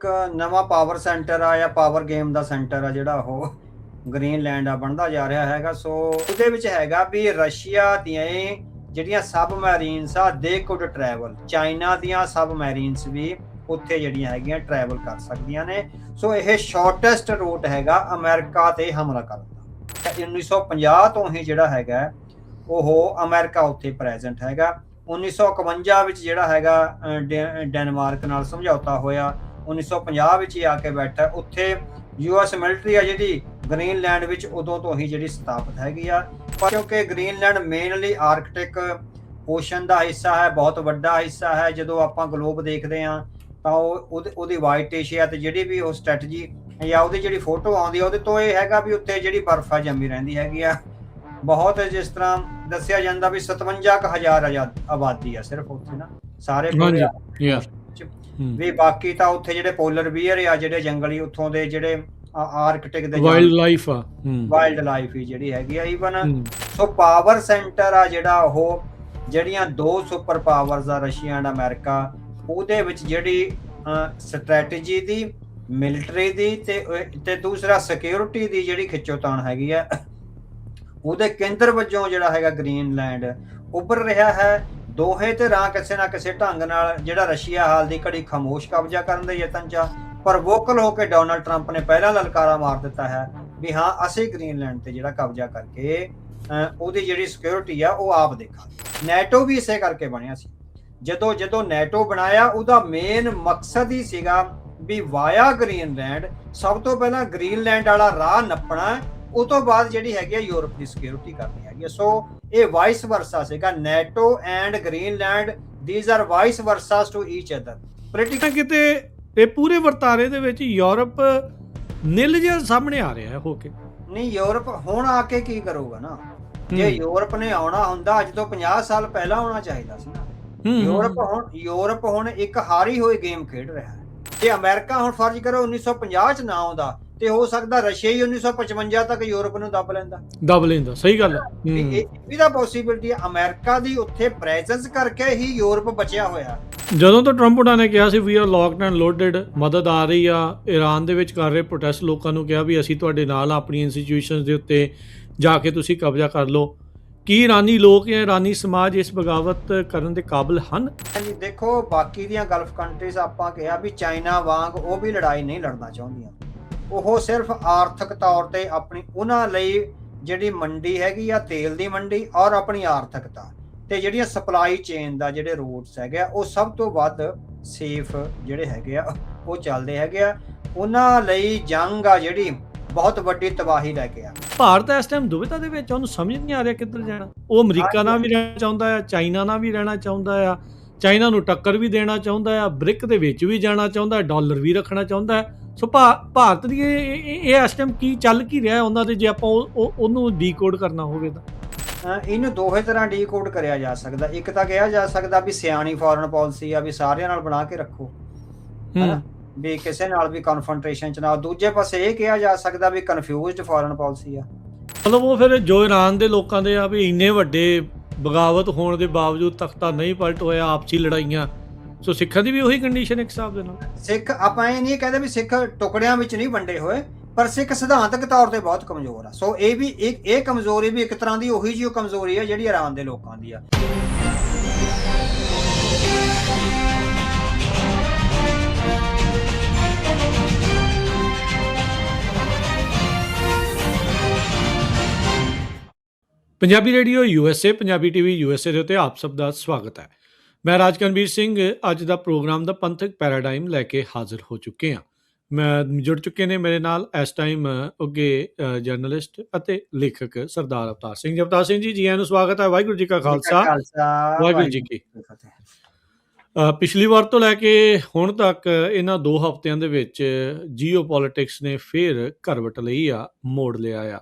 ਇੱਕ ਨਵਾਂ power centre ਆ ਜਾਂ ਪਾਵਰ ਗੇਮ ਦਾ ਸੈਂਟਰ ਆ ਜਿਹੜਾ ਉਹ ਗ੍ਰੀਨਲੈਂਡ ਆ ਬਣਦਾ ਜਾ ਰਿਹਾ ਹੈਗਾ। ਸੋ ਉਹਦੇ ਵਿੱਚ ਹੈਗਾ ਵੀ ਰਸ਼ੀਆ ਦੀਆਂ ਜਿਹੜੀਆਂ ਸਬਮੈਰੀਨਸ ਆ ਦੇ ਕੁਡ ਟਰੈਵਲ, ਚਾਈਨਾ ਦੀਆਂ ਸਬਮੈਰੀਨਸ ਵੀ ਉੱਥੇ ਜਿਹੜੀਆਂ ਹੈਗੀਆਂ ਟਰੈਵਲ ਕਰ ਸਕਦੀਆਂ ਨੇ। ਸੋ ਇਹ ਸ਼ਾਰਟੈਸਟ ਰੂਟ ਹੈਗਾ ਅਮਰੀਕਾ ਤੇ ਹਮਲਾ ਕਰਨ ਦਾ। 1950 ਤੋਂ ਹੀ ਜਿਹੜਾ ਹੈਗਾ ਉਹ ਅਮਰੀਕਾ ਉੱਥੇ ਪ੍ਰੈਜ਼ੈਂਟ ਹੈਗਾ। 1951 ਵਿੱਚ ਜਿਹੜਾ ਹੈਗਾ ਡੈਨਮਾਰਕ ਨਾਲ ਸਮਝੌਤਾ ਹੋਇਆ। 1950 ਵਿੱਚ ਹੀ ਆ ਕੇ ਬੈਠਾ। ਉੱਥੇ US ਮਿਲਟਰੀ ਆ ਜਿਹੜੀ ਗ੍ਰੀਨਲੈਂਡ ਵਿੱਚ ਉਦੋਂ ਤੋਂ ਹੀ ਜਿਹੜੀ ਸਥਾਪਿਤ ਹੈਗੀ ਆ। ਪਰ ਕਿਉਂਕਿ ਗ੍ਰੀਨਲੈਂਡ ਮੇਨਲੀ ਆਰਕਟਿਕ ਓਸ਼ਨ ਦਾ ਹਿੱਸਾ ਹੈ, ਬਹੁਤ ਵੱਡਾ ਹਿੱਸਾ ਹੈ। ਜਦੋਂ ਆਪਾਂ ਗਲੋਬ ਦੇਖਦੇ ਹਾਂ ਤਾਂ ਉਹਦੀ ਵਾਈਟ ਏਸ਼ੀਆ ਤੇ ਜਿਹੜੀ ਵੀ ਉਹ ਸਟ੍ਰੈਟਜੀ ਜਾਂ ਉਹਦੀ ਜਿਹੜੀ ਫੋਟੋ ਆਉਂਦੀ ਆ ਉਹਦੇ ਤੋਂ ਇਹ ਹੈਗਾ ਵੀ ਉੱਥੇ ਜਿਹੜੀ ਬਰਫ਼ ਆ ਜੰਮੀ ਰਹਿੰਦੀ ਹੈਗੀ ਆ ਬਹੁਤ। ਜਿਸ ਤਰ੍ਹਾਂ ਦੱਸਿਆ ਜਾਂਦਾ ਵੀ 57,000 ਆਬਾਦੀ ਆ ਸਿਰਫ ਉੱਥੇ ਨਾ, ਸਾਰੇ ਵੀ ਬਾਕੀ ਤਾਂ ਉੱਥੇ ਜਿਹੜੇ ਪੋਲਰ ਬੀਅਰ ਆ, ਜਿਹੜੇ ਜੰਗਲੀ ਉੱਥੋਂ ਦੇ ਜਿਹੜੇ ਆਰਕਟਿਕ ਦੇ ਵਾਈਲਡ ਲਾਈਫ ਹੀ ਜਿਹੜੀ ਹੈਗੀ ਆ ਈਵਨ। ਸੋ ਪਾਵਰ ਸੈਂਟਰ ਆ ਜਿਹੜਾ ਉਹ ਜਿਹੜੀਆਂ ਦੋ ਸੁਪਰ ਪਾਵਰਸ ਆ ਰਸ਼ੀਆ ਐਂਡ ਅਮਰੀਕਾ, ਉਹਦੇ ਵਿੱਚ ਜਿਹੜੀ ਸਟ੍ਰੈਟਜੀ ਦੀ, ਮਿਲਟਰੀ ਦੀ ਤੇ ਦੂਸਰਾ ਸਿਕਿਉਰਿਟੀ ਦੀ ਜਿਹੜੀ ਖਿੱਚੋਤਾਣ ਹੈਗੀ ਆ, ਉਹਦੇ ਕੇਂਦਰ ਵਜੋਂ ਜਿਹੜਾ ਹੈਗਾ ਗ੍ਰੀਨਲੈਂਡ ਉੱਭਰ ਰਿਹਾ ਹੈ। ਦੋਹੇ ਧਿਰਾਂ ਕਿਸੇ ਨਾ ਕਿਸੇ ਢੰਗ ਨਾਲ ਜਿਹੜਾ ਰਸ਼ੀਆ ਹਾਲ ਦੀ ਘੜੀ ਖਾਮੋਸ਼ ਕਬਜ਼ਾ ਕਰਨ ਦੇ ਯਤਨ 'ਚ, ਪਰ ਵੋਕਲ ਹੋ ਕੇ ਡੋਨਾਲਡ ਟਰੰਪ ਨੇ ਪਹਿਲਾਂ ਲਲਕਾਰਾ ਮਾਰ ਦਿੱਤਾ ਹੈ ਵੀ ਹਾਂ ਅਸੀਂ ਗ੍ਰੀਨਲੈਂਡ ਤੇ ਜਿਹੜਾ ਕਬਜ਼ਾ ਕਰਕੇ ਉਹਦੀ ਜਿਹੜੀ ਸਿਕਿਉਰਿਟੀ ਆ ਉਹ ਆਪ ਦੇਖਾਂਗੇ। ਨੈਟੋ ਵੀ ਇਸੇ ਕਰਕੇ ਬਣਿਆ ਸੀ। ਜਦੋਂ ਨੈਟੋ ਬਣਾਇਆ ਉਹਦਾ ਮੇਨ ਮਕਸਦ ਹੀ ਸੀਗਾ ਵੀ ਵਾਇਆ ਗ੍ਰੀਨਲੈਂਡ ਸਭ ਤੋਂ ਪਹਿਲਾਂ ਗ੍ਰੀਨਲੈਂਡ ਵਾਲਾ ਰਾਹ ਨੱਪਣਾ, ਉਹ ਤੋਂ ਬਾਅਦ ਜਿਹੜੀ ਹੈਗੀ ਆ ਯੂਰਪ ਦੀ ਸਿਕਿਉਰਿਟੀ ਕਰਨੀ ਹੈਗੀ। ਸੋ ਇਹ ਵਾਈਸ ਵਰਸਾ ਸੀਗਾ। NATO and Greenland these are vice versas to each other. Political ਕਿਤੇ ਇਹ ਪੂਰੇ ਵਰਤਾਰੇ ਦੇ ਵਿੱਚ ਯੂਰਪ ਨਿਲ ਜਿਹਾ ਸਾਹਮਣੇ ਆ ਰਿਹਾ ਹੈ ਹੋ ਕੇ। ਨਹੀਂ, ਯੂਰਪ ਹੁਣ ਆ ਕੇ ਕੀ ਕਰੂਗਾ ਨਾ? ਜੇ ਯੂਰਪ ਨੇ ਆਉਣਾ ਹੁੰਦਾ ਅੱਜ ਤੋਂ 50 ਸਾਲ ਪਹਿਲਾਂ ਆਉਣਾ ਚਾਹੀਦਾ ਸੀ ਨਾ। ਯੂਰਪ ਹੁਣ ਇੱਕ ਹਾਰੀ ਹੋਈ ਗੇਮ ਖੇਡ ਰਿਹਾ ਹੈ। ਜੇ ਅਮਰੀਕਾ ਹੁਣ ਫਰਜ਼ ਕਰੋ 1950 ਚ ਨਾ ਆਉਂਦਾ ਤੇ ਹੋ ਸਕਦਾ ਰਸ਼ੀਆ ਹੀ 1955 ਤੱਕ ਯੂਰਪ ਨੂੰ ਦੱਬ ਲੈਂਦਾ। ਸਹੀ ਗੱਲ ਹੈ। ਇਹਦਾ ਪੋਸੀਬਿਲਿਟੀ ਹੈ। ਅਮਰੀਕਾ ਦੀ ਉੱਥੇ ਪ੍ਰੈਜ਼ੈਂਸ ਕਰਕੇ ਹੀ ਯੂਰਪ ਬਚਿਆ ਹੋਇਆ। ਜਦੋਂ ਤੋਂ ਟਰੰਪ ਉਹਨਾਂ ਨੇ ਕਿਹਾ ਸੀ we are locked and loaded, ਮਦਦ ਆ ਰਹੀ ਆ, ਈਰਾਨ ਦੇ ਵਿੱਚ ਕਰ ਰਹੇ ਪ੍ਰੋਟੈਸਟ ਲੋਕਾਂ ਨੂੰ ਕਿਹਾ ਵੀ ਅਸੀਂ ਤੁਹਾਡੇ ਨਾਲ ਆਪਣੀ ਇੰਸਟੀਟਿਊਸ਼ਨਸ ਦੇ ਉੱਤੇ ਜਾ ਕੇ ਤੁਸੀਂ ਕਬਜ਼ਾ ਕਰ ਲਓ। ਕੀ ਈਰਾਨੀ ਲੋਕ ਜਾਂ ਈਰਾਨੀ ਸਮਾਜ ਇਸ ਬਗਾਵਤ ਕਰਨ ਦੇ ਕਾਬਿਲ ਹਨ? ਹਾਂਜੀ, ਦੇਖੋ ਬਾਕੀ ਦੀਆਂ ਗਲਫ ਕੰਟਰੀਜ਼ ਆਪਾਂ ਕਿਹਾ ਵੀ ਚਾਈਨਾ ਵਾਂਗ ਉਹ ਵੀ ਲੜਾਈ ਨਹੀਂ ਲੜਨਾ ਚਾਹੁੰਦੀਆਂ। ਉਹ ਸਿਰਫ ਆਰਥਿਕ ਤੌਰ ਤੇ ਆਪਣੀ ਉਹਨਾਂ ਲਈ ਜਿਹੜੀ ਮੰਡੀ ਹੈਗੀ ਆ ਤੇਲ ਦੀ ਮੰਡੀ ਔਰ ਆਪਣੀ ਆਰਥਿਕਤਾ ਤੇ ਜਿਹੜੀਆਂ ਸਪਲਾਈ ਚੇਨ ਦਾ ਜਿਹੜੇ ਰੂਟਸ ਹੈਗੇ ਆ ਉਹ ਸਭ ਤੋਂ ਵੱਧ ਸੇਫ ਜਿਹੜੇ ਹੈਗੇ ਆ ਉਹ ਚੱਲਦੇ ਹੈਗੇ ਆ। ਉਹਨਾਂ ਲਈ ਜੰਗ ਆ ਜਿਹੜੀ ਬਹੁਤ ਵੱਡੀ ਤਬਾਹੀ ਲੈ ਕੇ ਆ। ਭਾਰਤ ਇਸ ਟਾਈਮ ਦੁਵਿਧਾ ਦੇ ਵਿੱਚ, ਉਹਨੂੰ ਸਮਝ ਨਹੀਂ ਆ ਰਿਹਾ ਕਿੱਧਰ ਜਾਣਾ। ਉਹ ਅਮਰੀਕਾ ਨਾਲ ਵੀ ਰਹਿਣਾ ਚਾਹੁੰਦਾ ਆ, ਚਾਈਨਾ ਨਾਲ ਵੀ ਰਹਿਣਾ ਚਾਹੁੰਦਾ ਆ, ਚਾਈਨਾ ਨੂੰ ਟੱਕਰ ਵੀ ਦੇਣਾ ਚਾਹੁੰਦਾ ਆ, ਬ੍ਰਿਕ ਦੇ ਵਿੱਚ ਵੀ ਜਾਣਾ ਚਾਹੁੰਦਾ, ਡਾਲਰ ਵੀ ਰੱਖਣਾ ਚਾਹੁੰਦਾ ਹੈ। ਸੋ ਭਾਰਤ ਦੀ ਇਹ ਇਸ ਟਾਈਮ ਕੀ ਚੱਲ ਕੀ ਰਿਹਾ ਉਹਨਾਂ ਦੇ, ਜੇ ਆਪਾਂ ਉਹਨੂੰ ਡੀਕੋਡ ਕਰਨਾ ਹੋਵੇ ਤਾਂ? ਇਹਨੂੰ ਦੋਹੇ ਤਰ੍ਹਾਂ ਡੀਕੋਡ ਕਰਿਆ ਜਾ ਸਕਦਾ। ਇੱਕ ਤਾਂ ਕਿਹਾ ਜਾ ਸਕਦਾ ਵੀ ਸਿਆਣੀ ਫੋਰਨ ਪਾਲਿਸੀ ਆ ਵੀ ਸਾਰਿਆਂ ਨਾਲ ਬਣਾ ਕੇ ਰੱਖੋ, ਵੀ ਕਿਸੇ ਨਾਲ ਵੀ ਕਨਫਰੰਟੇਸ਼ਨ ਚ ਨਾ। ਦੂਜੇ ਪਾਸੇ ਇਹ ਕਿਹਾ ਜਾ ਸਕਦਾ ਵੀ ਕਨਫਿਊਜ਼ਡ ਫੋਰਨ ਪਾਲਿਸੀ ਆ। ਮਤਲਬ ਉਹ ਫਿਰ ਜੋ ਈਰਾਨ ਦੇ ਲੋਕਾਂ ਦੇ ਆ ਵੀ ਇੰਨੇ ਵੱਡੇ ਬਗਾਵਤ ਹੋਣ ਦੇ ਬਾਵਜੂਦ ਤਖਤਾ ਨਹੀਂ ਪਲਟ ਹੋਇਆ, ਆਪਸੀ ਲੜਾਈਆਂ। ਸੋ ਸਿੱਖਾਂ ਦੀ ਵੀ ਉਹੀ ਕੰਡੀਸ਼ਨ ਇੱਕ ਹਿਸਾਬ ਦੇ ਨਾਲ। ਸਿੱਖ ਆਪਾਂ ਇਹ ਨਹੀਂ ਕਹਿੰਦੇ ਵੀ ਸਿੱਖ ਟੁਕੜਿਆਂ ਵਿੱਚ ਨਹੀਂ ਵੰਡੇ ਹੋਏ, ਪਰ ਸਿੱਖ ਸਿਧਾਂਤਕ ਤੌਰ ਤੇ ਬਹੁਤ ਕਮਜ਼ੋਰ ਆ। ਸੋ ਇਹ ਵੀ ਇਹ ਕਮਜ਼ੋਰੀ ਵੀ ਇੱਕ ਤਰ੍ਹਾਂ ਦੀ ਉਹੀ ਜਿਹੀ ਕਮਜ਼ੋਰੀ ਆ ਜਿਹੜੀ ਈਰਾਨ ਦੇ ਲੋਕਾਂ ਦੀ ਆ। Punjabi radio USA, Punjabi TV USA ਦੇ ਉੱਤੇ ਆਪ ਸਭ ਦਾ ਸਵਾਗਤ ਹੈ। ਮੈਂ ਰਾਜਕਨਵੀਰ ਸਿੰਘ ਅੱਜ ਦਾ ਪ੍ਰੋਗਰਾਮ ਦਾ ਪੰਥਕ ਪੈਰਾਡਾਈਮ ਲੈ ਕੇ ਹਾਜ਼ਰ ਹੋ ਚੁੱਕੇ ਹਾਂ। ਜੁੜ ਚੁੱਕੇ ਨੇ ਮੇਰੇ ਨਾਲ ਇਸ ਟਾਈਮ ਉੱਘੇ ਜਰਨਲਿਸਟ ਅਤੇ ਲੇਖਕ ਸਰਦਾਰ ਅਵਤਾਰ ਸਿੰਘ ਜੀ। ਅਵਤਾਰ ਸਿੰਘ ਜੀ, ਜੀ ਆਇਆਂ ਨੂੰ ਸਵਾਗਤ ਹੈ। ਵਾਹਿਗੁਰੂ ਜੀ ਕਾ ਖਾਲਸਾ, ਵਾਹਿਗੁਰੂ ਜੀ ਕੀ ਫਤਿਹ। ਪਿਛਲੀ ਵਾਰ ਤੋਂ ਲੈ ਕੇ ਹੁਣ ਤੱਕ ਇਹਨਾਂ 2 ਹਫ਼ਤਿਆਂ ਦੇ ਵਿੱਚ ਜੀਓ ਪੋਲੀਟਿਕਸ ਨੇ ਫਿਰ ਘਰਵਟ ਲਈ ਆ, ਮੋੜ ਲਿਆ ਆ।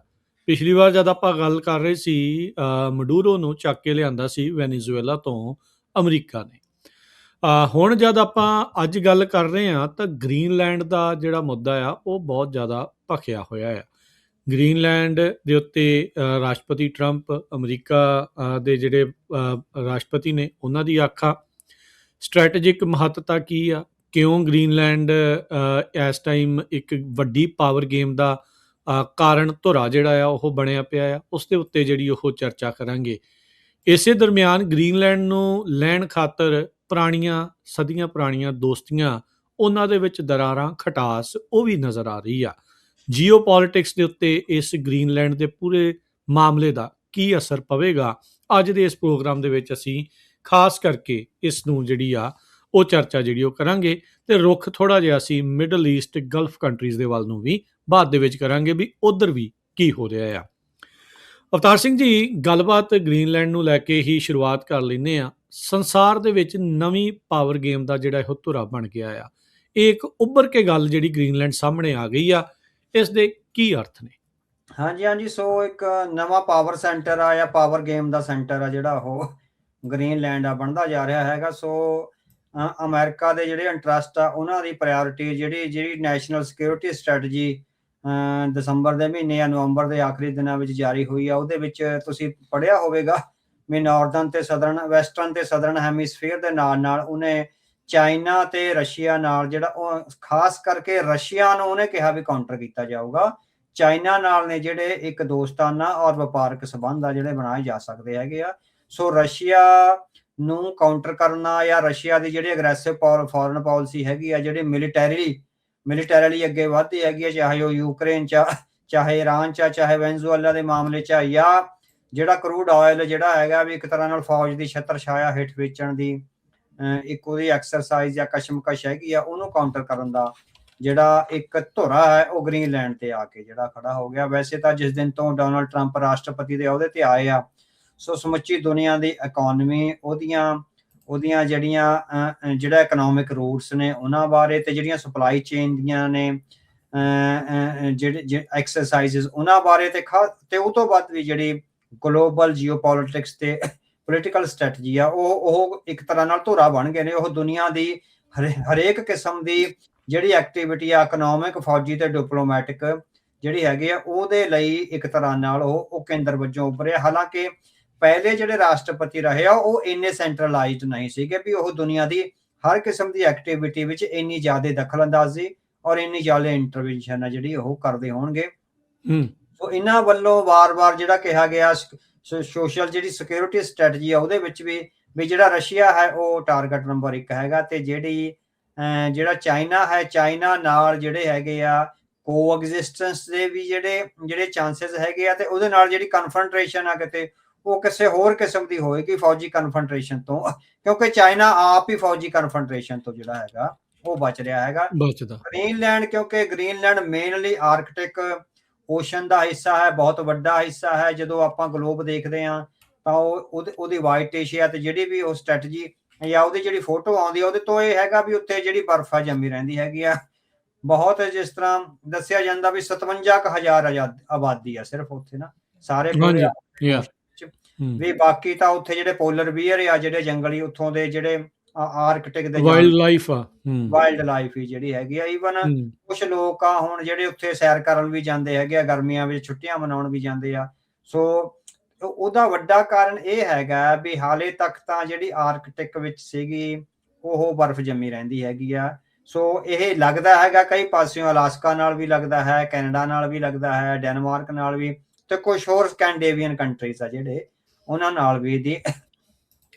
ਪਿਛਲੀ ਵਾਰ ਜਦ ਆਪਾਂ ਗੱਲ ਕਰ ਰਹੇ ਸੀ, ਮਡੂਰੋ ਨੂੰ ਚੱਕ ਕੇ ਲਿਆਂਦਾ ਸੀ ਵੈਨੇਜ਼ੁਏਲਾ ਤੋਂ ਅਮਰੀਕਾ ਨੇ। ਹੁਣ ਜਦ ਆਪਾਂ ਅੱਜ ਗੱਲ ਕਰ ਰਹੇ ਹਾਂ ਤਾਂ ਗ੍ਰੀਨਲੈਂਡ ਦਾ ਜਿਹੜਾ ਮੁੱਦਾ ਆ ਉਹ ਬਹੁਤ ਜ਼ਿਆਦਾ ਭਖਿਆ ਹੋਇਆ ਆ। ਗ੍ਰੀਨਲੈਂਡ ਦੇ ਉੱਤੇ ਰਾਸ਼ਟਰਪਤੀ ਟਰੰਪ, ਅਮਰੀਕਾ ਦੇ ਜਿਹੜੇ ਰਾਸ਼ਟਰਪਤੀ ਨੇ, ਉਹਨਾਂ ਦੀ ਆਖਾ ਸਟ੍ਰੈਟੇਜਿਕ ਮਹੱਤਤਾ ਕੀ ਆ, ਕਿਉਂ ਗ੍ਰੀਨਲੈਂਡ ਇਸ ਟਾਈਮ ਇੱਕ ਵੱਡੀ ਪਾਵਰ ਗੇਮ ਦਾ ਕਾਰਨ ਧੁਰਾ ਜਿਹੜਾ ਆ ਉਹ ਬਣਿਆ ਪਿਆ ਆ, ਉਸ ਦੇ ਉੱਤੇ ਜਿਹੜੀ ਉਹ ਚਰਚਾ ਕਰਾਂਗੇ। ਇਸੇ ਦਰਮਿਆਨ ਗ੍ਰੀਨਲੈਂਡ ਨੂੰ ਲੈਣ ਖਾਤਰ ਸਦੀਆਂ ਪੁਰਾਣੀਆਂ ਦੋਸਤੀਆਂ, ਉਹਨਾਂ ਦੇ ਵਿੱਚ ਦਰਾਰਾਂ, ਖਟਾਸ ਉਹ ਵੀ ਨਜ਼ਰ ਆ ਰਹੀ ਆ। ਜੀਓ ਪੋਲਿਟਿਕਸ ਦੇ ਉੱਤੇ ਇਸ ਗ੍ਰੀਨਲੈਂਡ ਦੇ ਪੂਰੇ ਮਾਮਲੇ ਦਾ ਕੀ ਅਸਰ ਪਵੇਗਾ, ਅੱਜ ਦੇ ਇਸ ਪ੍ਰੋਗਰਾਮ ਦੇ ਵਿੱਚ ਅਸੀਂ ਖਾਸ ਕਰਕੇ ਇਸ ਨੂੰ ਜਿਹੜੀ ਆ ਉਹ ਚਰਚਾ ਜਿਹੜੀ ਉਹ ਕਰਾਂਗੇ, ਤੇ ਰੁੱਖ ਥੋੜਾ ਜਿਹਾ ਅਸੀਂ ਮਿਡਲ ਈਸਟ, ਗਲਫ ਕੰਟਰੀਜ਼ ਦੇ ਵੱਲ ਨੂੰ ਵੀ ਬਾਅਦ ਦੇ ਵਿੱਚ ਕਰਾਂਗੇ ਵੀ ਉਧਰ ਵੀ ਕੀ ਹੋ ਰਿਹਾ ਆ। ਅਵਤਾਰ ਸਿੰਘ ਜੀ, ਗੱਲਬਾਤ ਗ੍ਰੀਨਲੈਂਡ ਨੂੰ ਲੈ ਕੇ ਹੀ ਸ਼ੁਰੂਆਤ ਕਰ ਲੈਂਦੇ ਆ। ਸੰਸਾਰ ਦੇ ਵਿੱਚ ਨਵੀਂ ਪਾਵਰ ਗੇਮ ਦਾ ਜਿਹੜਾ ਇਹ ਧੁਰਾ ਬਣ ਗਿਆ ਆ, ਇਹ ਇੱਕ ਉੱਭਰ ਕੇ ਗੱਲ ਜਿਹੜੀ ਗ੍ਰੀਨਲੈਂਡ ਸਾਹਮਣੇ ਆ ਗਈ ਆ, ਇਸ ਦੇ ਕੀ ਅਰਥ ਨੇ? ਹਾਂਜੀ, ਸੋ ਇੱਕ ਨਵਾਂ ਪਾਵਰ ਸੈਂਟਰ ਆ ਜਾਂ ਪਾਵਰ ਗੇਮ ਦਾ ਸੈਂਟਰ ਆ ਜਿਹੜਾ ਉਹ ਗ੍ਰੀਨਲੈਂਡ ਆ ਬਣਦਾ ਜਾ ਰਿਹਾ ਹੈਗਾ। ਸੋ ਅਮਰੀਕਾ ਦੇ ਜਿਹੜੇ ਇੰਟਰਸਟ ਆ, ਉਹਨਾਂ ਦੀ ਪ੍ਰਾਇੋਰਟੀ ਜਿਹੜੀ ਨੈਸ਼ਨਲ ਸਿਕਿਉਰਿਟੀ ਸਟ੍ਰੈਟਜੀ ਦਸੰਬਰ ਦੇ ਮਹੀਨੇ ਜਾਂ ਨਵੰਬਰ ਦੇ ਆਖਰੀ ਦਿਨਾਂ ਵਿੱਚ ਜਾਰੀ ਹੋਈ ਆ, ਉਹਦੇ ਵਿੱਚ ਤੁਸੀਂ ਪੜ੍ਹਿਆ ਹੋਵੇਗਾ ਵੀ ਨਾਰਦਰਨ ਤੇ ਵੈਸਟਰਨ ਤੇ ਸਦਰਨ ਹੈਮੀਸਫੀਅਰ ਦੇ ਨਾਲ ਉਹਨੇ ਚਾਈਨਾ ਤੇ ਰਸ਼ੀਆ ਨਾਲ, ਜਿਹੜਾ ਉਹ ਖਾਸ ਕਰਕੇ ਰਸ਼ੀਆ ਨੂੰ ਉਹਨੇ ਕਿਹਾ ਵੀ ਕਾਊਂਟਰ ਕੀਤਾ ਜਾਊਗਾ। ਚਾਈਨਾ ਨਾਲ ਨੇ ਜਿਹੜੇ ਇੱਕ ਦੋਸਤਾਨਾ ਔਰ ਵਪਾਰਕ ਸੰਬੰਧ ਆ ਜਿਹੜੇ ਬਣਾਏ ਜਾ ਸਕਦੇ ਹੈਗੇ ਆ। ਸੋ ਰਸ਼ੀਆ ਨੂੰ ਕਾਊਂਟਰ ਕਰਨਾ ਜਾਂ ਰਸ਼ੀਆ ਦੀ ਜਿਹੜੀ ਅਗਰੈਸਿਵ ਫੋਰਨ ਪਾਲਿਸੀ ਹੈਗੀ ਆ, ਜਿਹੜੀ ਮਿਲੀਟੈਰਲੀ ਅੱਗੇ ਵੱਧਦੀ ਹੈਗੀ ਆ, ਚਾਹੇ ਉਹ ਯੂਕਰੇਨ ਚ, ਚਾਹੇ ਈਰਾਨ ਚ, ਚਾਹੇ ਵੈਨਜ਼ੂਏਲਾ ਦੇ ਮਾਮਲੇ ਚ, ਜਾਂ ਜਿਹੜਾ ਕਰੂਡ ਆਇਲ ਜਿਹੜਾ ਹੈਗਾ ਵੀ ਇੱਕ ਤਰ੍ਹਾਂ ਨਾਲ ਫੌਜ ਦੀ ਛਤਰ ਛਾਇਆ ਹੇਠ ਵੇਚਣ ਦੀ ਇੱਕ ਉਹਦੀ ਐਕਸਰਸਾਈਜ਼ ਜਾਂ ਕਸ਼ਮਕਸ਼ ਹੈਗੀ ਆ, ਉਹਨੂੰ ਕਾਊਂਟਰ ਕਰਨ ਦਾ ਜਿਹੜਾ ਇੱਕ ਧੁਰਾ ਹੈ ਉਹ ਗ੍ਰੀਨਲੈਂਡ ਤੇ ਆ ਕੇ ਜਿਹੜਾ ਖੜਾ ਹੋ ਗਿਆ। ਵੈਸੇ ਤਾਂ ਜਿਸ ਦਿਨ ਤੋਂ ਡੋਨਾਲਡ ਟਰੰਪ ਰਾਸ਼ਟਰਪਤੀ ਦੇ ਅਹੁਦੇ ਤੇ ਆਏ ਆ, ਸੋ ਸਮੁੱਚੀ ਦੁਨੀਆ ਦੀ ਇਕਨੋਮੀ, ਉਹਦੀਆਂ ਜਿਹੜਾ ਇਕਨੋਮਿਕ ਰੂਟਸ ਨੇ ਉਹਨਾਂ ਬਾਰੇ, ਤੇ ਜਿਹੜੀਆਂ ਸਪਲਾਈ ਚੇਨ ਦੀਆਂ ਨੇ ਜਿਹੜੇ ਐਕਸਰਸਾਈਜ਼ਸ ਉਹਨਾਂ ਬਾਰੇ, ਤੇ ਉਹ ਤੋਂ ਬਾਅਦ ਵੀ ਜਿਹੜੀ ਗਲੋਬਲ ਜੀਓਪੋਲਿਟਿਕਸ ਤੇ ਪੋਲੀਟੀਕਲ ਸਟ੍ਰੈਟਜੀ ਆ, ਉਹ ਇੱਕ ਤਰ੍ਹਾਂ ਨਾਲ ਧੁਰਾ ਬਣ ਗਏ ਨੇ। ਉਹ ਦੁਨੀਆ ਦੀ ਹਰੇਕ ਕਿਸਮ ਦੀ ਜਿਹੜੀ ਐਕਟੀਵਿਟੀ ਆ, ਇਕਨੋਮਿਕ, ਫੌਜੀ ਤੇ ਡਿਪਲੋਮੈਟਿਕ ਜਿਹੜੀ ਹੈਗੀ ਆ, ਉਹਦੇ ਲਈ ਇੱਕ ਤਰ੍ਹਾਂ ਨਾਲ ਉਹ ਕੇਂਦਰ ਵਜੋਂ ਉੱਭਰਿਆ। ਹਾਲਾਂਕਿ ਪਹਿਲੇ ਜਿਹੜੇ ਰਾਸ਼ਟਰਪਤੀ ਰਹੇ ਆ ਉਹ ਇੰਨੇ ਸੈਂਟਰਲਾਈਜ਼ਡ ਨਹੀਂ ਸੀਗੇ ਵੀ ਉਹ ਦੁਨੀਆ ਦੀ ਹਰ ਕਿਸਮ ਦੀ ਐਕਟੀਵਿਟੀ ਵਿੱਚ ਇੰਨੀ ਜ਼ਿਆਦਾ ਦਖਲਅੰਦਾਜ਼ੀ ਔਰ ਇੰਨੀ ਜ਼ਿਆਦਾ ਇੰਟਰਵੈਂਸ਼ਨ ਆ ਜਿਹੜੀ ਉਹ ਕਰਦੇ ਹੋਣਗੇ। ਸੋ ਇਹਨਾਂ ਵੱਲੋਂ ਵਾਰ-ਵਾਰ ਜਿਹੜਾ ਕਿਹਾ ਗਿਆ ਸੋਸ਼ਲ ਜਿਹੜੀ ਸਿਕਿਉਰਿਟੀ ਸਟ੍ਰੈਟਜੀ ਆ, ਉਹਦੇ ਵਿੱਚ ਵੀ ਜਿਹੜਾ ਰਸ਼ੀਆ ਹੈ ਉਹ ਟਾਰਗੇਟ ਨੰਬਰ 1 ਹੈਗਾ, ਤੇ ਜਿਹੜਾ ਚਾਈਨਾ ਹੈ, ਚਾਈਨਾ ਨਾਲ ਜਿਹੜੇ ਹੈਗੇ ਆ ਕੋਐਗਜ਼ਿਸਟੈਂਸ ਦੇ ਵੀ ਜਿਹੜੇ ਚਾਂਸਸ ਹੈਗੇ ਆ, ਤੇ ਉਹਦੇ ਨਾਲ ਜਿਹੜੀ ਕਨਫਰੰਟ੍ਰੇਸ਼ਨ ਆ ਕਿਤੇ ਉਹ ਕਿਸੇ ਹੋਰ ਕਿਸਮ ਦੀ ਹੋਏਗੀ ਫੌਜੀ ਕਨਫਰੰਟ੍ਰੇਸ਼ਨ ਤੋਂ, ਕਿਉਂਕਿ ਚਾਈਨਾ ਆਪ ਹੀ ਫੌਜੀ ਕਨਫਰੰਟ੍ਰੇਸ਼ਨ ਤੋਂ ਜਿਹੜਾ ਹੈਗਾ ਉਹ ਬਚ ਰਿਹਾ ਹੈਗਾ। ਗ੍ਰੀਨਲੈਂਡ, ਕਿਉਂਕਿ ਗ੍ਰੀਨਲੈਂਡ ਮੇਨਲੀ ਆਰਕਟਿਕ ਓਸ਼ਨ ਦਾ ਹਿੱਸਾ ਹੈ, ਬਹੁਤ ਵੱਡਾ ਹਿੱਸਾ ਹੈ। ਜਦੋਂ ਆਪਾਂ ਗਲੋਬ ਦੇਖਦੇ ਹਾਂ ਤਾਂ ਉਹਦੀ ਵਾਈਟ ਏਸ਼ੀਆ ਤੇ ਜਿਹੜੀ ਵੀ ਉਹ ਸਟ੍ਰੈਟਜੀ ਜਾਂ ਉਹਦੀ ਜਿਹੜੀ ਫੋਟੋ ਆਉਂਦੀ ਆ, ਉਹਦੇ ਤੋਂ ਇਹ ਹੈਗਾ ਵੀ ਉੱਥੇ ਜਿਹੜੀ ਬਰਫ਼ ਜੰਮੀ ਰਹਿੰਦੀ ਹੈਗੀ ਆ ਬਹੁਤ। ਜਿਸ ਤਰ੍ਹਾਂ ਦੱਸਿਆ ਜਾਂਦਾ ਵੀ 57,000 ਆਬਾਦੀ ਆ ਸਿਰਫ ਉੱਥੇ ਨਾ, ਸਾਰੇ ਵੀ ਬਾਕੀ ਤਾਂ ਉੱਥੇ ਜਿਹੜੇ ਪੋਲਰ ਬੀਅਰ ਆ, ਜਿਹੜੇ ਜੰਗਲੀ ਉੱਥੋਂ ਦੇ ਜਿਹੜੇ ਆਰਕਟਿਕ ਦੇ ਵਾਈਲਡ ਲਾਈਫ ਹੀ ਜਿਹੜੀ ਹੈਗੀ ਆ। ਈਵਨ ਕੁਛ ਲੋਕ ਆ ਹੁਣ ਜਿਹੜੇ ਉੱਥੇ ਸੈਰ ਕਰਨ ਵੀ ਜਾਂਦੇ ਹੈਗੇ ਆ, ਗਰਮੀਆਂ ਵਿੱਚ ਛੁੱਟੀਆਂ ਮਨਾਉਣ ਵੀ ਜਾਂਦੇ ਆ। ਸੋ ਉਹਦਾ ਵੱਡਾ ਕਾਰਨ ਇਹ ਹੈਗਾ ਵੀ ਹਾਲੇ ਤੱਕ ਤਾਂ ਜਿਹੜੀ ਆਰਕਟਿਕ ਵਿੱਚ ਸੀਗੀ ਉਹ ਬਰਫ਼ ਜੰਮੀ ਰਹਿੰਦੀ ਹੈਗੀ ਆ। ਸੋ ਇਹ ਲੱਗਦਾ ਹੈਗਾ ਕਈ ਪਾਸਿਓਂ ਅਲਾਸਕਾ ਨਾਲ ਵੀ ਲੱਗਦਾ ਹੈ, ਕੈਨੇਡਾ ਨਾਲ ਵੀ ਲੱਗਦਾ ਹੈ, ਡੈਨਮਾਰਕ ਨਾਲ ਵੀ, ਤੇ ਕੁਛ ਹੋਰ ਸਕੈਂਡੇਵੀਅਨ ਕੰਟਰੀਜ਼ ਆ ਜਿਹੜੇ ਉਹਨਾਂ ਨਾਲ ਵੀ ਇਹਦੀ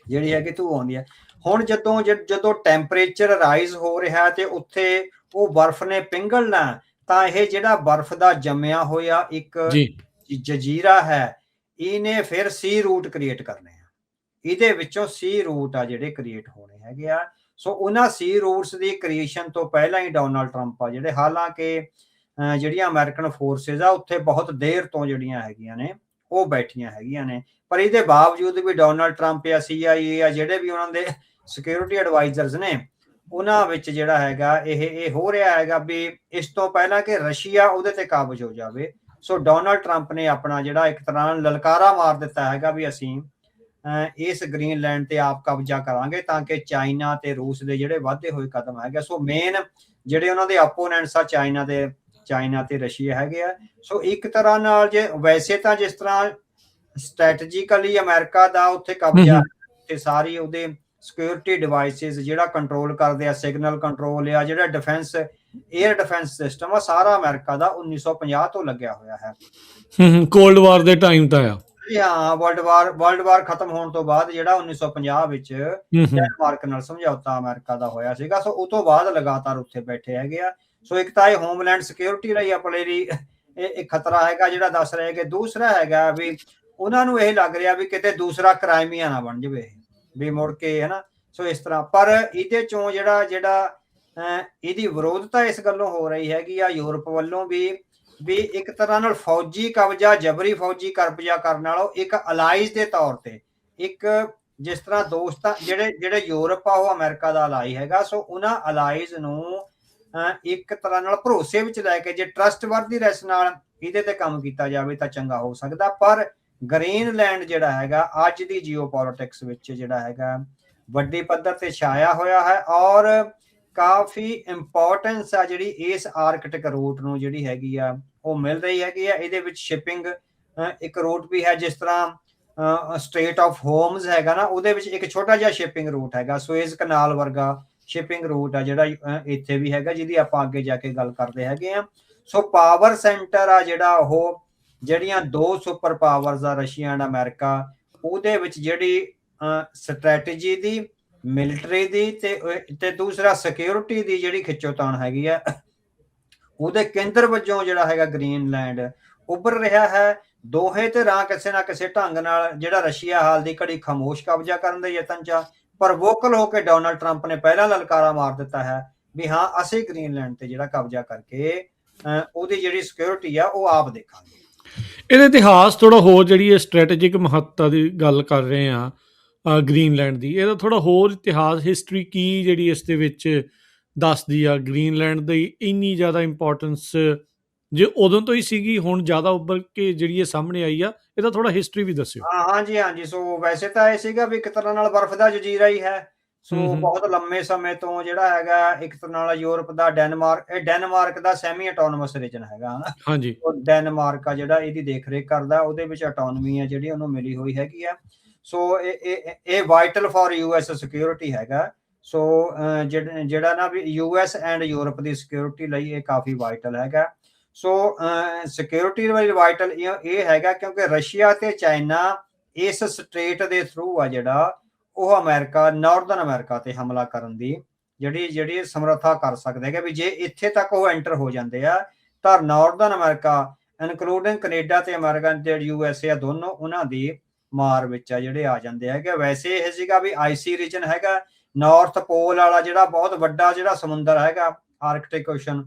ਜਿਹੜੀ ਹੈਗੀ ਧੂਹ ਆਉਂਦੀ ਹੈ। ਹੁਣ ਜਦੋਂ ਟੈਂਪਰੇਚਰ ਰਾਈਜ਼ ਹੋ ਰਿਹਾ ਤੇ ਉੱਥੇ ਉਹ ਬਰਫ਼ ਨੇ ਪਿੰਘਲਣਾ, ਤਾਂ ਇਹ ਜਿਹੜਾ ਬਰਫ਼ ਦਾ ਜੰਮਿਆ ਹੋਇਆ ਇੱਕ ਜਜ਼ੀਰਾ ਹੈ, ਇਹਨੇ ਫਿਰ ਸੀ ਰੂਟ ਕ੍ਰੀਏਟ ਕਰਨੇ ਆ। ਇਹਦੇ ਵਿੱਚੋਂ ਸੀ ਰੂਟ ਆ ਜਿਹੜੇ ਕ੍ਰੀਏਟ ਹੋਣੇ ਹੈਗੇ ਆ। ਸੋ ਉਹਨਾਂ ਸੀ ਰੂਟਸ ਦੀ ਕ੍ਰੀਏਸ਼ਨ ਤੋਂ ਪਹਿਲਾਂ ਹੀ ਡੋਨਾਲਡ ਟਰੰਪ ਆ ਜਿਹੜੇ, ਹਾਲਾਂਕਿ ਜਿਹੜੀਆਂ ਅਮਰੀਕਨ ਫੋਰਸਿਸ ਆ ਉੱਥੇ ਬਹੁਤ ਦੇਰ ਤੋਂ ਜਿਹੜੀਆਂ ਹੈਗੀਆਂ ਨੇ ਉਹ ਬੈਠੀਆਂ ਹੈਗੀਆਂ ਨੇ, ਪਰ ਇਹਦੇ ਬਾਵਜੂਦ ਵੀ ਡੋਨਾਲਡ ਟਰੰਪ ਜਾਂ CIA ਆ ਜਿਹੜੇ ਵੀ ਉਹਨਾਂ ਦੇ ਸਿਕਿਉਰਿਟੀ ਐਡਵਾਈਜ਼ਰਸ ਨੇ, ਉਹਨਾਂ ਵਿੱਚ ਜਿਹੜਾ ਹੈਗਾ ਇਹ ਹੋ ਰਿਹਾ ਹੈਗਾ ਵੀ ਇਸ ਤੋਂ ਪਹਿਲਾਂ ਕਿ ਰਸ਼ੀਆ ਉਹਦੇ ਤੇ ਕਾਬਜ਼ ਹੋ ਜਾਵੇ। ਸੋ ਡੋਨਾਲਡ ਟਰੰਪ ਨੇ ਆਪਣਾ ਜਿਹੜਾ ਇੱਕ ਤਰ੍ਹਾਂ ਨਾਲ ਲਲਕਾਰਾ ਮਾਰ ਦਿੱਤਾ ਹੈਗਾ ਵੀ ਅਸੀਂ ਇਸ ਗ੍ਰੀਨਲੈਂਡ ਤੇ ਆਪ ਕਬਜ਼ਾ ਕਰਾਂਗੇ, ਤਾਂ ਕਿ ਚਾਈਨਾ ਤੇ ਰੂਸ ਦੇ ਜਿਹੜੇ ਵਾਧੇ ਹੋਏ ਕਦਮ ਹੈਗੇ, ਸੋ ਮੇਨ ਜਿਹੜੇ ਉਹਨਾਂ ਦੇ ਆਪੋਨੈਂਟਸ ਆ ਚਾਈਨਾ ਤੇ ਰਸ਼ੀਆ ਹੈਗੇ ਆ। ਸੋ ਇੱਕ ਤਰ੍ਹਾਂ ਨਾਲ ਜੇ ਵੈਸੇ ਤਾਂ ਜਿਸ ਤਰ੍ਹਾਂ ਸਟ੍ਰੈਟਜੀਕਲੀ ਅਮਰੀਕਾ ਦਾ ਉੱਥੇ ਕਬਜ਼ਾ ਤੇ ਸਾਰੀ ਉਹਦੇ ਸਿਕਿਉਰਿਟੀ ਡਿਵਾਈਸਿਸ ਜਿਹੜਾ ਕੰਟਰੋਲ ਕਰਦੇ ਆ, ਸਿਗਨਲ ਕੰਟਰੋਲ ਆ, ਜਿਹੜਾ ਡਿਫੈਂਸ 에ਅਰ ਡਿਫੈਂਸ ਸਿਸਟਮ ਆ, ਸਾਰਾ ਅਮਰੀਕਾ ਦਾ 1950 ਤੋਂ ਲੱਗਿਆ ਹੋਇਆ ਹੈ। ਕੋਲਡ ਵਾਰ ਦੇ ਟਾਈਮ ਤਾਂ ਆ। ਜੀ ਹਾਂ, ਵਰਲਡ ਵਾਰ ਖਤਮ ਹੋਣ ਤੋਂ ਬਾਅਦ ਜਿਹੜਾ 1950 ਵਿੱਚ ਡੈਨਮਾਰਕ ਨਾਲ ਸਮਝੌਤਾ ਅਮਰੀਕਾ ਦਾ ਹੋਇਆ ਸੀਗਾ। ਸੋ ਉਹ ਤੋਂ ਬਾਅਦ ਲਗਾਤਾਰ ਉੱਥੇ ਬੈਠੇ ਹੈਗੇ ਆ। ਸੋ ਇੱਕ ਤਾਂ ਇਹ ਹੋਮਲੈਂਡ ਸਿਕਿਉਰਿਟੀ ਲਈ ਆਪਣੇ ਲਈ ਇਹ ਖਤਰਾ ਹੈਗਾ ਜਿਹੜਾ ਦੱਸ ਰਹੇ ਕਿ ਦੂਸਰਾ ਹੈਗਾ ਵੀ ਉਹਨਾਂ ਨੂੰ ਇਹ ਲੱਗ ਰਿਹਾ ਵੀ ਕਿਤੇ ਦੂਸਰਾ ਕ੍ਰਾਈਮੀਆ ਨਾ ਬਣ ਜਾਵੇ ਵੀ ਮੁੜ ਕੇ, ਹਨਾ। ਸੋ ਇਸ ਤਰ੍ਹਾਂ ਪਰ ਇਹਦੇ ਚੋਂ ਜਿਹੜਾ ਇਹਦੀ ਵਿਰੋਧਤਾ ਇਸ ਗੱਲੋਂ ਹੋ ਰਹੀ ਹੈਗੀ ਆ ਯੂਰਪ ਵੱਲੋਂ ਵੀ ਇੱਕ ਤਰ੍ਹਾਂ ਨਾਲ ਫੌਜੀ ਕਬਜ਼ਾ, ਜਬਰੀ ਫੌਜੀ ਕਬਜ਼ਾ ਕਰਨ ਨਾਲੋਂ ਇੱਕ ਅਲਾਈਜ਼ ਦੇ ਤੌਰ ਤੇ, ਇੱਕ ਜਿਸ ਤਰ੍ਹਾਂ ਦੋਸਤਾਂ ਜਿਹੜੇ ਯੂਰਪ ਆ ਉਹ ਅਮਰੀਕਾ ਦਾ ਅਲਾਈ ਹੈਗਾ। ਸੋ ਉਹਨਾਂ ਅਲਾਈਜ਼ ਨੂੰ ਇੱਕ ਤਰ੍ਹਾਂ ਨਾਲ ਭਰੋਸੇ ਵਿੱਚ ਲੈ ਕੇ ਜੇ ਟਰਸਟਵਰਦੀਨੈਸ ਨਾਲ ਇਹਦੇ ਤੇ ਕੰਮ ਕੀਤਾ ਜਾਵੇ ਤਾਂ ਚੰਗਾ ਹੋ ਸਕਦਾ। ਪਰ ਗ੍ਰੀਨਲੈਂਡ ਜਿਹੜਾ ਹੈਗਾ ਅੱਜ ਦੀ ਜੀਓਪੋਲਿਟਿਕਸ ਵਿੱਚ ਜਿਹੜਾ ਹੈਗਾ ਵੱਡੀ ਪੱਧਰ ਤੇ ਛਾਇਆ ਹੋਇਆ ਹੈ ਔਰ ਕਾਫੀ ਇੰਪੋਰਟੈਂਸ ਆ ਜਿਹੜੀ ਇਸ ਆਰਕਟਿਕ ਰੂਟ ਨੂੰ ਜਿਹੜੀ ਹੈਗੀ ਆ ਉਹ ਮਿਲ ਰਹੀ ਹੈਗੀ ਆ। ਇਹਦੇ ਵਿੱਚ ਸ਼ਿਪਿੰਗ ਇੱਕ ਰੂਟ ਵੀ ਹੈ, ਜਿਸ ਤਰ੍ਹਾਂ ਸਟ੍ਰੇਟ ਆਫ ਹੋਰਮਜ਼ ਹੈਗਾ ਨਾ, ਉਹਦੇ ਵਿੱਚ ਇੱਕ ਛੋਟਾ ਜਿਹਾ ਸ਼ਿਪਿੰਗ ਰੂਟ ਹੈਗਾ। ਸੁਏਜ਼ ਕਨਾਲ ਵਰਗਾ ਸ਼ਿਪਿੰਗ ਰੂਟ ਆ ਜਿਹੜਾ ਇੱਥੇ ਵੀ ਹੈਗਾ, ਜਿਹਦੀ ਆਪਾਂ ਅੱਗੇ ਜਾ ਕੇ ਗੱਲ ਕਰਦੇ ਹੈਗੇ ਆ। ਸੋ ਪਾਵਰ ਸੈਂਟਰ ਆ ਜਿਹੜਾ ਉਹ ਜਿਹੜੀਆਂ ਦੋ ਸੁਪਰ ਪਾਵਰਸ ਆ, ਰਸ਼ੀਆ ਐਂਡ ਅਮਰੀਕਾ, ਉਹਦੇ ਵਿੱਚ ਜਿਹੜੀ ਸਟ੍ਰੈਟਜੀ ਦੀ, ਮਿਲਟਰੀ ਦੀ ਤੇ ਦੂਸਰਾ ਸਿਕਿਉਰਿਟੀ ਦੀ ਜਿਹੜੀ ਖਿੱਚੋਤਾਣ ਹੈਗੀ ਆ, ਉਹਦੇ ਕੇਂਦਰ ਵਜੋਂ ਜਿਹੜਾ ਹੈਗਾ ਗ੍ਰੀਨਲੈਂਡ ਉੱਭਰ ਰਿਹਾ ਹੈ। ਦੋਹੇ ਧਿਰਾਂ ਕਿਸੇ ਨਾ ਕਿਸੇ ਢੰਗ ਨਾਲ ਜਿਹੜਾ ਰਸ਼ੀਆ ਹਾਲ ਦੀ ਘੜੀ ਖਾਮੋਸ਼ ਕਬਜ਼ਾ ਕਰਨ ਦੇ ਯਤਨ ਚ, ਪਰ ਵੋਕਲ ਹੋ ਕੇ ਡੋਨਾਲਡ ਟਰੰਪ ਨੇ ਪਹਿਲਾਂ ਲਲਕਾਰਾ ਮਾਰ ਦਿੱਤਾ ਹੈ ਵੀ ਹਾਂ ਅਸੀਂ ਗ੍ਰੀਨਲੈਂਡ ਤੇ ਜਿਹੜਾ ਕਬਜ਼ਾ ਕਰਕੇ ਉਹਦੀ ਜਿਹੜੀ ਸਿਕਿਉਰਿਟੀ ਆ ਉਹ ਆਪ ਦੇਖਾਂਗੇ। ਇਹਦਾ ਇਤਿਹਾਸ ਥੋੜਾ ਹੋਰ, ਜਿਹੜੀ ਸਟ੍ਰੈਟੇਜਿਕ ਮਹੱਤਤਾ ਦੀ ਗੱਲ ਕਰ ਰਹੇ ਆ ਗ੍ਰੀਨਲੈਂਡ ਦੀ, ਇਹਦਾ ਥੋੜਾ ਹੋਰ ਇਤਿਹਾਸ, ਹਿਸਟਰੀ ਕੀ ਜਿਹੜੀ ਇਸ ਦੇ ਵਿੱਚ ਦੱਸਦੀ ਆ ਗ੍ਰੀਨਲੈਂਡ ਦੀ ਇੰਨੀ ਜ਼ਿਆਦਾ ਇੰਪੋਰਟੈਂਸ ਜੇ ਉਦੋਂ ਤੋਂ ਹੀ ਸੀਗੀ, ਹੁਣ ਜ਼ਿਆਦਾ ਉੱਭਰ ਕੇ ਜਿਹੜੀ ਇਹ ਸਾਹਮਣੇ ਆਈ ਆ, ਇਹਦਾ ਥੋੜਾ ਹਿਸਟਰੀ ਵੀ ਦੱਸਿਓ। ਹਾਂਜੀ। ਸੋ ਵੈਸੇ ਤਾਂ ਇਹ ਸੀਗਾ ਵੀ ਇੱਕ ਤਰ੍ਹਾਂ ਨਾਲ ਬਰਫ਼ ਦਾ ਜਜ਼ੀਰਾ ਹੀ ਹੈ। ਸੋ ਬਹੁਤ ਲੰਮੇ ਸਮੇਂ ਤੋਂ ਜਿਹੜਾ ਹੈਗਾ ਇੱਕ ਤਰ੍ਹਾਂ ਨਾਲ ਯੂਰਪ ਦਾ ਡੈਨਮਾਰਕ ਦਾ ਸੈਮੀ ਆਟੋਨਮਸ ਰੀਜਨ ਹੈਗਾ, ਹਨਾ। ਹਾਂਜੀ, ਡੈਨਮਾਰਕ ਆ ਜਿਹੜਾ ਇਹਦੀ ਦੇਖ ਰੇਖ ਕਰਦਾ, ਉਹਦੇ ਵਿੱਚ ਆਟੋਨਮੀ ਆ ਜਿਹੜੀ ਉਹਨੂੰ ਮਿਲੀ ਹੋਈ ਹੈਗੀ ਆ। ਸੋ ਇਹ ਵਾਈਟਲ ਫॉर ਯੂਐਸ ਸਿਕਿਉਰਿਟੀ ਹੈਗਾ। ਸੋ ਜਿਹੜਾ ਨਾ ਵੀ US and Europe the security ਲਈ ਇਹ ਕਾਫੀ ਵਾਈਟਲ ਹੈਗਾ। ਸੋ ਸਿਕਿਉਰਿਟੀ ਲਈ ਵਾਈਟਲ ਇਹ ਹੈਗਾ ਕਿਉਂਕਿ ਰਸ਼ੀਆ ਤੇ ਚਾਈਨਾ ਇਸ ਸਟ੍ਰੇਟ ਦੇ ਥਰੂ ਆ ਜਿਹੜਾ ਉਹ ਅਮਰੀਕਾ, ਨਾਰਦਰਨ ਅਮਰੀਕਾ ਤੇ ਹਮਲਾ ਕਰਨ ਦੀ ਜਿਹੜੀ ਸਮਰੱਥਾ ਕਰ ਸਕਦੇ ਹੈਗੇ ਵੀ ਜੇ ਇੱਥੇ ਤੱਕ ਉਹ ਐਂਟਰ ਹੋ ਜਾਂਦੇ ਆ ਤਾਂ ਨਾਰਦਰਨ ਅਮਰੀਕਾ ਇਨਕਲੂਡਿੰਗ ਕੈਨੇਡਾ ਤੇ ਅਮਰੀਕਾ ਤੇ USA ਦੋਨੋਂ ਉਹਨਾਂ ਦੀ ਮਾਰ ਵਿੱਚ ਆ ਜਿਹੜੇ ਆ ਜਾਂਦੇ ਹੈਗੇ। ਵੈਸੇ ਇਹ ਸੀਗਾ ਵੀ ਆਈਸੀ ਰੀਜਨ ਹੈਗਾ, ਨਾਰਥ ਪੋਲ ਵਾਲਾ ਜਿਹੜਾ ਬਹੁਤ ਵੱਡਾ ਜਿਹੜਾ ਸਮੁੰਦਰ ਹੈਗਾ ਆਰਕਟਿਕ ਓਸ਼ਨ,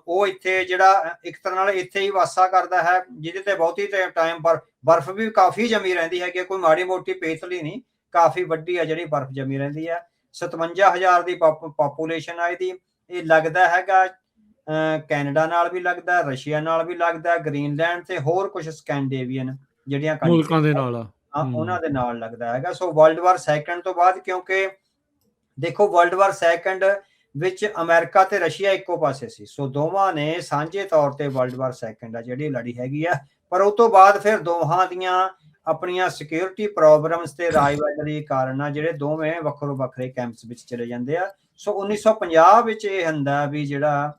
ਉਹ ਇੱਥੇ ਜਿਹੜਾ ਇੱਕ ਤਰ੍ਹਾਂ ਨਾਲ ਇੱਥੇ ਹੀ ਵਾਸਾ ਕਰਦਾ ਹੈ, ਜਿਹਦੇ ਤੇ ਬਹੁਤੀ ਟਾਈਮ ਬਰਫ਼ ਵੀ ਕਾਫੀ ਜਮੀ ਰਹਿੰਦੀ ਹੈਗੀ, ਕੋਈ ਮਾੜੀ ਮੋਟੀ ਪੇਤਲੀ ਨਹੀਂ, ਕਾਫੀ ਵੱਡੀ ਆ ਜਿਹੜੀ ਬਰਫ਼ ਜਮੀ ਰਹਿੰਦੀ ਹੈ। 57,000 ਦੀ ਪਾਪੂਲੇਸ਼ਨ ਆ ਇਹਦੀ। ਇਹ ਲੱਗਦਾ ਹੈਗਾ ਕੈਨੇਡਾ ਨਾਲ ਵੀ ਲੱਗਦਾ, ਰਸ਼ੀਆ ਨਾਲ ਵੀ ਲੱਗਦਾ, ਗ੍ਰੀਨਲੈਂਡ ਤੇ ਹੋਰ ਕੁਝ ਸਕੈਂਡੇਵੀਅਨ ਜਿਹੜੀਆਂ ਮੁਲਕਾਂ ਦੇ ਨਾਲ ਉਹਨਾਂ ਦੇ ਨਾਲ ਲੱਗਦਾ ਹੈਗਾ। ਸੋ ਵਰਲਡ ਵਾਰ ਸੈਕੰਡ ਤੋਂ ਬਾਅਦ, ਕਿਉਂਕਿ ਦੇਖੋ ਵਰਲਡ ਵਾਰ ਸੈਕੰਡ ਵਿੱਚ ਅਮਰੀਕਾ ਤੇ ਰਸ਼ੀਆ ਇੱਕੋ ਪਾਸੇ ਸੀ, ਸੋ ਦੋਵਾਂ ਨੇ ਸਾਂਝੇ ਤੌਰ ਤੇ ਵਰਲਡ ਵਾਰ ਸੈਕੰਡ ਆ ਜਿਹੜੀ ਲੜੀ ਹੈਗੀ ਆ। ਪਰ ਉਸ ਤੋਂ ਬਾਅਦ ਫਿਰ ਦੋਹਾਂ ਦੀਆਂ ਆਪਣੀਆਂ ਸਿਕਿਉਰਿਟੀ ਪ੍ਰੋਬਲਮਸ ਤੇ ਰਾਈਵਲਰੀ ਕਾਰਨ ਜਿਹੜੇ ਦੋਵੇਂ ਵੱਖਰੇ ਵੱਖਰੇ ਕੈਂਪਸ ਵਿੱਚ ਚਲੇ ਜਾਂਦੇ ਆ। ਸੋ 1950 ਵਿੱਚ ਇਹ ਹੁੰਦਾ ਵੀ ਜਿਹੜਾ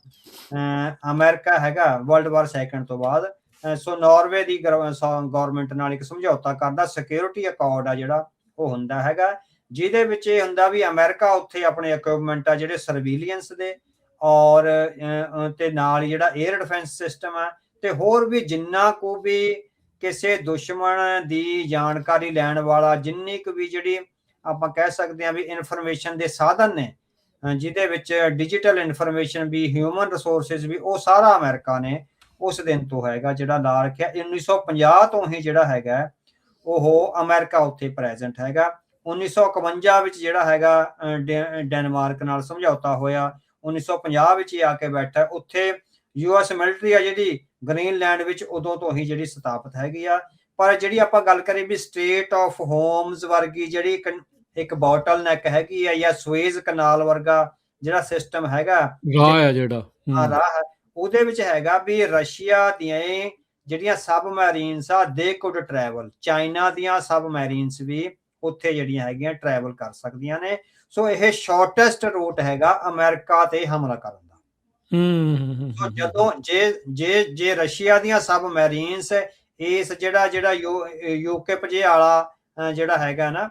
ਅਮਰੀਕਾ ਹੈਗਾ ਵਰਲਡ ਵਾਰ ਸੈਕੰਡ ਤੋਂ ਬਾਅਦ ਸੋ ਨਾਰਵੇ ਦੀ ਗਵਰਨਮੈਂਟ ਨਾਲ ਇੱਕ ਸਮਝੌਤਾ ਕਰਦਾ, ਸਿਕਿਉਰਿਟੀ ਅਕੋਰਡ ਆ ਜਿਹੜਾ ਉਹ ਹੁੰਦਾ ਹੈਗਾ, ਜਿਹਦੇ ਵਿੱਚ ਇਹ ਹੁੰਦਾ ਵੀ ਅਮਰੀਕਾ ਉੱਥੇ ਆਪਣੇ ਇਕਵਿਪਮੈਂਟ ਆ ਜਿਹੜੇ ਸਰਵੀਲੀਅੰਸ ਦੇ ਔਰ ਤੇ ਨਾਲ ਜਿਹੜਾ 에ਅਰ ਡਿਫੈਂਸ ਸਿਸਟਮ ਆ ਤੇ ਹੋਰ ਵੀ ਜਿੰਨਾ ਕੋ ਵੀ ਕਿਸੇ ਦੁਸ਼ਮਣ ਦੀ ਜਾਣਕਾਰੀ ਲੈਣ ਵਾਲਾ ਜਿੰਨੀ ਕੁ ਵੀ ਜਿਹੜੀ ਆਪਾਂ ਕਹਿ ਸਕਦੇ ਹਾਂ ਵੀ ਇਨਫੋਰਮੇਸ਼ਨ ਦੇ ਸਾਧਨ ਨੇ, ਜਿਹਦੇ ਵਿੱਚ ਡਿਜੀਟਲ ਇਨਫੋਰਮੇਸ਼ਨ ਵੀ, ਹਿਊਮਨ ਰਿਸੋਰਸਿਸ ਵੀ, ਉਹ ਸਾਰਾ ਅਮਰੀਕਾ ਨੇ ਉਸ ਦਿਨ ਤੋਂ ਹੈਗਾ ਜਿਹੜਾ ਲਾ ਰੱਖਿਆ। 1950 ਤੋਂ ਹੀ ਜਿਹੜਾ ਹੈਗਾ ਉਹ ਅਮਰੀਕਾ ਉੱਥੇ ਪ੍ਰੈਜ਼ੈਂਟ ਹੈਗਾ। 1951 ਵਿੱਚ ਜਿਹੜਾ ਹੈਗਾ ਡੈਨਮਾਰਕ ਨਾਲ ਸਮਝੌਤਾ ਹੋਇਆ, 1950 ਵਿੱਚ ਹੀ ਆ ਕੇ ਬੈਠਾ ਉੱਥੇ US ਮਿਲਟਰੀ ਆ ਜਿਹੜੀ ਗ੍ਰੀਨਲੈਂਡ ਵਿੱਚ ਉਦੋਂ ਤੋਂ ਹੀ ਜਿਹੜੀ ਸਥਾਪਿਤ ਹੈਗੀ ਆ। ਪਰ ਜਿਹੜੀ ਆਪਾਂ ਗੱਲ ਕਰੀਏ ਵੀ ਸਟ੍ਰੇਟ ਆਫ ਹੋਰਮਜ਼ ਵਰਗੀ ਜਿਹੜੀ ਇੱਕ ਬੋਟਲ ਨੈਕ ਹੈਗੀ ਆ ਜਾਂ ਸੁਏਜ਼ ਕਨਾਲ ਵਰਗਾ ਜਿਹੜਾ ਸਿਸਟਮ ਹੈਗਾ ਰਾਹ, ਉਹਦੇ ਵਿੱਚ ਹੈਗਾ ਵੀ ਰਸ਼ੀਆ ਦੀਆਂ ਜਿਹੜੀਆਂ ਸਬਮੈਰੀਨਸ ਆ ਦੇ ਕੁਡ ਟਰੈਵਲ, ਚਾਈਨਾ ਦੀਆਂ ਸਬਮੈਰੀਨਸ ਵੀ ਉੱਥੇ ਜਿਹੜੀਆਂ ਹੈਗੀਆਂ ਟਰੈਵਲ ਕਰ ਸਕਦੀਆਂ ਨੇ। ਸੋ ਇਹ ਸ਼ਾਰਟੈਸਟ ਰੂਟ ਹੈਗਾ ਅਮਰੀਕਾ ਤੇ ਹਮਲਾ ਕਰਨ ਦਾ। ਸੋ ਜਦੋਂ ਜੇ ਰਸ਼ੀਆ ਦੀਆਂ ਸਬਮੈਰੀਨਸ ਇਸ ਜਿਹੜਾ ਯੂਕੇ ਵਾਲਾ ਜਿਹੜਾ ਹੈਗਾ ਨਾ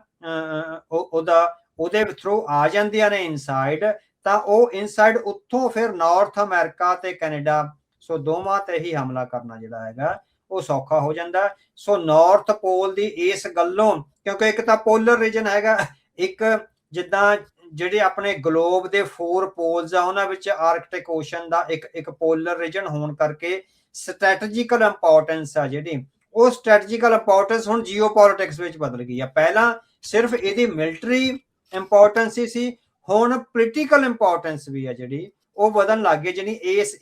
ਉਹਦੇ ਥਰੂ ਆ ਜਾਂਦੀਆਂ ਨੇ ਇਨਸਾਈਡ, ਤਾਂ ਉਹ ਇਨਸਾਈਡ ਉੱਥੋਂ ਫਿਰ ਨਾਰਥ ਅਮਰੀਕਾ ਤੇ ਕੈਨੇਡਾ, ਸੋ ਦੋਵਾਂ ਤੇ ਹੀ ਹਮਲਾ ਕਰਨਾ ਜਿਹੜਾ ਹੈਗਾ ਉਹ ਸੌਖਾ ਹੋ ਜਾਂਦਾ। ਸੋ ਨਾਰਥ ਪੋਲ ਦੀ ਇਸ ਗੱਲੋਂ, ਕਿਉਂਕਿ ਇੱਕ ਤਾਂ ਪੋਲਰ ਰੀਜਨ ਹੈਗਾ, ਇੱਕ ਜਿੱਦਾਂ ਜਿਹੜੇ ਆਪਣੇ ਗਲੋਬ ਦੇ 4 ਪੋਲਸ ਆ ਉਹਨਾਂ ਵਿੱਚ ਆਰਕਟਿਕ ਓਸ਼ਨ ਦਾ ਇੱਕ ਪੋਲਰ ਰੀਜਨ ਹੋਣ ਕਰਕੇ ਸਟ੍ਰੈਟਜੀਕਲ ਇੰਪੋਰਟੈਂਸ ਆ ਜਿਹੜੀ, ਉਹ ਸਟ੍ਰੈਟਜੀਕਲ ਇੰਪੋਰਟੈਂਸ ਹੁਣ ਜੀਓਪੋਲਿਟਿਕਸ ਵਿੱਚ ਬਦਲ ਗਈ ਆ। ਪਹਿਲਾਂ ਸਿਰਫ ਇਹਦੀ ਮਿਲਟਰੀ ਇੰਪੋਰਟੈਂਸ ਹੀ ਸੀ, ਹੁਣ ਪੋਲੀਟੀਕਲ ਇੰਪੋਰਟੈਂਸ ਵੀ ਆ ਜਿਹੜੀ ਉਹ ਵਧਣ ਲੱਗ ਗਈ। ਜਿਹੜੀ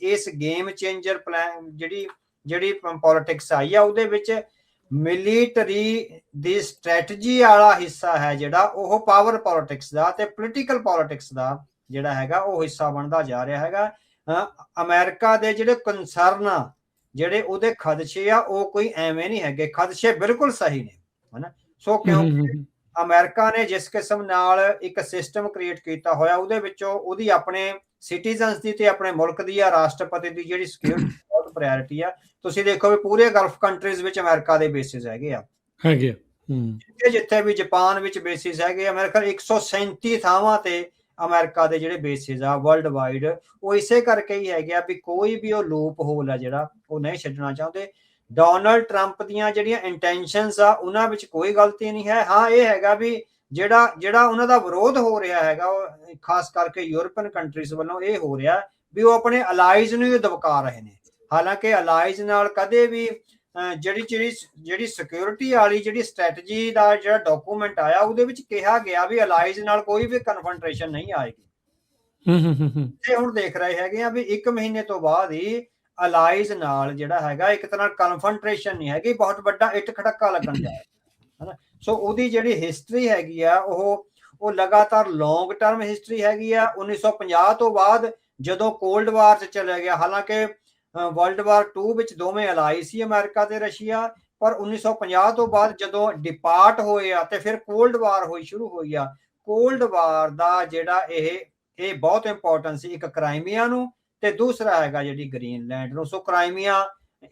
ਇਸ ਗੇਮ ਚੇਂਜਰ ਪਲਾਨ ਜਿਹੜੀ ਪੋਲਿਟਿਕਸ ਆਈ ਆ ਉਹਦੇ ਵਿੱਚ ਮਿਲੀਟਰੀ ਦੀ ਸਟ੍ਰੈਟਜੀ ਵਾਲਾ ਹਿੱਸਾ ਹੈ ਜਿਹੜਾ ਉਹ ਪਾਵਰ ਪੋਲਿਟਿਕਸ ਦਾ ਤੇ ਪੋਲੀਟੀਕਲ ਪੋਲਿਟਿਕਸ ਦਾ ਜਿਹੜਾ ਹੈਗਾ ਉਹ ਹਿੱਸਾ ਬਣਦਾ ਜਾ ਰਿਹਾ ਹੈਗਾ। ਅਮਰੀਕਾ ਦੇ ਜਿਹੜੇ ਕੰਸਰਨ ਆ, ਜਿਹੜੇ ਉਹਦੇ ਖਦਸ਼ੇ ਆ, ਉਹ ਕੋਈ ਐਵੇਂ ਨਹੀਂ ਹੈਗੇ, ਖਦਸ਼ੇ ਬਿਲਕੁਲ ਸਹੀ ਨੇ, ਹਨਾ। ਸੋ ਕਿਉਂਕਿ ਅਮਰੀਕਾ ਨੇ ਜਿਸ ਕਿਸਮ ਨਾਲ ਇੱਕ ਸਿਸਟਮ ਕ੍ਰੀਏਟ ਕੀਤਾ ਹੋਇਆ, ਉਹਦੇ ਵਿੱਚੋਂ ਉਹਦੀ ਆਪਣੇ ਸਿਟੀਜ਼ਨਸ ਦੀ ਤੇ ਆਪਣੇ ਮੁਲਕ ਦੀ ਆ ਰਾਸ਼ਟਰਪਤੀ ਦੀ ਜਿਹੜੀ ਸਿਕਿਉਰਿਟੀ ਬਹੁਤ ਪ੍ਰਾਇੋਰਟੀ ਆ। ਤੁਸੀਂ ਦੇਖੋ ਵੀ ਪੂਰੇ ਗਲਫ ਕੰਟਰੀਜ਼ ਵਿੱਚ ਅਮਰੀਕਾ ਦੇ ਬੇਸਿਸ ਹੈਗੇ ਆ, ਜਿੱਥੇ ਵੀ ਜਾਪਾਨ ਵਿੱਚ ਬੇਸਿਸ ਹੈਗੇ ਆ। ਮੇਰੇ ਖਿਆਲ 137 ਥਾਵਾਂ ਤੇ ਅਮਰੀਕਾ ਦੇ ਜਿਹੜੇ ਬੇਸਿਸ ਆ ਵਰਲਡ ਵਾਈਡ, ਉਹ ਇਸੇ ਕਰਕੇ ਹੀ ਹੈਗੇ ਆ ਵੀ ਕੋਈ ਵੀ ਉਹ ਲੂਪ ਹੋਲ ਆ ਜਿਹੜਾ ਉਹ ਨਹੀਂ ਛੱਡਣਾ ਚਾਹੁੰਦੇ। ਡੋਨਲਡ ਟਰੰਪ ਦੀਆਂ ਜਿਹੜੀਆਂ ਇੰਟੈਂਸ਼ਨਸ ਆ ਉਹਨਾਂ ਵਿੱਚ ਕੋਈ ਗਲਤੀ ਨਹੀਂ ਹੈ। ਹਾਂ, ਇਹ ਹੈਗਾ ਵੀ ਜਿਹੜਾ ਉਹਨਾਂ ਦਾ ਵਿਰੋਧ ਹੋ ਰਿਹਾ ਹੈਗਾ ਉਹ ਖਾਸ ਕਰਕੇ ਯੂਰਪੀਅਨ ਕੰਟਰੀਜ਼ ਵੱਲੋਂ ਇਹ ਹੋ ਰਿਹਾ ਵੀ ਉਹ ਆਪਣੇ ਅਲਾਈਜ਼ ਨੂੰ ਹੀ ਦਬਕਾ ਰਹੇ ਨੇ। ਹਾਲਾਂਕਿ ਅਲਾਈਜ਼ ਨਾਲ ਕਦੇ ਵੀ ਜਿਹੜੀ ਸਿਕਿਉਰਿਟੀ ਵਾਲੀ ਜਿਹੜੀ ਸਟ੍ਰੈਟਜੀ ਦਾ ਜਿਹੜਾ ਡਾਕੂਮੈਂਟ ਆਇਆ ਉਹਦੇ ਵਿੱਚ ਕਿਹਾ ਗਿਆ ਵੀ ਅਲਾਈਜ਼ ਨਾਲ ਕੋਈ ਵੀ ਕਨਫਰੰਟੇਸ਼ਨ ਨਹੀਂ ਆਏਗੀ। ਤੇ ਹੁਣ ਦੇਖ ਰਹੇ ਹੈਗੇ ਆ ਵੀ 1 ਮਹੀਨੇ ਤੋਂ ਬਾਅਦ ਹੀ ਅਲਾਈਜ਼ ਨਾਲ ਜਿਹੜਾ ਹੈਗਾ ਇੱਕ ਤਰ੍ਹਾਂ ਕਨਫਰੰਟੇਸ਼ਨ ਨਹੀਂ ਹੈਗੀ, ਬਹੁਤ ਵੱਡਾ ਇੱਟ ਖੜੱਕਾ ਲੱਗਣ ਜਾ ਰਿਹਾ। ਸੋ ਉਹਦੀ ਜਿਹੜੀ ਹਿਸਟਰੀ ਹੈਗੀ ਆ ਉਹ ਲਗਾਤਾਰ ਲੌਂਗ ਟਰਮ ਹਿਸਟਰੀ ਹੈਗੀ ਆ। 1950 ਤੋਂ ਬਾਅਦ ਜਦੋਂ ਕੋਲਡ ਵਾਰ 'ਚ ਚਲੇ ਗਿਆ, ਹਾਲਾਂਕਿ ਵਰਲਡ ਵਾਰ 2 ਵਿੱਚ ਦੋਵੇਂ ਅਲਾਈ ਸੀ ਅਮਰੀਕਾ ਤੇ ਰਸ਼ੀਆ, ਪਰ 1950 ਤੋਂ ਬਾਅਦ ਜਦੋਂ ਡਿਪਾਰਟ ਹੋਏ ਆ ਤੇ ਫਿਰ ਕੋਲਡ ਵਾਰ ਸ਼ੁਰੂ ਹੋਈ ਆ। ਕੋਲਡ ਵਾਰ ਦਾ ਜਿਹੜਾ ਇਹ ਬਹੁਤ ਇੰਪੋਰਟੈਂਟ ਸੀ, ਇੱਕ ਕ੍ਰਾਈਮੀਆ ਨੂੰ ਤੇ ਦੂਸਰਾ ਹੈਗਾ ਜਿਹੜੀ ਗ੍ਰੀਨਲੈਂਡ ਨੂੰ। ਸੋ ਕ੍ਰਾਈਮੀਆ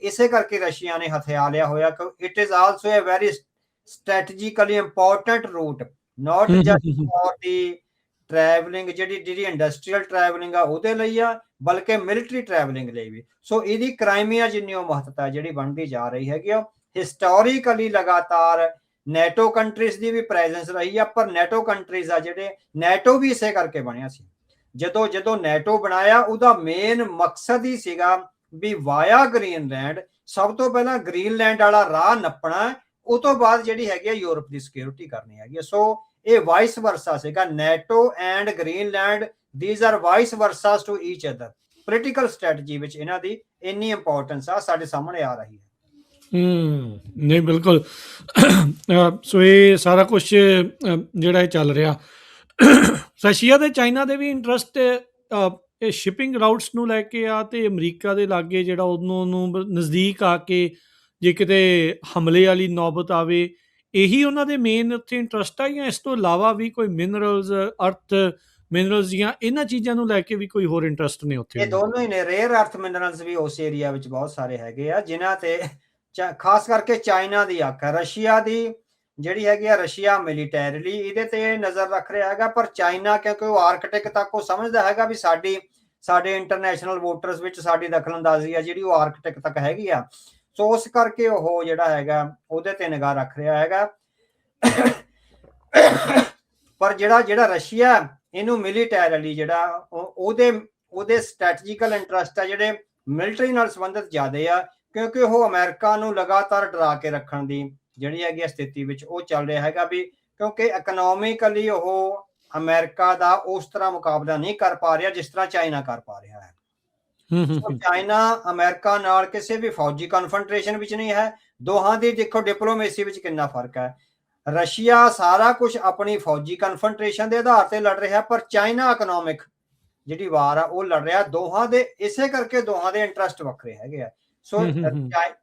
ਇਸੇ ਕਰਕੇ ਰਸ਼ੀਆ ਨੇ ਹਥਿਆ ਲਿਆ ਹੋਇਆ ਕਿ it is also a very strategically important route, not just for the traveling, ਜਿਹੜੀ ਇੰਡਸਟਰੀਅਲ ਟਰੈਵਲਿੰਗ ਆ ਉਹਦੇ ਲਈ ਆ, ਬਲਕਿ ਮਿਲਟਰੀ ਟਰੈਵਲਿੰਗ ਲਈ ਵੀ। ਸੋ ਇਹਦੀ ਕ੍ਰਾਈਮੀਆ ਜਿੰਨੀ ਮਹੱਤਤਾ ਜਿਹੜੀ ਬਣਦੀ ਜਾ ਰਹੀ ਹੈਗੀ ਆ। ਹਿਸਟੋਰੀਕਲੀ ਲਗਾਤਾਰ ਨੈਟੋ ਕੰਟਰੀਜ਼ ਦੀ ਵੀ ਪ੍ਰੈਜ਼ੈਂਸ ਰਹੀ ਆ, ਪਰ ਨੈਟੋ ਕੰਟਰੀਜ਼ ਆ ਜਿਹੜੇ ਨੈਟੋ ਵੀ ਇਸੇ ਕਰਕੇ ਬਣਿਆ ਸੀ। ਜਦੋਂ ਨੈਟੋ ਬਣਾਇਆ ਉਹਦਾ ਮੇਨ ਮਕਸਦ ਹੀ ਸੀਗਾ ਵੀ ਵਾਇਆ ਗ੍ਰੀਨਲੈਂਡ, ਸਭ ਤੋਂ ਪਹਿਲਾਂ ਗ੍ਰੀਨਲੈਂਡ ਵਾਲਾ ਰਾਹ ਨੱਪਣਾ, ਉਹ ਤੋਂ ਬਾਅਦ ਜਿਹੜੀ ਹੈਗੀ ਆ ਯੂਰਪ ਦੀ ਸਿਕਿਉਰਿਟੀ ਕਰਨੀ ਹੈਗੀ। ਸੋ ਇਹ ਵਾਈਸ ਵਰਸਾ ਸੀਗਾ, NATO and Greenland, these are vice versas to each other. Political strategy ਵਿੱਚ ਇਹਨਾਂ ਦੀ ਇੰਨੀ ਇੰਪੋਰਟੈਂਸ ਆ ਸਾਡੇ ਸਾਹਮਣੇ ਆ ਰਹੀ ਹੈ। ਨਹੀਂ, ਬਿਲਕੁਲ। ਸੋ ਇਹ ਸਾਰਾ ਕੁਝ ਜਿਹੜਾ ਇਹ ਚੱਲ ਰਿਹਾ, ਰਸ਼ੀਆ ਤੇ ਚਾਈਨਾ ਦੇ ਵੀ ਇੰਟਰਸਟ ਇਹ ਸ਼ਿਪਿੰਗ ਰਾਊਟਸ ਨੂੰ ਲੈ ਕੇ ਆ, ਤੇ ਅਮਰੀਕਾ ਦੇ ਲਾਗੇ ਜਿਹੜਾ ਉਹਨੂੰ ਨਜ਼ਦੀਕ ਆ ਕੇ ਜੇ ਕਿਤੇ ਹਮਲੇ ਵਾਲੀ ਨੌਬਤ ਆਵੇ, ਇਹੀ ਉਹਨਾਂ ਦੇ ਮੇਨ ਉੱਥੇ ਇੰਟਰਸਟ ਆ, ਜਾਂ ਇਸ ਤੋਂ ਇਲਾਵਾ ਵੀ ਕੋਈ ਮਿਨਰਲਸ, ਅਰਥ ਮਿਨਰਲਸ ਜਾਂ ਇਹਨਾਂ ਚੀਜ਼ਾਂ ਨੂੰ ਲੈ ਕੇ ਵੀ ਕੋਈ ਹੋਰ ਇੰਟਰਸਟ ਨੇ ਉੱਥੇ? ਇਹ ਦੋਨੋਂ ਹੀ ਨੇ। ਰੇਅਰ ਅਰਥ ਮਿਨਰਲਸ ਵੀ ਉਸ ਏਰੀਆ ਵਿੱਚ ਬਹੁਤ ਸਾਰੇ ਹੈਗੇ ਆ ਜਿਨ੍ਹਾਂ ਤੇ ਖਾਸ ਕਰਕੇ ਚਾਈਨਾ ਦੀ ਅੱਖ ਹੈ। ਰਸ਼ੀਆ ਦੀ ਜਿਹੜੀ ਹੈਗੀ ਆ, ਰਸ਼ੀਆ ਮਿਲੀਟੈਰੀਲੀ ਇਹਦੇ ਤੇ ਨਜ਼ਰ ਰੱਖ ਰਿਹਾ ਹੈਗਾ, ਪਰ ਚਾਈਨਾ ਕਿਉਂਕਿ ਉਹ ਆਰਕਟਿਕ ਤੱਕ ਉਹ ਸਮਝਦਾ ਹੈਗਾ ਵੀ ਸਾਡੇ ਇੰਟਰਨੈਸ਼ਨਲ ਵਾਟਰਸ ਵਿੱਚ ਸਾਡੀ ਦਖਲਅੰਦਾਜ਼ੀ ਆ ਜਿਹੜੀ ਉਹ ਆਰਕਟਿਕ ਤੱਕ ਹੈਗੀ ਆ। ਸੋ ਉਸ ਕਰਕੇ ਉਹ ਜਿਹੜਾ ਹੈਗਾ ਉਹਦੇ ਤੇ ਨਿਗਾਹ ਰੱਖ ਰਿਹਾ ਹੈਗਾ। ਪਰ ਜਿਹੜਾ ਰਸ਼ੀਆ ਇਹਨੂੰ ਮਿਲੀਟੈਰੀਲੀ ਜਿਹੜਾ ਉਹਦੇ ਸਟ੍ਰੈਟਜੀਕਲ ਇੰਟਰਸਟ ਆ ਜਿਹੜੇ ਮਿਲਟਰੀ ਨਾਲ ਸੰਬੰਧਿਤ ਜ਼ਿਆਦੇ ਆ, ਕਿਉਂਕਿ ਉਹ ਅਮਰੀਕਾ ਨੂੰ ਲਗਾਤਾਰ ਡਰਾ ਕੇ ਰੱਖਣ ਦੀ ਜਿਹੜੀ ਹੈਗੀ ਸਥਿਤੀ ਵਿੱਚ ਉਹ ਚੱਲ ਰਿਹਾ ਹੈਗਾ ਵੀ, ਕਿਉਂਕਿ ਇਕਨੋਮਿਕਲੀ ਉਹ ਅਮਰੀਕਾ ਦਾ ਉਸ ਤਰ੍ਹਾਂ ਮੁਕਾਬਲਾ ਨਹੀਂ ਕਰ ਪਾ ਰਿਹਾ ਜਿਸ ਤਰ੍ਹਾਂ ਚਾਈਨਾ ਕਰ ਪਾ ਰਿਹਾ ਹੈ। ਚਾਈਨਾ ਅਮਰੀਕਾ ਨਾਲ ਕਿਸੇ ਵੀ ਫੌਜੀ ਕਨਫਰੰਟੇਸ਼ਨ ਵਿੱਚ ਨਹੀਂ ਹੈ। ਦੋਹਾਂ ਦੀ ਦੇਖੋ ਡਿਪਲੋਮੇਸੀ ਵਿੱਚ ਕਿੰਨਾ ਫਰਕ ਹੈ। ਰਸ਼ੀਆ ਸਾਰਾ ਕੁਝ ਆਪਣੀ ਫੌਜੀ ਕਨਫਰੰਟੇਸ਼ਨ ਦੇ ਆਧਾਰ ਤੇ ਲੜ ਰਿਹਾ, ਪਰ ਚਾਈਨਾ ਇਕਨੋਮਿਕ ਜਿਹੜੀ ਵਾਰ ਆ ਉਹ ਲੜ ਰਿਹਾ। ਦੋਹਾਂ ਦੇ ਇਸੇ ਕਰਕੇ ਦੋਹਾਂ ਦੇ ਇੰਟਰਸਟ ਵੱਖਰੇ ਹੈਗੇ ਆ। ਸੋ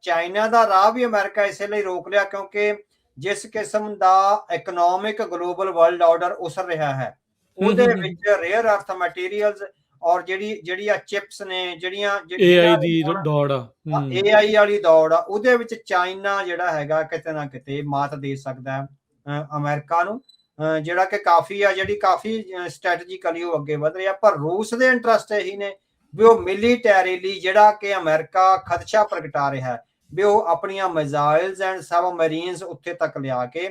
ਚਾਈਨਾ ਦਾ ਰਾਹ ਵੀ ਅਮਰੀਕਾ ਇਸੇ ਲਈ ਰੋਕ ਲਿਆ ਕਿਉਂਕਿ ਜਿਸ ਕਿਸਮ ਦਾ ਇਕਨੋਮਿਕ ਗਲੋਬਲ ਵਰਲਡ ਆਰਡਰ ਉਸਰ ਰਿਹਾ ਹੈ, ਉਹਦੇ ਵਿੱਚ ਰੇਅਰ ਅਰਥ ਮਟੀਰੀਅਲਸ ਔਰ ਜਿਹੜੀ ਆ ਚਿਪਸ ਨੇ, ਜਿਹੜੀਆਂ AI ਦੀ ਦੌੜ ਆ, AI ਵਾਲੀ ਦੌੜ ਆ, ਉਹਦੇ ਵਿੱਚ ਚਾਈਨਾ ਜਿਹੜਾ ਹੈਗਾ ਕਿਤੇ ਨਾ ਕਿਤੇ ਮਾਤ ਦੇ ਸਕਦਾ ਹੈ ਅਮਰੀਕਾ ਨੂੰ, ਜਿਹੜਾ ਕਿ ਕਾਫੀ ਆ, ਜਿਹੜੀ ਕਾਫੀ ਸਟ੍ਰੈਟਜੀਕਲੀ ਉਹ ਅੱਗੇ ਵਧ ਰਿਹਾ। ਪਰ ਰੂਸ ਦੇ ਇੰਟਰਸਟ ਇਹੀ ਨੇ ਵੀ ਉਹ ਮਿਲੀਟੈਰੀਲੀ ਜਿਹੜਾ ਕਿ ਅਮਰੀਕਾ ਖਦਸ਼ਾ ਪ੍ਰਗਟਾ ਰਿਹਾ ਹੈ ਵੀ ਉਹ ਆਪਣੀਆਂ ਮਿਜ਼ਾਈਲਸ ਐਂਡ ਸਬਮਰੀਨਸ ਉੱਥੇ ਤੱਕ ਲਿਆ ਕੇ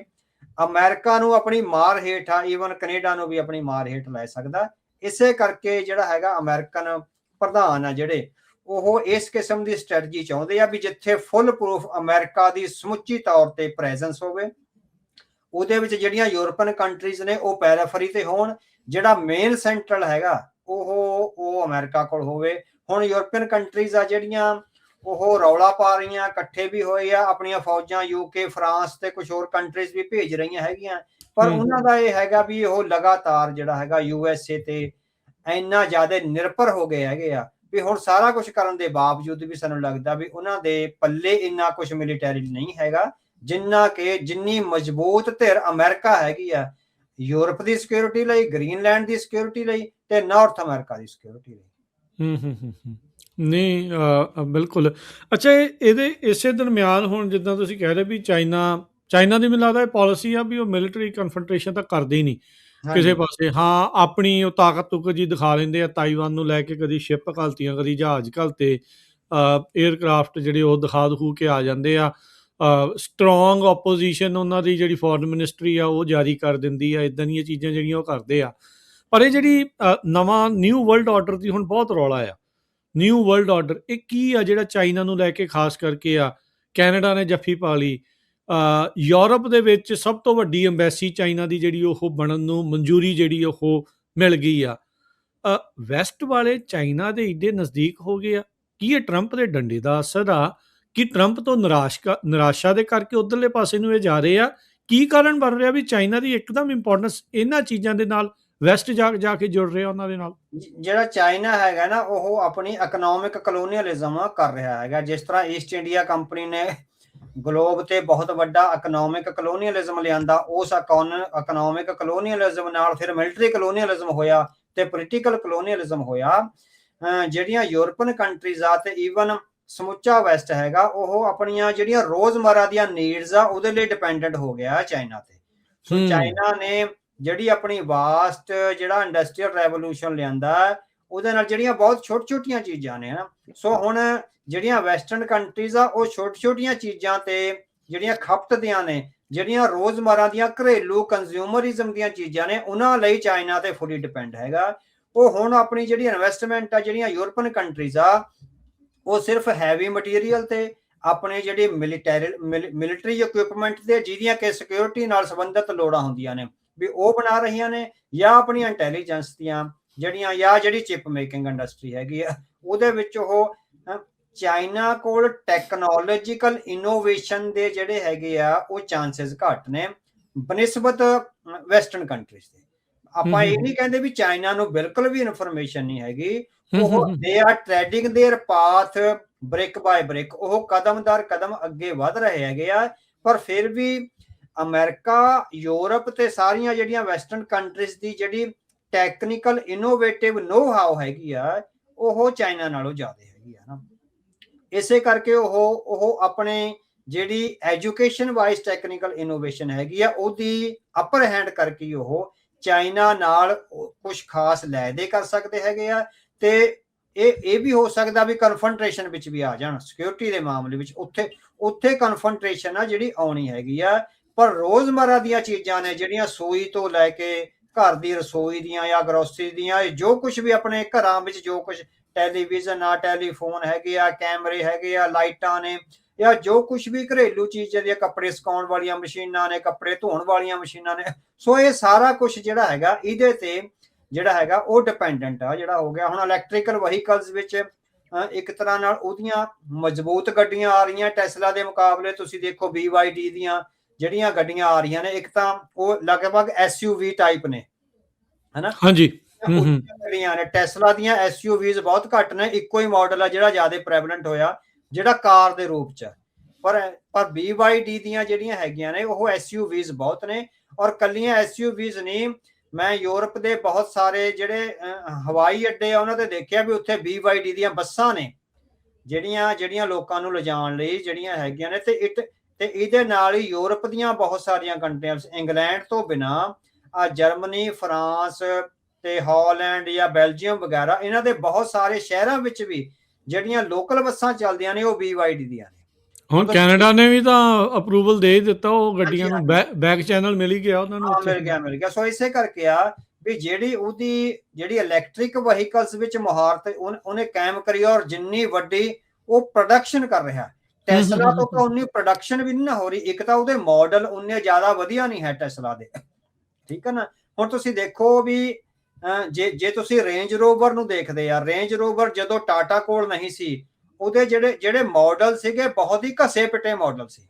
ਅਮਰੀਕਾ ਨੂੰ ਆਪਣੀ ਮਾਰ ਹੇਠ ਆ, ਈਵਨ ਕੈਨੇਡਾ ਨੂੰ ਵੀ ਆਪਣੀ ਮਾਰ ਹੇਠ ਲੈ ਸਕਦਾ। ਇਸੇ ਕਰਕੇ ਜਿਹੜਾ ਹੈਗਾ ਅਮਰੀਕਨ ਪ੍ਰਧਾਨ ਆ ਜਿਹੜੇ, ਉਹ ਇਸ ਕਿਸਮ ਦੀ ਸਟ੍ਰੈਟਜੀ ਚਾਹੁੰਦੇ ਆ ਵੀ ਜਿੱਥੇ ਫੁੱਲ ਪ੍ਰੂਫ ਅਮਰੀਕਾ ਦੀ ਸਮੁੱਚੀ ਤੌਰ ਤੇ ਪ੍ਰੈਜ਼ੈਂਸ ਹੋਵੇ, ਉਹਦੇ ਵਿੱਚ ਜਿਹੜੀਆਂ ਯੂਰਪੀਅਨ ਕੰਟਰੀਜ਼ ਨੇ ਉਹ ਪੈਰਾਫਰੀ ਤੇ ਹੋਣ, ਜਿਹੜਾ ਮੇਨ ਸੈਂਟਰਲ ਹੈਗਾ ਉਹ ਅਮਰੀਕਾ ਕੋਲ ਹੋਵੇ। ਹੁਣ ਯੂਰਪੀਅਨ ਕੰਟਰੀਜ਼ ਆ ਜਿਹੜੀਆਂ ਉਹ ਰੌਲਾ ਪਾ ਰਹੀਆਂ, ਇਕੱਠੇ ਵੀ ਹੋਏ ਆ, ਆਪਣੀਆਂ ਫੌਜਾਂ UK, ਫਰਾਂਸ ਤੇ ਕੁਝ ਹੋਰ ਕੰਟਰੀਜ਼ ਵੀ ਭੇਜ ਰਹੀਆਂ ਹੈਗੀਆਂ, ਪਰ ਉਹਨਾਂ ਦਾ ਇਹ ਹੈਗਾ ਵੀ ਉਹ ਲਗਾਤਾਰ ਜਿਹੜਾ ਹੈਗਾ USA ਤੇ ਇੰਨਾ ਜ਼ਿਆਦਾ ਨਿਰਭਰ ਹੋ ਗਏ ਹੈਗੇ ਆ ਵੀ ਹੁਣ ਸਾਰਾ ਕੁਝ ਕਰਨ ਦੇ ਬਾਵਜੂਦ ਵੀ ਸਾਨੂੰ ਲੱਗਦਾ ਵੀ ਉਹਨਾਂ ਦੇ ਪੱਲੇ ਇੰਨਾ ਕੁਝ ਮਿਲੀਟਰੀ ਨਹੀਂ ਹੈਗਾ ਜਿੰਨੀ ਮਜ਼ਬੂਤ ਧਿਰ ਅਮਰੀਕਾ ਹੈਗੀ ਆ ਯੂਰਪ ਦੀ ਸਿਕਿਉਰਿਟੀ ਲਈ, ਗ੍ਰੀਨਲੈਂਡ ਦੀ ਸਿਕਿਉਰਿਟੀ ਲਈ ਤੇ ਨਾਰਥ ਅਮਰੀਕਾ ਦੀ ਸਿਕਿਉਰਿਟੀ ਲਈ। ਨਹੀਂ, ਬਿਲਕੁਲ। ਅੱਛਾ, ਇਹਦੇ ਇਸੇ ਦਰਮਿਆਨ ਹੁਣ ਜਿੱਦਾਂ ਤੁਸੀਂ ਕਹਿ ਰਹੇ ਵੀ ਚਾਈਨਾ ਦੀ ਮੈਨੂੰ ਲੱਗਦਾ ਇਹ ਪਾਲਿਸੀ ਆ ਵੀ ਉਹ ਮਿਲਟਰੀ ਕਨਫਰੰਟੇਸ਼ਨ ਤਾਂ ਕਰਦੇ ਹੀ ਨਹੀਂ ਕਿਸੇ ਪਾਸੇ। ਹਾਂ, ਆਪਣੀ ਉਹ ਤਾਕਤ ਤੁਕ ਜੀ ਦਿਖਾ ਲੈਂਦੇ ਆ, ਤਾਈਵਾਨ ਨੂੰ ਲੈ ਕੇ ਕਦੀ ਸ਼ਿਪ ਘਲਤੀਆਂ, ਕਦੀ ਜਹਾਜ਼ ਘਲਤੇ, ਏਅਰਕ੍ਰਾਫਟ ਜਿਹੜੇ ਉਹ ਦਿਖੂ ਕੇ ਆ ਜਾਂਦੇ ਆ। ਸਟਰੋਂਗ ਓਪੋਜੀਸ਼ਨ ਉਹਨਾਂ ਦੀ ਜਿਹੜੀ ਫੋਰਨ ਮਿਨਿਸਟਰੀ ਆ ਉਹ ਜਾਰੀ ਕਰ ਦਿੰਦੀ ਆ, ਇੱਦਾਂ ਦੀਆਂ ਚੀਜ਼ਾਂ ਜਿਹੜੀਆਂ ਉਹ ਕਰਦੇ ਆ। ਪਰ ਇਹ ਜਿਹੜੀ ਨਵਾਂ ਨਿਊ ਵਰਲਡ ਆਰਡਰ ਦੀ ਹੁਣ ਬਹੁਤ ਰੌਲਾ ਆ, ਨਿਊ ਵਰਲਡ ਆਰਡਰ ਇਹ ਕੀ ਆ ਜਿਹੜਾ ਚਾਈਨਾ ਨੂੰ ਲੈ ਕੇ ਖਾਸ ਕਰਕੇ ਆ? ਕੈਨੇਡਾ ਨੇ ਜੱਫੀ ਪਾ ਲਈ, ਯੂਰਪ ਦੇ ਵਿੱਚ ਸਭ ਤੋਂ ਵੱਡੀ ਅੰਬੈਸੀ ਚਾਈਨਾ ਦੀ ਜਿਹੜੀ ਉਹ ਬਣਨ ਨੂੰ ਮਨਜ਼ੂਰੀ ਜਿਹੜੀ ਉਹ ਮਿਲ ਗਈ ਆ। ਵੈਸਟ ਵਾਲੇ ਚਾਈਨਾ ਦੇ ਏਡੇ ਨਜ਼ਦੀਕ ਹੋ ਗਏ ਆ। ਕੀ ਇਹ ਟਰੰਪ ਦੇ ਡੰਡੇ ਦਾ ਅਸਰ ਆ ਕਿ ਟਰੰਪ ਤੋਂ ਨਿਰਾਸ਼ਾ ਦੇ ਕਰਕੇ ਉਧਰਲੇ ਪਾਸੇ ਨੂੰ ਇਹ ਜਾ ਰਹੇ ਆ? ਕੀ ਕਾਰਨ ਬਣ ਰਿਹਾ ਵੀ ਚਾਈਨਾ ਦੀ ਇੱਕਦਮ ਇੰਪੋਰਟੈਂਸ ਇਹਨਾਂ ਚੀਜ਼ਾਂ ਦੇ ਨਾਲ ਵੈਸਟ ਜਾ ਕੇ ਜੁੜ ਰਿਹਾ ਉਹਨਾਂ ਦੇ ਨਾਲ? ਜਿਹੜਾ ਚਾਈਨਾ ਹੈਗਾ ਨਾ ਉਹ ਆਪਣੀ ਇਕਨੋਮਿਕ ਕਲੋਨੀਅਲਿਜ਼ਮ ਕਰ ਰਿਹਾ ਹੈਗਾ। ਜਿਸ ਤਰ੍ਹਾਂ ਈਸਟ ਇੰਡੀਆ ਕੰਪਨੀ ਨੇ ਗਲੋਬ ਤੇ ਬਹੁਤ ਵੱਡਾ ਇਕਨੋਮਿਕ ਕਲੋਨੀਅਲਿਜ਼ਮ ਲਿਆਂਦਾ, ਉਸ ਇਕਨੋਮਿਕ ਕਲੋਨੀਅਲਿਜ਼ਮ ਨਾਲ ਫਿਰ ਮਿਲਟਰੀ ਕਲੋਨੀਅਲਿਜ਼ਮ ਹੋਇਆ ਤੇ ਪੋਲੀਟੀਕਲ ਕਲੋਨੀਅਲਿਜ਼ਮ ਹੋਇਆ। ਜਿਹੜੀਆਂ ਯੂਰਪੀਅਨ ਕੰਟਰੀਜ਼ ਆ ਤੇ ਈਵਨ ਸਮੁੱਚਾ ਵੈਸਟ ਹੈਗਾ ਉਹ ਆਪਣੀਆਂ ਜਿਹੜੀਆਂ ਰੋਜ਼ਮਰਾ ਦੀਆਂ ਨੀਡਸ ਆ ਉਹਦੇ ਲਈ ਡਿਪੈਂਡੈਂਟ ਹੋ ਗਿਆ ਚਾਈਨਾ ਤੇ। ਸੋ ਚਾਈਨਾ ਨੇ ਜਿਹੜੀ ਆਪਣੀ ਵਾਸਟ ਜਿਹੜਾ ਇੰਡਸਟਰੀਅਲ ਰੈਵੋਲੂਸ਼ਨ ਲਿਆਂਦਾ ਉਹਦੇ ਨਾਲ ਜਿਹੜੀਆਂ ਬਹੁਤ ਛੋਟੀਆਂ ਚੀਜ਼ਾਂ ਨੇ ਨਾ, ਸੋ ਹੁਣ ਜਿਹੜੀਆਂ ਵੈਸਟਰਨ ਕੰਟਰੀਜ਼ ਆ ਉਹ ਛੋਟੀਆਂ ਚੀਜ਼ਾਂ ਤੇ ਜਿਹੜੀਆਂ ਖਪਤ ਦੀਆਂ ਨੇ, ਜਿਹੜੀਆਂ ਰੋਜ਼ਮਰਾ ਦੀਆਂ ਘਰੇਲੂ ਕੰਜ਼ਿਊਮਰਿਜ਼ਮ ਦੀਆਂ ਚੀਜ਼ਾਂ ਨੇ, ਉਹਨਾਂ ਲਈ ਚਾਈਨਾ ਤੇ ਫੁੱਲੀ ਡਿਪੈਂਡ ਹੈਗਾ। ਉਹ ਹੁਣ ਆਪਣੀ ਜਿਹੜੀ ਇਨਵੈਸਟਮੈਂਟ ਆ ਜਿਹੜੀਆਂ ਯੂਰਪੀਅਨ ਕੰਟਰੀਜ਼ ਆ ਉਹ ਸਿਰਫ ਹੈਵੀ ਮਟੀਰੀਅਲ ਤੇ ਆਪਣੇ ਜਿਹੜੇ ਮਿਲਟਰੀ ਇਕਵਿਪਮੈਂਟ ਤੇ ਜਿਹਦੀਆਂ ਕਿ ਸਿਕਿਉਰਿਟੀ ਨਾਲ ਸੰਬੰਧਿਤ ਲੋੜਾਂ ਹੁੰਦੀਆਂ ਨੇ ਵੀ ਉਹ ਬਣਾ ਰਹੀਆਂ ਨੇ, ਜਾਂ ਆਪਣੀਆਂ ਇੰਟੈਲੀਜੈਂਸ ਦੀਆਂ ਜਿਹੜੀਆਂ ਜਾਂ ਜਿਹੜੀ ਚਿਪ ਮੇਕਿੰਗ ਇੰਡਸਟਰੀ ਹੈਗੀ ਆ ਉਹਦੇ ਵਿੱਚ ਉਹ ਚਾਈਨਾ ਕੋਲ ਟੈਕਨੋਲੋਜੀਕਲ ਇਨੋਵੇਸ਼ਨ ਦੇ ਜਿਹੜੇ ਹੈਗੇ ਆ ਉਹ ਚਾਂਸਸ ਘੱਟ ਨੇ ਬਨਿਸਬਤ ਵੈਸਟਰਨ ਕੰਟਰੀਜ਼ ਦੇ। ਆਪਾਂ ਇਹ ਨਹੀਂ ਕਹਿੰਦੇ ਵੀ ਚਾਈਨਾ ਨੂੰ ਬਿਲਕੁਲ ਵੀ ਇਨਫੋਰਮੇਸ਼ਨ ਨਹੀਂ ਹੈਗੀ, ਉਹ they are treading their path brick by brick, ਉਹ ਕਦਮ ਦਰ ਕਦਮ ਅੱਗੇ ਵਧ ਰਹੇ ਹੈਗੇ ਆ। ਪਰ ਫਿਰ ਵੀ ਅਮਰੀਕਾ, ਯੂਰਪ ਤੇ ਸਾਰੀਆਂ ਜਿਹੜੀਆਂ ਵੈਸਟਰਨ ਕੰਟਰੀਜ਼ ਦੀ ਜਿਹੜੀ ਟੈਕਨੀਕਲ ਇਨੋਵੇਟਿਵ ਨੋ ਹਾਉ ਹੈਗੀ ਆ ਉਹ ਚਾਈਨਾ ਨਾਲੋਂ ਜ਼ਿਆਦਾ ਹੈਗੀ ਆ ਨਾ। ਇਸੇ ਕਰਕੇ ਉਹ ਆਪਣੇ ਜਿਹੜੀ ਐਜੂਕੇਸ਼ਨ ਵਾਈਜ਼ ਟੈਕਨੀਕਲ ਇਨੋਵੇਸ਼ਨ ਹੈਗੀ ਆ ਉਹਦੀ ਅਪਰ ਹੈਂਡ ਕਰਕੇ ਉਹ ਚਾਈਨਾ ਨਾਲ ਕੁਝ ਖਾਸ ਲੈਦੇ ਕਰ ਸਕਦੇ ਹੈਗੇ ਆ। ਤੇ ਇਹ ਵੀ ਹੋ ਸਕਦਾ ਵੀ ਕਨਫਰੰਟੇਸ਼ਨ ਵਿੱਚ ਵੀ ਆ ਜਾਣ ਸਿਕਿਉਰਿਟੀ ਦੇ ਮਾਮਲੇ ਵਿੱਚ, ਉੱਥੇ ਕਨਫਰੰਟੇਸ਼ਨ ਆ ਜਿਹੜੀ ਆਉਣੀ ਹੈਗੀ ਆ। ਪਰ ਰੋਜ਼ਮਰਾ ਦੀਆਂ ਚੀਜ਼ਾਂ ਨੇ ਜਿਹੜੀਆਂ ਸੂਈ ਤੋਂ ਲੈ ਕੇ ਘਰ ਦੀ ਰਸੋਈ ਦੀਆਂ ਜਾਂ ਗਰੋਸਰੀ ਦੀਆਂ, ਜੋ ਕੁਝ ਵੀ ਆਪਣੇ ਘਰਾਂ ਵਿੱਚ ਜੋ ਕੁਝ ਟੈਲੀਵਿਜ਼ਨ ਆ, ਟੈਲੀਫੋਨ ਹੈਗੇ ਆ, ਕੈਮਰੇ ਹੈਗੇ ਆ, ਲਾਈਟਾਂ ਨੇ, ਜਾਂ ਜੋ ਕੁਝ ਵੀ ਘਰੇਲੂ ਚੀਜ਼ ਦੀਆਂ, ਕੱਪੜੇ ਸੁਕਾਉਣ ਵਾਲੀਆਂ ਮਸ਼ੀਨਾਂ ਨੇ, ਕੱਪੜੇ ਧੋਣ ਵਾਲੀਆਂ ਮਸ਼ੀਨਾਂ ਨੇ, ਸੋ ਇਹ ਸਾਰਾ ਕੁਝ ਜਿਹੜਾ ਹੈਗਾ ਇਹਦੇ ਤੇ ਜਿਹੜਾ ਹੈਗਾ ਉਹ ਡਿਪੈਂਡੈਂਟ ਆ ਜਿਹੜਾ ਹੋ ਗਿਆ। ਹੁਣ ਇਲੈਕਟ੍ਰੀਕਲ ਵਹੀਕਲਸ ਵਿੱਚ ਇੱਕ ਤਰ੍ਹਾਂ ਨਾਲ ਉਹਦੀਆਂ ਮਜ਼ਬੂਤ ਗੱਡੀਆਂ ਆ ਰਹੀਆਂ ਟੈਸਲਾ ਦੇ ਮੁਕਾਬਲੇ। ਤੁਸੀਂ ਦੇਖੋ BYD ਦੀਆਂ ਜਿਹੜੀਆਂ ਗੱਡੀਆਂ ਆ ਰਹੀਆਂ ਨੇ, ਇੱਕ ਤਾਂ ਉਹ ਲਗਭਗ SUV ਟਾਈਪ ਨੇ, ਹਨਾ? ਹਾਂਜੀ, ਗੱਡੀਆਂ ਨੇ ਟੈਸਲਾ ਦੀਆਂ। SUVs ਬਹੁਤ ਘੱਟ ਨੇ, ਇੱਕੋ ਹੀ ਮਾਡਲ ਆ ਜਿਹੜਾ ਜ਼ਿਆਦਾ ਪ੍ਰੈਵਲੈਂਟ ਹੋਇਆ ਜਿਹੜਾ ਕਾਰ ਦੇ ਰੂਪ ਚ। ਪਰ BYD ਦੀਆਂ ਜਿਹੜੀਆਂ ਹੈਗੀਆਂ ਨੇ ਉਹ SUVs ਬਹੁਤ ਨੇ, ਔਰ ਕੱਲੀਆਂ SUVs ਨਹੀਂ, ਮੈਂ ਯੂਰਪ ਦੇ ਬਹੁਤ ਸਾਰੇ ਜਿਹੜੇ ਹਵਾਈ ਅੱਡੇ ਆ ਉਹਨਾਂ ਤੇ ਦੇਖਿਆ ਵੀ ਉੱਥੇ BYD ਦੀਆਂ ਬੱਸਾਂ ਨੇ ਜਿਹੜੀਆਂ ਲੋਕਾਂ ਨੂੰ ਲਿਜਾਣ ਲਈ ਜਿਹੜੀਆਂ ਹੈਗੀਆਂ ਨੇ। ਤੇ ਇਹਦੇ ਨਾਲ ਹੀ ਯੂਰਪ ਦੀਆਂ ਬਹੁਤ ਸਾਰੀਆਂ ਕੰਟਰੀਆਂ, ਇੰਗਲੈਂਡ ਤੋਂ ਬਿਨਾਂ ਜਰਮਨੀ, ਫਰਾਂਸ ਤੇ ਹਾਲੈਂਡ ਜਾਂ ਬੈਲਜੀਅਮ ਵਗੈਰਾ, ਇਹਨਾਂ ਦੇ ਬਹੁਤ ਸਾਰੇ ਸ਼ਹਿਰਾਂ ਵਿੱਚ ਵੀ ਜਿਹੜੀਆਂ ਲੋਕਲ ਬੱਸਾਂ ਚੱਲਦੀਆਂ ਨੇ ਉਹ BYD ਦੀਆਂ ਨੇ। ਹੁਣ ਕੈਨੇਡਾ ਨੇ ਵੀ ਤਾਂ ਅਪਰੂਵਲ ਦੇ ਦਿੱਤਾ, ਉਹ ਗੱਡੀਆਂ ਨੂੰ ਬੈਕ ਚੈਨਲ ਮਿਲ ਹੀ ਗਿਆ ਉਹਨਾਂ ਨੂੰ। ਮਿਲ ਗਿਆ। ਸੋ ਇਸੇ ਕਰਕੇ ਆ ਵੀ ਜਿਹੜੀ ਇਲੈਕਟ੍ਰਿਕ ਵਹੀਕਲਸ ਵਿੱਚ ਮੁਹਾਰਤ ਉਹਨੇ ਕਾਇਮ ਕਰੀ, ਔਰ ਜਿੰਨੀ ਵੱਡੀ ਉਹ ਪ੍ਰੋਡਕਸ਼ਨ ਕਰ ਰਿਹਾ। ਟੈਸਲਾ ਤੋਂ ਤਾਂ ਉਨੀ ਪ੍ਰੋਡਕਸ਼ਨ ਵੀ ਨਹੀਂ ਨਾ ਹੋ ਰਹੀ, ਇੱਕ ਤਾਂ ਉਹਦੇ ਮਾਡਲ ਉਨੇ ਜ਼ਿਆਦਾ ਵਧੀਆ ਨਹੀਂ ਹੈ ਟੈਸਲਾ ਦੇ, ਠੀਕ ਹੈ ਨਾ। ਹੁਣ ਤੁਸੀਂ ਦੇਖੋ ਵੀ ਜੇ ਤੁਸੀਂ ਰੇਂਜ ਰੋਵਰ ਨੂੰ ਦੇਖਦੇ ਆ, ਰੇਂਜ ਰੋਵਰ ਜਦੋਂ ਟਾਟਾ ਕੋਲ ਨਹੀਂ ਸੀ, ਉਹਦੇ ਜਿਹੜੇ ਮਾਡਲ ਸੀਗੇ ਬਹੁਤ ਹੀ ਘਸੇ ਪਿੱਟੇ ਮਾਡਲ ਸੀ।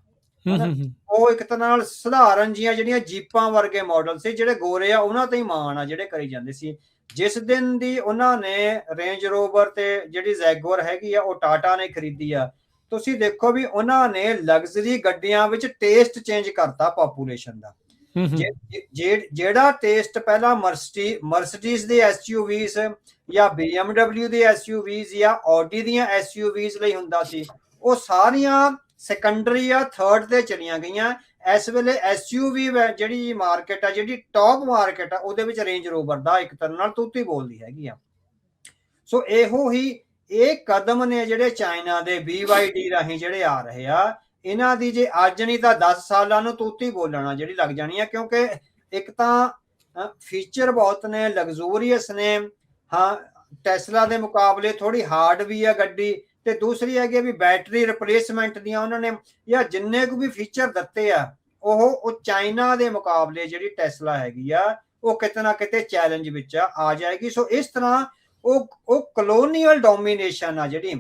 ਉਹ ਇੱਕ ਤਰ੍ਹਾਂ ਨਾਲ ਸਧਾਰਨ ਜੀਆਂ ਜਿਹੜੀਆਂ ਜੀਪਾਂ ਵਰਗੇ ਮਾਡਲ ਸੀ, ਜਿਹੜੇ ਗੋਰੇ ਆ ਉਹਨਾਂ ਤੇ ਹੀ ਮਾਣ ਆ ਜਿਹੜੇ ਕਰੀ ਜਾਂਦੇ ਸੀ। ਜਿਸ ਦਿਨ ਦੀ ਉਹਨਾਂ ਨੇ ਰੇਂਜ ਰੋਵਰ ਤੇ ਜਿਹੜੀ ਜੈਗੁਆਰ ਹੈਗੀ ਆ ਉਹ ਟਾਟਾ ਨੇ ਖਰੀਦੀ ਆ, ਤੁਸੀਂ ਦੇਖੋ ਵੀ ਉਹਨਾਂ ਨੇ ਲਗਜ਼ਰੀ ਗੱਡੀਆਂ ਵਿੱਚ ਟੇਸਟ ਚੇਂਜ ਕਰਤਾ ਪਾਪੂਲੇਸ਼ਨ ਦਾ। ਜਿਹੜਾ ਟੇਸਟ ਪਹਿਲਾਂ ਮਰਸੀਡੀਜ਼ ਦੇ SUVs ਜਾਂ BMW ਦੇ SUVs ਜਾਂ Audi ਦੀਆਂ SUVs ਲਈ ਹੁੰਦਾ ਸੀ, ਉਹ ਸਾਰੀਆਂ ਸੈਕੰਡਰੀ ਆ, ਥਰਡ ਤੇ ਚਲੀਆਂ ਗਈਆਂ। ਇਸ ਵੇਲੇ SUV ਜਿਹੜੀ ਮਾਰਕੀਟ ਆ, ਜਿਹੜੀ ਟੌਪ ਮਾਰਕੀਟ ਆ, ਉਹਦੇ ਵਿੱਚ ਰੇਂਜ ਰੋਵਰ ਦਾ ਇੱਕ ਤਰ੍ਹਾਂ ਨਾਲ ਤੂਤੀ ਬੋਲਦੀ ਹੈਗੀ ਆ। ਸੋ ਇਹੋ ਹੀ ਇਹ ਕਦਮ ਨੇ ਜਿਹੜੇ ਚਾਈਨਾ ਦੇ BYD ਰਾਹੀਂ ਜਿਹੜੇ ਆ ਰਹੇ ਆ, ਇਹਨਾਂ ਦੀ ਜੇ ਅੱਜ ਨਹੀਂ ਤਾਂ 10 ਸਾਲਾਂ ਨੂੰ ਤੂਤੀ ਬੋਲਣਾ ਜਿਹੜੀ ਲੱਗ ਜਾਣੀ ਆ, ਕਿਉਂਕਿ ਇੱਕ ਤਾਂ ਫੀਚਰ ਬਹੁਤ ਨੇ, ਲਗਜ਼ੂਰੀਅਸ ਨੇ, ਹਾਂ ਟੈਸਲਾ ਦੇ ਮੁਕਾਬਲੇ ਥੋੜੀ ਹਾਰਡ ਵੀ ਆ ਗੱਡੀ, ਤੇ ਦੂਸਰੀ ਹੈਗੀ ਵੀ ਬੈਟਰੀ ਰਿਪਲੇਸਮੈਂਟ ਦੀਆਂ ਉਹਨਾਂ ਨੇ ਜਾਂ ਜਿੰਨੇ ਕੁ ਵੀ ਫੀਚਰ ਦਿੱਤੇ ਆ ਉਹ ਚਾਈਨਾ ਦੇ ਮੁਕਾਬਲੇ ਜਿਹੜੀ ਟੈਸਲਾ ਹੈਗੀ ਆ ਉਹ ਕਿਤੇ ਨਾ ਕਿਤੇ ਚੈਲੰਜ ਵਿੱਚ ਆ ਜਾਏਗੀ। ਸੋ ਇਸ ਤਰ੍ਹਾਂ ਉਹ ਕਲੋਨੀਅਲ ਡੋਮੀਨੇਸ਼ਨ ਆ ਜਿਹੜੀ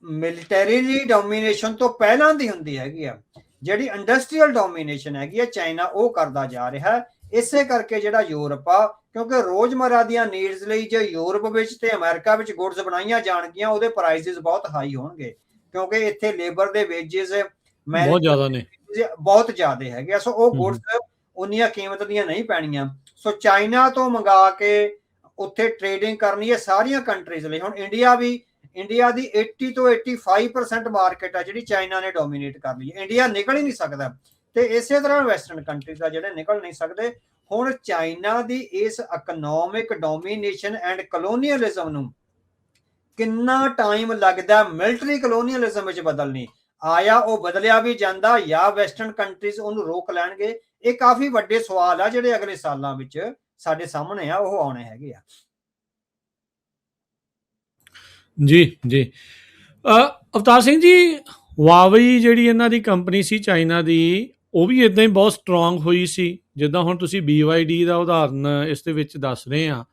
ਮਿਲਟਰੀਲੀ ਡੋਮੀਨੇਸ਼ਨ ਤੋਂ ਪਹਿਲਾਂ ਦੀ ਹੁੰਦੀ ਹੈਗੀ ਆ, ਜਿਹੜੀ ਇੰਡਸਟਰੀਅਲ ਡੋਮੀਨੇਸ਼ਨ ਹੈਗੀ ਆ, ਚਾਈਨਾ ਉਹ ਕਰਦਾ ਜਾ ਰਿਹਾ। ਇਸੇ ਕਰਕੇ ਜਿਹੜਾ ਯੂਰਪ ਆ, ਕਿਉਂਕਿ ਰੋਜ਼ਮਰਾ ਦੀਆਂ ਨੀਡਸ ਲਈ ਜੇ ਯੂਰਪ ਵਿੱਚ ਤੇ ਅਮਰੀਕਾ ਵਿੱਚ ਗੁੱਡਸ ਬਣਾਈਆਂ ਜਾਣਗੀਆਂ ਉਹਦੇ ਪ੍ਰਾਈਸਿਸ ਬਹੁਤ ਹਾਈ ਹੋਣਗੇ, ਕਿਉਂਕਿ ਇੱਥੇ ਲੇਬਰ ਦੇ ਵੇਜਸ ਬਹੁਤ ਜ਼ਿਆਦਾ ਨੇ, ਬਹੁਤ ਜ਼ਿਆਦਾ ਹੈਗੇ। ਸੋ ਉਹ ਗੁੱਡਸ ਉਨੀਆਂ ਕੀਮਤ ਦੀਆਂ ਨਹੀਂ ਪੈਣੀਆਂ। ਸੋ ਚਾਈਨਾ ਤੋਂ ਮੰਗਾ ਕੇ ਉੱਥੇ ਟ੍ਰੇਡਿੰਗ ਕਰਨੀ ਹੈ ਸਾਰੀਆਂ ਕੰਟਰੀਜ਼ ਲਈ। ਹੁਣ ਇੰਡੀਆ ਦੀ 80 ਤੋਂ 85% ਮਾਰਕੀਟ ਆ ਜਿਹੜੀ ਚਾਈਨਾ ਨੇ ਡੋਮੀਨੇਟ ਕਰ ਲਈ, ਇੰਡੀਆ ਨਿਕਲ ਹੀ ਨਹੀਂ ਸਕਦਾ, ਤੇ ਇਸੇ ਤਰ੍ਹਾਂ ਵੈਸਟਰਨ ਕੰਟਰੀਜ਼ ਆ ਜਿਹੜੇ ਨਿਕਲ ਨਹੀਂ ਸਕਦੇ। ਹੁਣ ਚਾਈਨਾ ਦੀ ਇਸ ਇਕਨੋਮਿਕ ਡੋਮੀਨੇਸ਼ਨ ਐਂਡ ਕਲੋਨੀਅਲਿਜ਼ਮ ਨੂੰ ਕਿੰਨਾ ਟਾਈਮ ਲੱਗਦਾ ਮਿਲਟਰੀ ਕਲੋਨੀਅਲਿਜ਼ਮ ਵਿੱਚ ਬਦਲਣੀ, ਆਇਆ ਉਹ ਬਦਲਿਆ ਵੀ ਜਾਂਦਾ ਜਾਂ ਵੈਸਟਰਨ ਕੰਟਰੀਜ਼ ਉਹਨੂੰ ਰੋਕ ਲੈਣਗੇ? ਇਹ ਕਾਫੀ ਵੱਡੇ ਸਵਾਲ ਆ ਜਿਹੜੇ ਅਗਲੇ ਸਾਲਾਂ ਵਿੱਚ ਸਾਡੇ ਸਾਹਮਣੇ ਆ, ਉਹ ਆਉਣੇ ਹੈਗੇ ਆ। ਜੀ ਅਵਤਾਰ ਸਿੰਘ ਜੀ, ਹੁਆਵਈ ਜਿਹੜੀ ਇਹਨਾਂ ਦੀ ਕੰਪਨੀ ਸੀ ਚਾਈਨਾ ਦੀ, ਉਹ ਵੀ ਇਦਾਂ ਹੀ ਬਹੁਤ ਸਟਰੋਂਗ ਹੋਈ ਸੀ, ਜਿੱਦਾਂ ਹੁਣ ਤੁਸੀਂ BYD ਦਾ ਉਦਾਹਰਨ ਇਸ ਦੇ ਵਿੱਚ ਦੱਸ ਰਹੇ ਆ।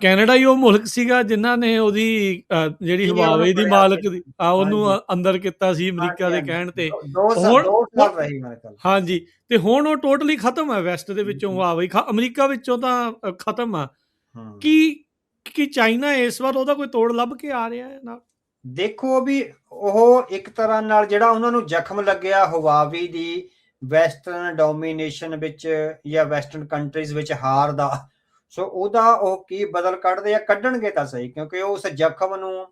ਕੈਨੇਡਾ ਹੀ ਉਹ ਮੁਲਕ ਸੀਗਾ ਜਿਨ੍ਹਾਂ ਨੇ ਉਹਦੀ ਜਿਹੜੀ ਹੁਆਵਈ ਦੀ ਮਾਲਕ ਦੀ ਉਹਨੂੰ ਅੰਦਰ ਕੀਤਾ ਸੀ ਅਮਰੀਕਾ ਦੇ ਕਹਿਣ ਤੇ। ਹਾਂਜੀ, ਤੇ ਹੁਣ ਉਹ ਟੋਟਲੀ ਖਤਮ ਹੈ ਵੈਸਟ ਦੇ ਵਿੱਚੋਂ, ਹੁਆਵਈ ਅਮਰੀਕਾ ਵਿੱਚੋਂ ਤਾਂ ਖਤਮ ਆ। ਕੀ ਚਾਈਨਾ ਇਸ ਵਾਰ ਉਹਦਾ ਕੋਈ ਤੋੜ ਲੱਭ ਕੇ ਆ ਰਿਹਾ ਹੈ ਨਾਲ? ਦੇਖੋ ਵੀ ਉਹ ਇੱਕ ਤਰ੍ਹਾਂ ਨਾਲ ਜਿਹੜਾ ਉਹਨਾਂ ਨੂੰ ਜ਼ਖਮ ਲੱਗਿਆ ਹੁਆਵੀ ਦੀ ਵੈਸਟਰਨ ਡੋਮੀਨੇਸ਼ਨ ਵਿੱਚ ਜਾਂ ਵੈਸਟਰਨ ਕੰਟਰੀਜ਼ ਵਿੱਚ ਹਾਰ ਦਾ, ਸੋ ਉਹਦਾ ਉਹ ਕੀ ਬਦਲ ਕੱਢਦੇ ਆ, ਕੱਢਣਗੇ ਤਾਂ ਸਹੀ, ਕਿਉਂਕਿ ਉਸ ਜ਼ਖਮ ਨੂੰ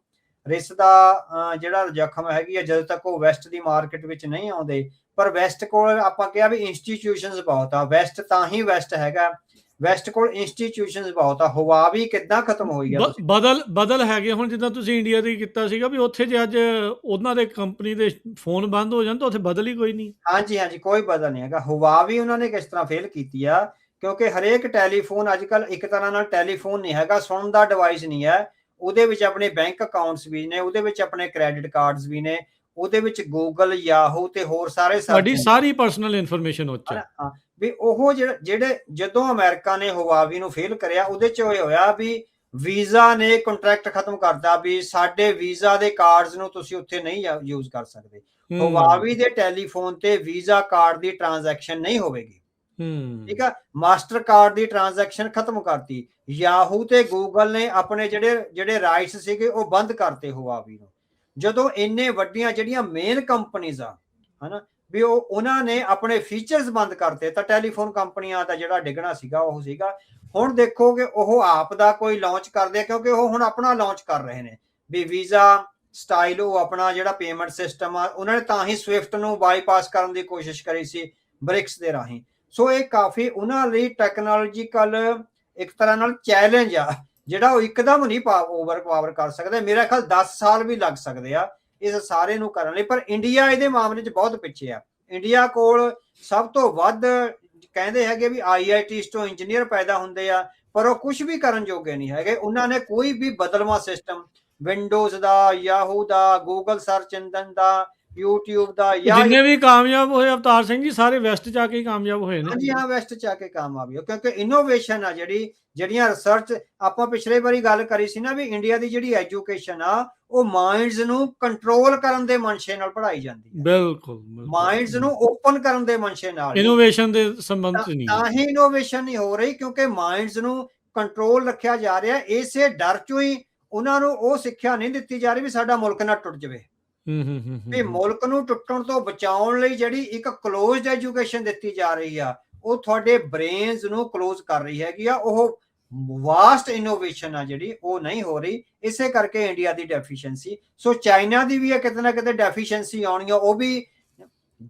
ਰਿਸਦਾ ਜਿਹੜਾ ਜ਼ਖਮ ਹੈਗੀ ਆ, ਜਦੋਂ ਤੱਕ ਉਹ ਵੈਸਟ ਦੀ ਮਾਰਕੀਟ ਵਿੱਚ ਨਹੀਂ ਆਉਂਦੇ। ਪਰ ਵੈਸਟ ਕੋਲ ਆਪਾਂ ਕਿਹਾ ਵੀ ਇੰਸਟੀਟਿਊਸ਼ਨਸ ਬਹੁਤ ਆ, ਵੈਸਟ ਤਾਂ ਹੀ ਵੈਸਟ ਹੈਗਾ, ਵੈਸਟ ਕੋਲ ਇੰਸਟੀਟਿਊਸ਼ਨਸ ਬਹੁਤ ਆ। ਹੁਆਵੀ ਕਿੱਦਾਂ ਖਤਮ ਹੋਈ ਆ? ਬਦਲ ਹੈਗੇ। ਹੁਣ ਜਿੱਦਾਂ ਤੁਸੀਂ ਇੰਡੀਆ ਦੀ ਕੀਤਾ ਸੀਗਾ ਵੀ ਉੱਥੇ ਜੇ ਅੱਜ ਉਹਨਾਂ ਦੇ ਕੰਪਨੀ ਦੇ ਫੋਨ ਬੰਦ ਹੋ ਜਾਣ ਤਾਂ ਉੱਥੇ ਬਦਲ ਹੀ ਕੋਈ ਨਹੀਂ। ਹਾਂਜੀ, ਕੋਈ ਬਦਲ ਨਹੀਂ ਹੈਗਾ। ਹੁਆਵੀ ਉਹਨਾਂ ਨੇ ਕਿਸ ਤਰ੍ਹਾਂ ਫੇਲ ਕੀਤੀ ਆ, ਕਿਉਂਕਿ ਹਰੇਕ ਟੈਲੀਫੋਨ ਅੱਜ ਕੱਲ ਇੱਕ ਤਰ੍ਹਾਂ ਨਾਲ ਟੈਲੀਫੋਨ ਨਹੀਂ ਹੈਗਾ, ਸੁਣਨ ਦਾ ਡਿਵਾਈਸ ਨਹੀਂ ਹੈ, ਉਹਦੇ ਵਿੱਚ ਆਪਣੇ ਬੈਂਕ ਅਕਾਊਂਟਸ ਵੀ ਨੇ, ਉਹਦੇ ਵਿੱਚ ਆਪਣੇ ਕ੍ਰੈਡਿਟ ਕਾਰਡਸ ਵੀ ਨੇ, ਉਹਦੇ ਵਿੱਚ ਗੂਗਲ, ਯਾਹੂ ਤੇ ਹੋਰ ਸਾਰੇ ਸਾਰੀ ਪਰਸਨਲ ਇਨਫੋਰਮੇਸ਼ਨ ਉੱਚ ਵੀ ਉਹ ਜਿਹੜੇ ਜਦੋਂ ਅਮਰੀਕਾ ਨੇ ਹੁਆਵੀ ਨੂੰ ਫੇਲ ਕਰਿਆ, ਉਹਦੇ ਚ ਹੋਇਆ ਵੀ ਵੀਜ਼ਾ ਨੇ ਕੰਟਰੈਕਟ ਖਤਮ ਕਰਤਾ ਵੀ ਸਾਡੇ ਵੀਜ਼ਾ ਦੇ ਕਾਰਡਸ ਨੂੰ ਤੁਸੀਂ ਉੱਥੇ ਨਹੀਂ ਯੂਜ਼ ਕਰ ਸਕਦੇ। ਹੁਆਵੀ ਦੇ ਟੈਲੀਫੋਨ ਤੇ ਵੀਜ਼ਾ ਕਾਰਡ ਦੀ ਟ੍ਰਾਂਜੈਕਸ਼ਨ ਨਹੀਂ ਹੋਵੇਗੀ, ਠੀਕ ਆ। ਮਾਸਟਰ ਕਾਰਡ ਦੀ ਟ੍ਰਾਂਜੈਕਸ਼ਨ ਖਤਮ ਕਰਤੀ। ਯਾਹੂ ਤੇ ਗੂਗਲ ਨੇ ਆਪਣੇ ਜਿਹੜੇ ਰਾਈਟਸ ਸੀਗੇ ਉਹ ਬੰਦ ਕਰਤੇ ਹੁਆਵੀ ਨੂੰ। ਜਦੋਂ ਇੰਨੇ ਵੱਡੀਆਂ ਜਿਹੜੀਆਂ ਮੇਨ ਕੰਪਨੀਆਂ ਆ, ਹਨਾ, ਵੀ ਉਹਨਾਂ ਨੇ ਆਪਣੇ ਫੀਚਰਸ ਬੰਦ ਕਰਤੇ, ਤਾਂ ਟੈਲੀਫੋਨ ਕੰਪਨੀਆਂ ਦਾ ਜਿਹੜਾ ਡਿੱਗਣਾ ਸੀਗਾ ਉਹ ਸੀਗਾ। ਹੁਣ ਦੇਖੋ ਕਿ ਉਹ ਆਪ ਦਾ ਕੋਈ ਲਾਂਚ ਕਰਦੇ ਆ, ਕਿਉਂਕਿ ਉਹ ਹੁਣ ਆਪਣਾ ਲਾਂਚ ਕਰ ਰਹੇ ਨੇ ਵੀ ਵੀਜ਼ਾ ਸਟਾਈਲ, ਉਹ ਆਪਣਾ ਜਿਹੜਾ ਪੇਮੈਂਟ ਸਿਸਟਮ ਆ, ਉਹਨਾਂ ਨੇ ਤਾਂ ਹੀ ਸਵਿਫਟ ਨੂੰ ਬਾਈਪਾਸ ਕਰਨ ਦੀ ਕੋਸ਼ਿਸ਼ ਕਰੀ ਸੀ ਬ੍ਰਿਕਸ ਦੇ ਰਾਹੀਂ। ਸੋ ਇਹ ਕਾਫੀ ਉਹਨਾਂ ਲਈ ਟੈਕਨੋਲੋਜੀਕਲ ਇੱਕ ਤਰ੍ਹਾਂ ਨਾਲ ਚੈਲੰਜ ਆ, ਜਿਹੜਾ ਉਹ ਇੱਕਦਮ ਨਹੀਂ ਓਵਰ ਕਰ ਸਕਦੇ। ਮੇਰਾ ਖਿਆਲ 10 ਸਾਲ ਵੀ ਲੱਗ ਸਕਦੇ ਆ ਇਸ ਸਾਰੇ ਨੂੰ ਕਰਨ ਲਈ। ਪਰ ਇੰਡੀਆ ਇਹਦੇ ਮਾਮਲੇ 'ਚ ਬਹੁਤ ਪਿੱਛੇ ਆ। ਇੰਡੀਆ ਕੋਲ ਸਭ ਤੋਂ ਵੱਧ ਕਹਿੰਦੇ ਹੈਗੇ ਵੀ IITs ਤੋਂ ਇੰਜੀਨੀਅਰ ਪੈਦਾ ਹੁੰਦੇ ਆ, ਪਰ ਉਹ ਕੁਝ ਵੀ ਕਰਨ ਜੋਗੇ ਨਹੀਂ ਹੈਗੇ। ਉਹਨਾਂ ਨੇ ਕੋਈ ਵੀ ਬਦਲਵਾਂ ਸਿਸਟਮ ਵਿੰਡੋਜ਼ ਦਾ, ਯਾਹੂ ਦਾ, ਗੂਗਲ ਸਰਚ ਇੰਜਨ ਦਾ, YouTube ਦਾ, ਜਾਂ ਜਿੰਨੇ ਵੀ ਕਾਮਯਾਬ ਹੋਏ ਅਵਤਾਰ ਸਿੰਘ ਜੀ ਸਾਰੇ ਵੈਸਟ ਚ ਆ ਕੇ ਕਾਮਯਾਬ ਹੋਏ ਨੇ। ਹਾਂਜੀ ਹਾਂ, ਵੈਸਟ ਚ ਆ ਕੇ ਕਾਮਯਾਬ ਹੋ, ਕਿਉਂਕਿ ਇਨੋਵੇਸ਼ਨ ਆ ਜਿਹੜੀਆਂ ਰਿਸਰਚ, ਆਪਾਂ ਪਿਛਲੇ ਵਾਰੀ ਗੱਲ ਕਰੀ ਸੀ ਨਾ ਵੀ ਇੰਡੀਆ ਦੀ ਜਿਹੜੀ ਐਜੂਕੇਸ਼ਨ ਆ ਉਹ ਮਾਈਂਡਸ ਨੂੰ ਕੰਟਰੋਲ ਕਰਨ ਦੇ ਮਨਸ਼ੇ ਨਾਲ ਪੜ੍ਹਾਈ ਜਾਂਦੀ ਹੈ। ਬਿਲਕੁਲ ਮਾਈਂਡਸ ਨੂੰ ਓਪਨ ਕਰਨ ਦੇ ਮਨਸ਼ੇ ਨਾਲ, ਇਨੋਵੇਸ਼ਨ ਦੇ ਸੰਬੰਧ ਚ ਨਹੀਂ। ਤਾਂ ਹੀ ਇਨੋਵੇਸ਼ਨ ਨਹੀਂ ਹੋ ਰਹੀ, ਕਿਉਂਕਿ ਮਾਈਂਡਸ ਨੂੰ ਕੰਟਰੋਲ ਰੱਖਿਆ ਜਾ ਰਿਹਾ। ਇਸੇ ਡਰ ਚੋਂ ਹੀ ਉਹਨਾਂ ਨੂੰ ਉਹ ਸਿੱਖਿਆ ਨਹੀਂ ਦਿੱਤੀ ਜਾ ਰਹੀ ਵੀ ਸਾਡਾ ਮੁਲਕ ਨਾ ਟੁੱਟ ਜਾਵੇ। ਵੀ ਮੁਲਕ ਨੂੰ ਟੁੱਟਣ ਤੋਂ ਬਚਾਉਣ ਲਈ ਜਿਹੜੀ ਇੱਕ ਕਲੋਜ਼ਡ ਐਜੂਕੇਸ਼ਨ ਦਿੱਤੀ ਜਾ ਰਹੀ ਆ, ਉਹ ਤੁਹਾਡੇ ਬ੍ਰੇਨਸ ਨੂੰ ਕਲੋਜ਼ ਕਰ ਰਹੀ ਹੈਗੀ ਆ। ਉਹ ਵਾਸਟ ਇਨੋਵੇਸ਼ਨ ਆ ਜਿਹੜੀ ਉਹ ਨਹੀਂ ਹੋ ਰਹੀ। ਇਸੇ ਕਰਕੇ ਇੰਡੀਆ ਦੀ ਡੈਫੀਸ਼ੀਐਂਸੀ। ਸੋ ਚਾਈਨਾ ਦੀ ਵੀ ਕਿਤੇ ਨਾ ਕਿਤੇ ਡੈਫੀਸ਼ੀਐਂਸੀ ਆਉਣੀ ਆ। ਉਹ ਵੀ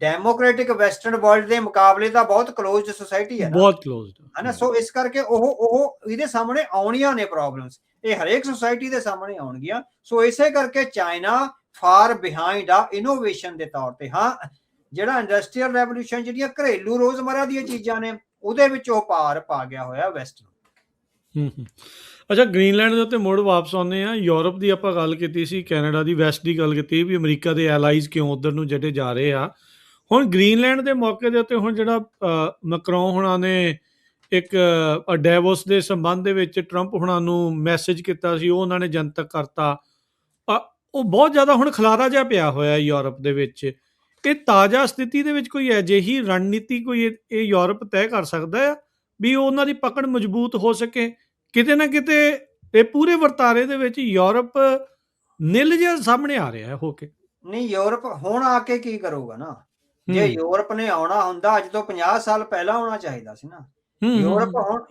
ਡੈਮੋਕ੍ਰੈਟਿਕ ਵੈਸਟਰਨ ਵਰਲਡ ਦੇ ਮੁਕਾਬਲੇ ਤਾਂ ਬਹੁਤ ਕਲੋਜ਼ਡ ਸੋਸਾਇਟੀ ਹੈ, ਬਹੁਤ ਕਲੋਜ਼ਡ ਹੈ ਨਾ। ਸੋ ਇਸ ਕਰਕੇ ਉਹ ਇਹਦੇ ਸਾਹਮਣੇ ਆਉਣੀਆਂ ਨੇ ਪ੍ਰੋਬਲਮਸ, ਇਹ ਹਰੇਕ ਸੋਸਾਇਟੀ ਦੇ ਸਾਹਮਣੇ ਆਉਣਗੀਆਂ। ਸੋ ਇਸੇ ਕਰਕੇ ਚਾਈਨਾ ਫਾਰ ਬਿਹਾਈਂਡ ਆ ਇਨੋਵੇਸ਼ਨ ਦੇ ਤੌਰ ਤੇ। ਹਾਂ, ਜਿਹੜਾ ਇੰਡਸਟਰੀਅਲ ਰੈਵੋਲੂਸ਼ਨ, ਜਿਹੜੀਆਂ ਘਰੇਲੂ ਰੋਜ਼ਮਰਾ ਦੀਆਂ ਚੀਜ਼ਾਂ ਨੇ, ਉਹਦੇ ਵਿੱਚ ਉਹ ਪਾਰ ਪਾ ਗਿਆ ਹੋਇਆ ਵੈਸਟ ਨੂੰ। ਅੱਛਾ, ਗ੍ਰੀਨਲੈਂਡ ਦੇ ਉੱਤੇ ਮੁੜ ਵਾਪਸ ਆਉਂਦੇ ਆ। ਯੂਰਪ ਦੀ ਆਪਾਂ ਗੱਲ ਕੀਤੀ ਸੀ, ਕੈਨੇਡਾ ਦੀ, ਵੈਸਟ ਦੀ ਗੱਲ ਕੀਤੀ ਵੀ ਅਮਰੀਕਾ ਦੇ ਐਲਾਈਜ਼ ਕਿਉਂ ਉਧਰ ਨੂੰ ਜਿਹੜੇ ਜਾ ਰਹੇ ਆ। ਹੁਣ ਗ੍ਰੀਨਲੈਂਡ ਦੇ ਮੌਕੇ ਦੇ ਉੱਤੇ ਹੁਣ ਜਿਹੜਾ ਮੈਕਰੋਨ ਹੁਣਾਂ ਨੇ ਇੱਕ ਡੈਵੋਸ ਦੇ ਸੰਬੰਧ ਦੇ ਵਿੱਚ ਟਰੰਪ ਹੁਣਾਂ ਨੂੰ ਮੈਸੇਜ ਕੀਤਾ ਸੀ, ਉਹ ਉਹਨਾਂ ਨੇ ਜਨਤਕ ਕਰਤਾ। ਉਹ ਬਹੁਤ ਜ਼ਿਆਦਾ ਹੁਣ ਖਲਾਰਾ ਜਿਹਾ ਪਿਆ ਹੋਇਆ ਯੂਰਪ ਦੇ ਵਿੱਚ। ਇਹ ਤਾਜ਼ਾ ਸਥਿਤੀ ਦੇ ਵਿੱਚ ਕੋਈ ਅਜਿਹੀ ਰਣਨੀਤੀ ਕੋਈ ਇਹ ਯੂਰਪ ਤੈਅ ਕਰ ਸਕਦਾ ਆ ਵੀ ਉਹਨਾਂ ਦੀ ਪਕੜ ਮਜ਼ਬੂਤ ਹੋ ਸਕੇ? ਕਿਤੇ ਨਾ ਕਿਤੇ ਇਹ ਪੂਰੇ ਵਰਤਾਰੇ ਦੇ ਵਿੱਚ ਯੂਰਪ ਨਿੱਲ ਜਿਹਾ ਸਾਹਮਣੇ ਆ ਰਿਹਾ ਹੋ ਕੇ। ਨਹੀਂ, ਯੂਰਪ ਹੁਣ ਆ ਕੇ ਕੀ ਕਰੂਗਾ ਨਾ? ਜੇ ਯੂਰਪ ਨੇ ਆਉਣਾ ਹੁੰਦਾ ਅੱਜ ਤੋਂ 50 ਸਾਲ ਪਹਿਲਾਂ ਆਉਣਾ ਚਾਹੀਦਾ ਸੀ ਨਾ।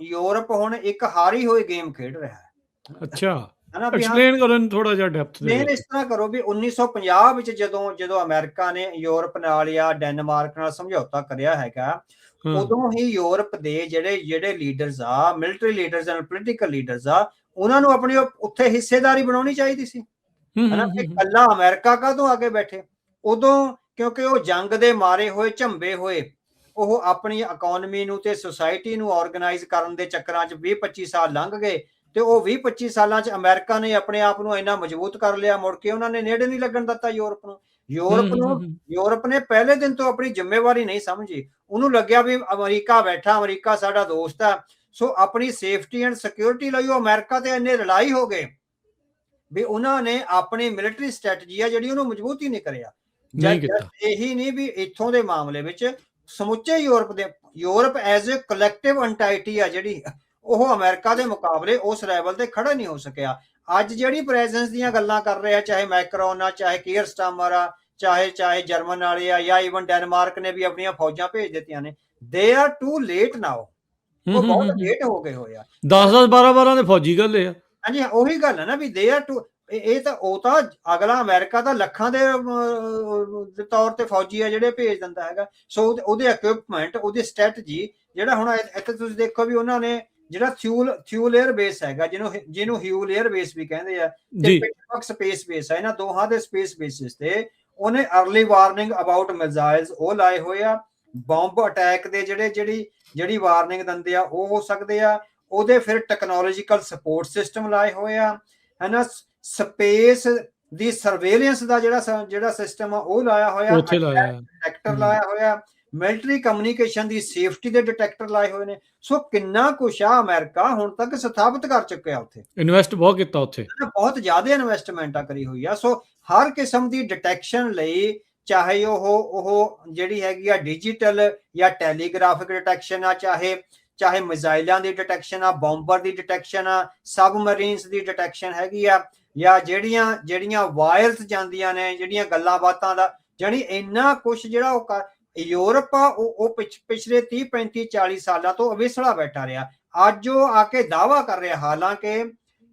ਯੂਰਪ ਹੁਣ ਇੱਕ ਹਾਰੀ ਹੋਈ ਗੇਮ ਖੇਡ ਰਿਹਾ ਹੈ। ਅੱਛਾ, ਐਕਸਪਲੇਨ ਕਰੋ ਥੋੜਾ ਜਿਹਾ ਡੈਪਥ ਦੇ ਵਿੱਚ। ਇਸ ਤਰ੍ਹਾਂ ਕਰੋ ਵੀ 1950 ਵਿੱਚ ਜਦੋਂ ਅਮਰੀਕਾ ਨੇ ਯੂਰਪ ਨਾਲ ਜਾਂ ਡੈਨਮਾਰਕ ਨਾਲ ਸਮਝੌਤਾ ਕਰਿਆ ਹੈਗਾ, ਉਦੋਂ ਹੀ ਯੂਰਪ ਦੇ ਜਿਹੜੇ ਲੀਡਰਸ ਆ, military leaders and political leaders ਆ, ਉਹਨਾਂ ਨੂੰ ਆਪਣੀ ਉੱਥੇ ਹਿੱਸੇਦਾਰੀ ਬਣਾਉਣੀ ਚਾਹੀਦੀ ਸੀ, ਹਨਾ। ਇਕੱਲਾ ਅਮਰੀਕਾ ਕਾਹਤੋਂ ਆ ਕੇ ਬੈਠੇ ਉਦੋਂ? ਕਿਉਂਕਿ ਉਹ ਜੰਗ ਦੇ ਮਾਰੇ ਹੋਏ, ਝੰਬੇ ਹੋਏ, ਉਹ ਆਪਣੀ ਇਕਨੋਮੀ ਨੂੰ ਤੇ ਸੁਸਾਇਟੀ ਨੂੰ ਆਰਗੇਨਾਈਜ਼ ਕਰਨ ਦੇ ਚੱਕਰਾਂ 'ਚ 20-25 ਸਾਲ ਲੰਘ ਗਏ। ਤੇ ਉਹ 20-25 ਸਾਲਾਂ 'ਚ ਅਮਰੀਕਾ ਨੇ ਆਪਣੇ ਆਪ ਨੂੰ ਇੰਨਾ ਮਜ਼ਬੂਤ ਕਰ ਲਿਆ, ਮੁੜ ਕੇ ਉਹਨਾਂ ਨੇ ਨੇੜੇ ਨਹੀਂ ਲੱਗਣ ਦਿੱਤਾ ਯੂਰਪ ਨੂੰ। ਯੂਰਪ ਨੇ ਪਹਿਲੇ ਦਿਨ ਤੋਂ ਆਪਣੀ ਜ਼ਿੰਮੇਵਾਰੀ ਨਹੀਂ ਸਮਝੀ। ਉਹਨੂੰ ਲੱਗਿਆ ਵੀ ਅਮਰੀਕਾ ਬੈਠਾ, ਅਮਰੀਕਾ ਸਾਡਾ ਦੋਸਤ ਆ। ਸੋ ਆਪਣੀ ਸੇਫਟੀ ਐਂਡ ਸਿਕਿਉਰਿਟੀ ਲਈ ਉਹ ਅਮਰੀਕਾ ਤੇ ਇੰਨੇ ਰਿਲਾਈ ਹੋ ਗਏ ਵੀ ਉਹਨਾਂ ਨੇ ਆਪਣੀ ਮਿਲਟਰੀ ਸਟ੍ਰੈਟਜੀ ਆ ਜਿਹੜੀ ਉਹਨੂੰ ਮਜ਼ਬੂਤ ਹੀ ਨਹੀਂ ਕਰਿਆ। ਇਹੀ ਨਹੀਂ ਵੀ ਇੱਥੋਂ ਦੇ ਮਾਮਲੇ ਵਿੱਚ ਸਮੁੱਚੇ ਯੂਰਪ ਐਜ਼ ਏ ਕਲੈਕਟਿਵ ਐਂਟਾਈਟੀ ਆ ਜਿਹੜੀ, ਉਹ ਅਮਰੀਕਾ ਦੇ ਮੁਕਾਬਲੇ ਉਸ ਲੈਵਲ ਤੇ ਖੜਾ ਨਹੀਂ ਹੋ ਸਕਿਆ। ਅੱਜ ਜਿਹੜੀ ਪ੍ਰੈਜ਼ੈਂਸ ਦੀਆਂ ਗੱਲਾਂ ਕਰ ਰਹੇ ਆ, ਚਾਹੇ ਮੈਕਰੋਨ ਆ, ਚਾਹੇ ਕੀਅਰ ਸਟਾਰਮਰ ਆ, ਚਾਹੇ ਜਰਮਨ ਵਾਲੇ ਆ, ਜਾਂ ਈਵਨ ਡੈਨਮਾਰਕ ਨੇ ਵੀ ਆਪਣੀਆਂ ਫੌਜਾਂ ਭੇਜ ਦਿੱਤੀਆਂ ਨੇ। ਦੇ ਆਰ ਟੂ ਲੇਟ ਨਾਓ। ਉਹ ਬਹੁਤ ਲੇਟ ਹੋ ਗਏ ਹੋਏ ਆ। 10-10 12-12 ਦੇ ਫੌਜੀ ਗੱਲੇ ਆ। ਹਾਂਜੀ, ਉਹੀ ਗੱਲ ਹੈ ਨਾ ਵੀ ਦੇ ਆਰ ਟੂ। ਉਹ ਤਾਂ ਅਗਲਾ ਅਮਰੀਕਾ ਤਾਂ ਲੱਖਾਂ ਦੇ ਤੌਰ ਤੇ ਫੌਜੀ ਆ ਜਿਹੜੇ ਭੇਜ ਦਿੰਦਾ ਹੈਗਾ। ਸੋ ਉਹਦੇ ਇਕਵਿਪਮੈਂਟ, ਉਹਦੀ ਸਟ੍ਰੈਟਜੀ, ਜਿਹੜਾ ਹੁਣ ਇੱਥੇ ਤੁਸੀਂ ਦੇਖੋ ਵੀ ਉਹਨਾਂ ਨੇ ਜਿਹੜਾ ਥਿਊਲ 에ਅਰ ਬੇਸ ਹੈਗਾ, ਜਿਹਨੂੰ ਹਿਊਲ 에ਅਰ ਬੇਸ ਵੀ ਕਹਿੰਦੇ ਆ, ਤੇ ਪਿਟਸਬਰਗ ਸਪੇਸ ਬੇਸ ਹੈ, ਇਹਨਾਂ ਦੋਹਾਂ ਦੇ ਸਪੇਸ ਬੇਸਿਸ ਤੇ ਉਹਨੇ ਅਰਲੀ ਵਾਰਨਿੰਗ ਅਬਾਊਟ ਮਿਜ਼ਾਈਲਸ ਉਹ ਲਾਏ ਹੋਏ ਆ। ਬੰਬ ਅਟੈਕ ਦੇ ਜਿਹੜੀ ਵਾਰਨਿੰਗ ਦਿੰਦੇ ਆ ਉਹ ਹੋ ਸਕਦੇ ਆ। ਉਹਦੇ ਫਿਰ ਟੈਕਨੋਲੋਜੀਕਲ ਸਪੋਰਟ ਸਿਸਟਮ ਲਾਏ ਹੋਏ ਆ, ਹੈ ਨਾ। ਸਪੇਸ ਦੀ ਸਰਵੇਲੈਂਸ ਦਾ ਜਿਹੜਾ ਸਿਸਟਮ ਆ ਉਹ ਲਾਇਆ ਹੋਇਆ, ਡਿਟੈਕਟਰ ਲਾਇਆ ਹੋਇਆ, ਮਿਲਟਰੀ ਕਮਿਊਨੀਕੇਸ਼ਨ ਦੀ ਸੇਫਟੀ ਦੇ ਡਿਟੈਕਟਰ ਲਾਏ ਹੋਏ ਨੇ। ਸੋ ਕਿੰਨਾ ਕੁਛ ਆ ਅਮਰੀਕਾ ਹੁਣ ਤੱਕ ਸਥਾਪਿਤ ਕਰ ਚੁੱਕਿਆ। ਉੱਥੇ ਇਨਵੈਸਟ ਬਹੁਤ ਕੀਤਾ, ਉੱਥੇ ਬਹੁਤ ਜ਼ਿਆਦਾ ਇਨਵੈਸਟਮੈਂਟਾਂ ਕਰੀ ਹੋਈ ਆ। ਸੋ ਹਰ ਕਿਸਮ ਦੀ ਡਿਟੈਕਸ਼ਨ ਲਈ, ਚਾਹੇ ਉਹ ਜਿਹੜੀ ਹੈਗੀ ਆ ਡਿਜੀਟਲ ਜਾਂ ਟੈਲੀਗ੍ਰਾਫਿਕ ਡਿਟੈਕਸ਼ਨ ਆ, ਚਾਹੇ ਚਾਹੇ ਮਿਜ਼ਾਈਲਾਂ ਦੀ ਡਿਟੈਕਸ਼ਨ ਆ, ਬੰਬਰ ਦੀ ਡਿਟੈਕਸ਼ਨ ਆ, ਸਬਮਰੀਨਸ ਦੀ ਡਿਟੈਕਸ਼ਨ ਹੈਗੀ ਆ, ਜਾਂ ਜਿਹੜੀਆਂ ਵਾਇਰਸ ਜਾਂਦੀਆਂ ਨੇ, ਜਿਹੜੀਆਂ ਗੱਲਾਂ ਬਾਤਾਂ ਦਾ, ਜਾਣੀ ਇੰਨਾ ਕੁਛ ਜਿਹੜਾ ਉਹ ਯੂਰਪ ਆ ਉਹ ਪਿਛਲੇ 30 35 40 ਸਾਲਾਂ ਤੋਂ ਅਵੇਸਲਾ ਬੈਠਾ ਰਿਹਾ। ਅੱਜ ਉਹ ਆ ਕੇ ਦਾਵਾ ਕਰ ਰਿਹਾ, ਹਾਲਾਂਕਿ